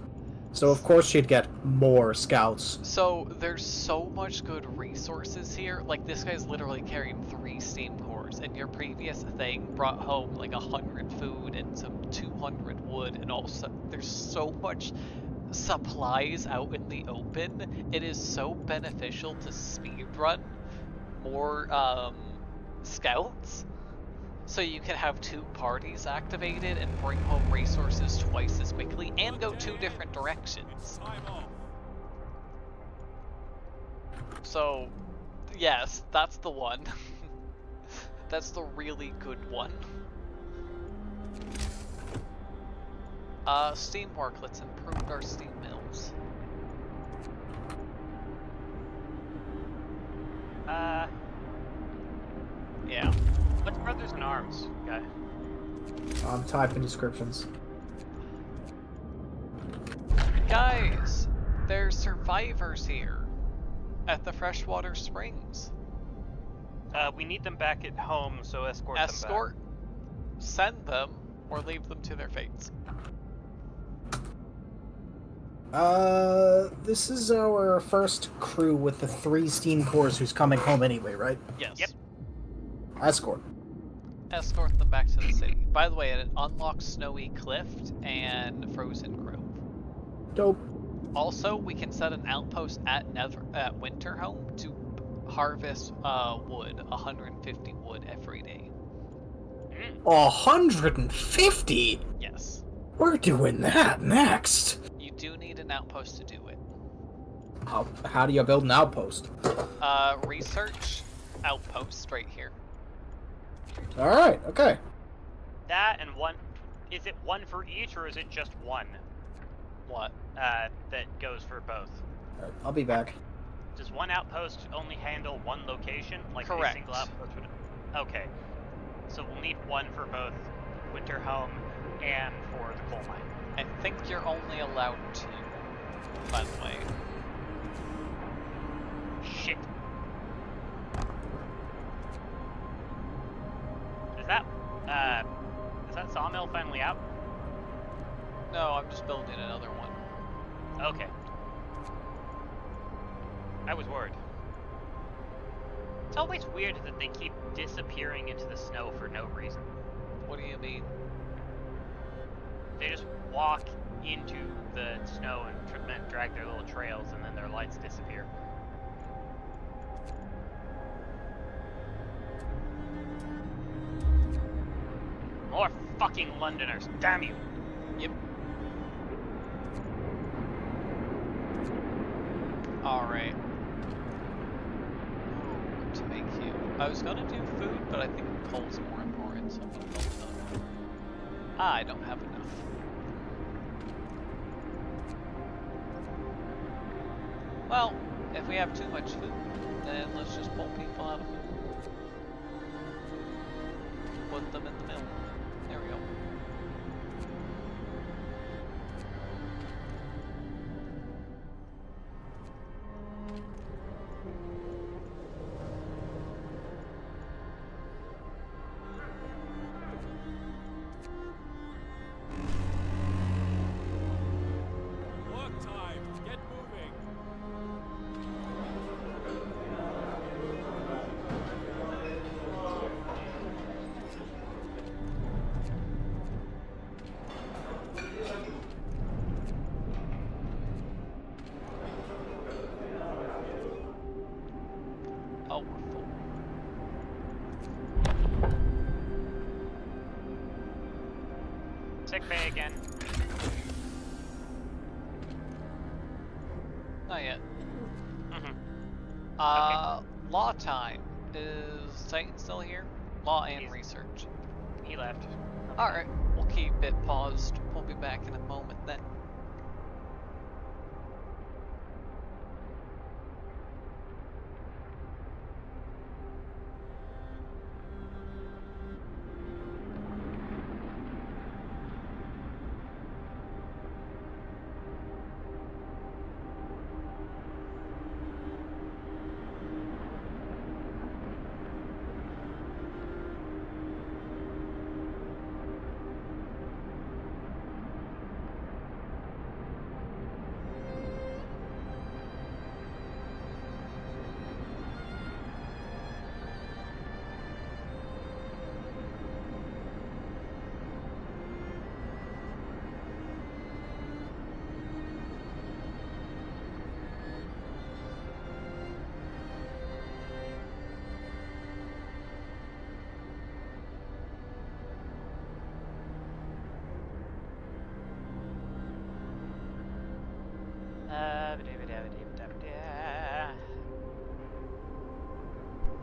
So of course she'd get more scouts. So there's so much good resources here. Like this guy's literally carrying 3 steam cores, and your previous thing brought home like 100 food and some 200 wood, and also there's so much supplies out in the open. It is so beneficial to speedrun more scouts, so you can have 2 parties activated and bring home resources twice as quickly and go 2 different directions. Time off. So, yes, that's the one. That's the really good one. Steam work, let's improve our steam mills. Yeah. What's Brothers in Arms, guy? Type in descriptions. Guys, there's survivors here at the freshwater springs. We need them back at home, so escort them back. Escort, send them, or leave them to their fates. This is our first crew with the 3 steam cores who's coming home anyway, right? Yes. Yep. Escort. Escort them back to the city. By the way, it unlocks Snowy Clift and Frozen Grove. Dope. Also, we can set an outpost at Winterhome to harvest wood, 150 wood every day. 150? Yes. We're doing that next. You do need an outpost to do it. How do you build an outpost? Research outpost right here. Alright, okay. That and one. Is it one for each, or is it just one? What? That goes for both. Alright, I'll be back. Does one outpost only handle one location? Like Correct. a single outpost would. Okay. So we'll need one for both Winterhome and for the coal mine. I think you're only allowed 2, by the way. Shit. Is that sawmill finally out? No, I'm just building another one. Okay. I was worried. It's always weird that they keep disappearing into the snow for no reason. What do you mean? They just walk into the snow and drag their little trails, and then their lights disappear. More fucking Londoners, damn you! Yep. Alright. What to make you? I was gonna do food, but I think coal's more important, so I'm gonna build that. Ah, I don't have enough. Well, if we have too much food, then let's just pull people out of food. Put them in the mill. There we go. Work time. Get moving. Oh, we're full. Sick bay again. Not yet. Mm-hmm. Law time. Is Titan still here? Law and He's- research. He left. Alright, we'll keep it paused. We'll be back in a moment then.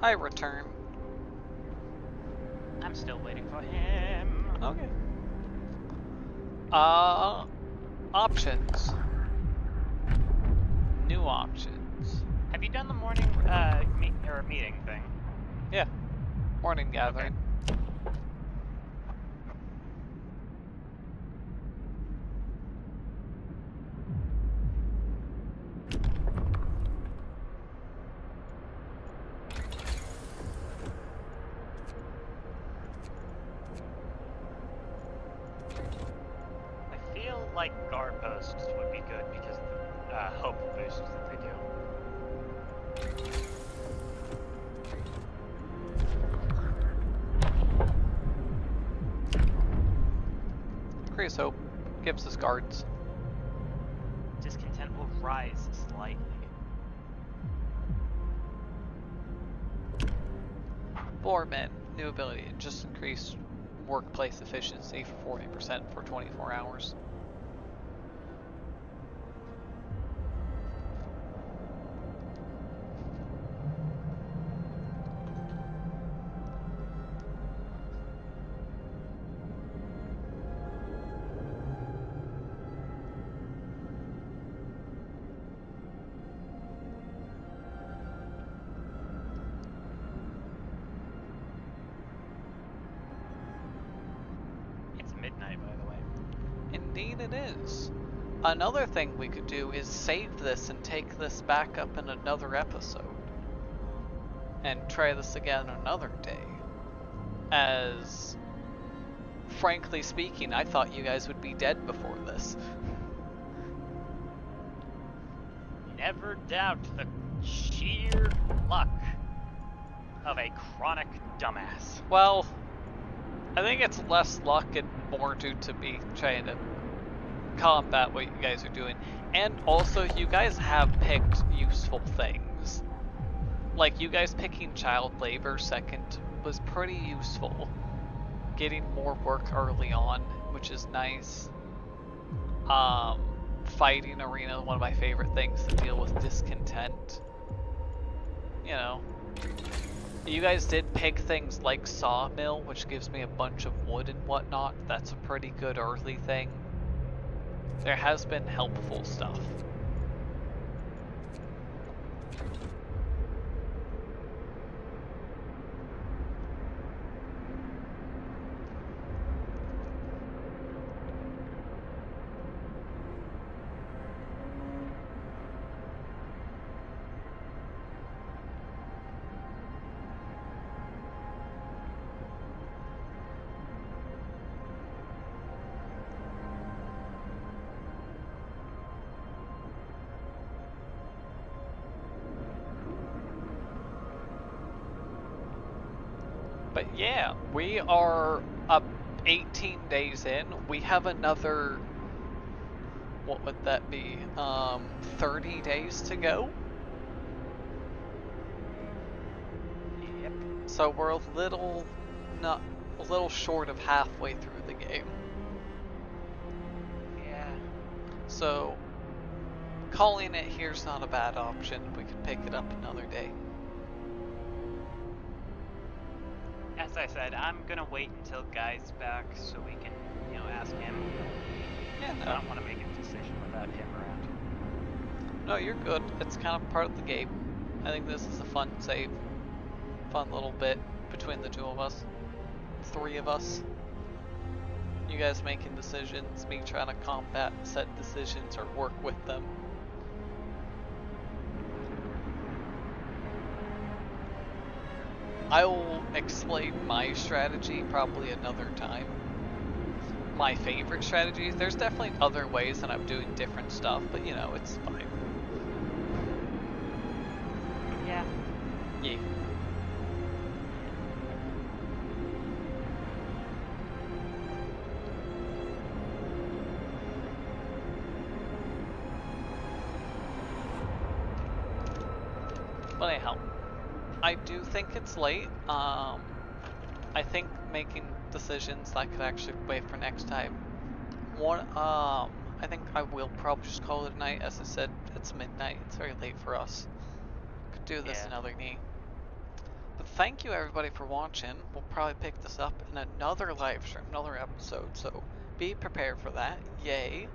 I return. I'm still waiting for him. Okay. Options. New options. Have you done the morning meeting thing? Yeah. Morning gathering. I feel like guard posts would be good because of the hope boosts that they do. Increase hope. Gives us guards. Discontent will rise slightly. For men, new ability. Just increase workplace efficiency for 40% for 24 hours. It's midnight, by the way. Indeed it is. Another thing we could do is save this and take this back up in another episode. And try this again another day. As, frankly speaking, I thought you guys would be dead before this. Never doubt the sheer luck of a chronic dumbass. Well, I think it's less luck and more due to me trying to combat what you guys are doing. And also, you guys have picked useful things. Like, you guys picking child labor second was pretty useful. Getting more work early on, which is nice. Fighting arena, one of my favorite things to deal with discontent. You know. You guys did pick things like sawmill, which gives me a bunch of wood and whatnot. That's a pretty good early thing. There has been helpful stuff. But yeah, we are up 18 days in. We have another, what would that be, 30 days to go? Yep. So we're a little short of halfway through the game. So, calling it here's not a bad option. We can pick it up another day. As I said, I'm gonna wait until Guy's back so we can, ask him. Yeah, I don't want to make a decision without him around. No, you're good. It's kind of part of the game. I think this is a fun save. Fun little bit between the two of us. 3 of us. You guys making decisions, me trying to combat said decisions or work with them. I will explain my strategy probably another time. My favorite strategies. There's definitely other ways that I'm doing different stuff, but it's fine. Yeah. Yeah. But anyhow, I do think it's late. I think making decisions that could actually wait for next time. I think I will probably just call it a night. As I said, it's midnight. It's very late for us. Could do this another day. But thank you everybody for watching. We'll probably pick this up in another live stream, another episode. So be prepared for that. Yay.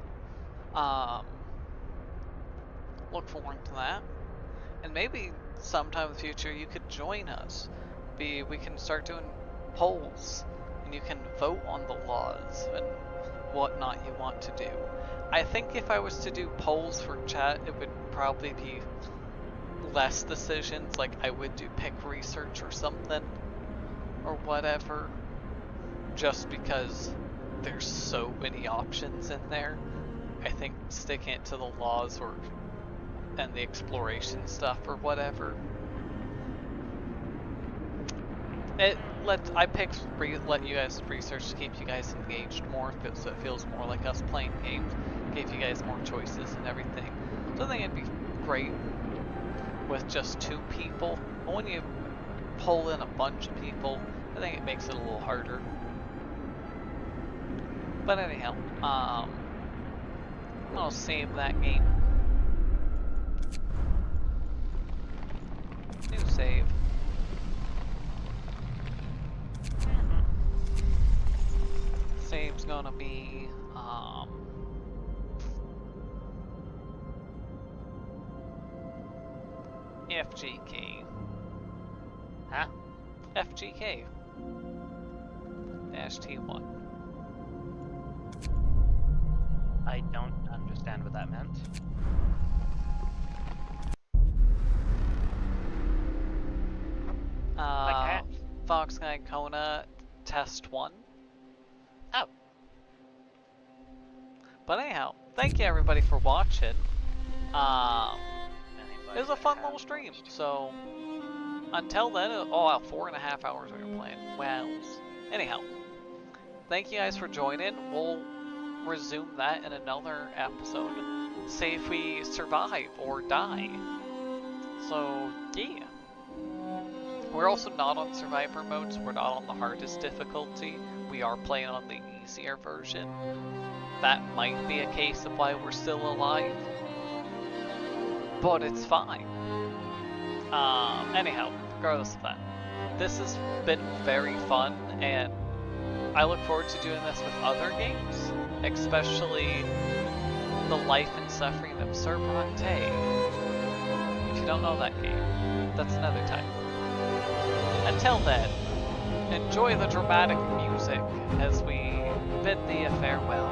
Look forward to that. And maybe sometime in the future you could join us. We can start doing polls and you can vote on the laws and whatnot you want to do. I think if I was to do polls for chat, it would probably be less decisions, like I would do pick research or something or whatever, just because there's so many options in there. I think sticking it to the laws and the exploration stuff or whatever. Let you guys research to keep you guys engaged more, so it feels more like us playing games. Gave you guys more choices and everything. So I think it'd be great with just 2 people. But when you pull in a bunch of people, I think it makes it a little harder. But anyhow, I'll save that game. New save. Save's gonna be FGK. Huh? FGK. -T1. I don't understand what that meant. Fox Guy Kona Test 1. Oh. But anyhow, thank you everybody for watching. It was a fun little stream, so until then, oh wow, 4.5 hours we were playing. Wow. Anyhow, thank you guys for joining. We'll resume that in another episode. See if we survive or die. So, yeah. We're also not on survivor mode, so we're not on the hardest difficulty. We are playing on the easier version. That might be a case of why we're still alive. But it's fine. Anyhow, regardless of that, this has been very fun, and I look forward to doing this with other games, especially the Life and Suffering of Cervantes. If you don't know that game, that's another time. Until then, enjoy the dramatic music as we bid thee a farewell.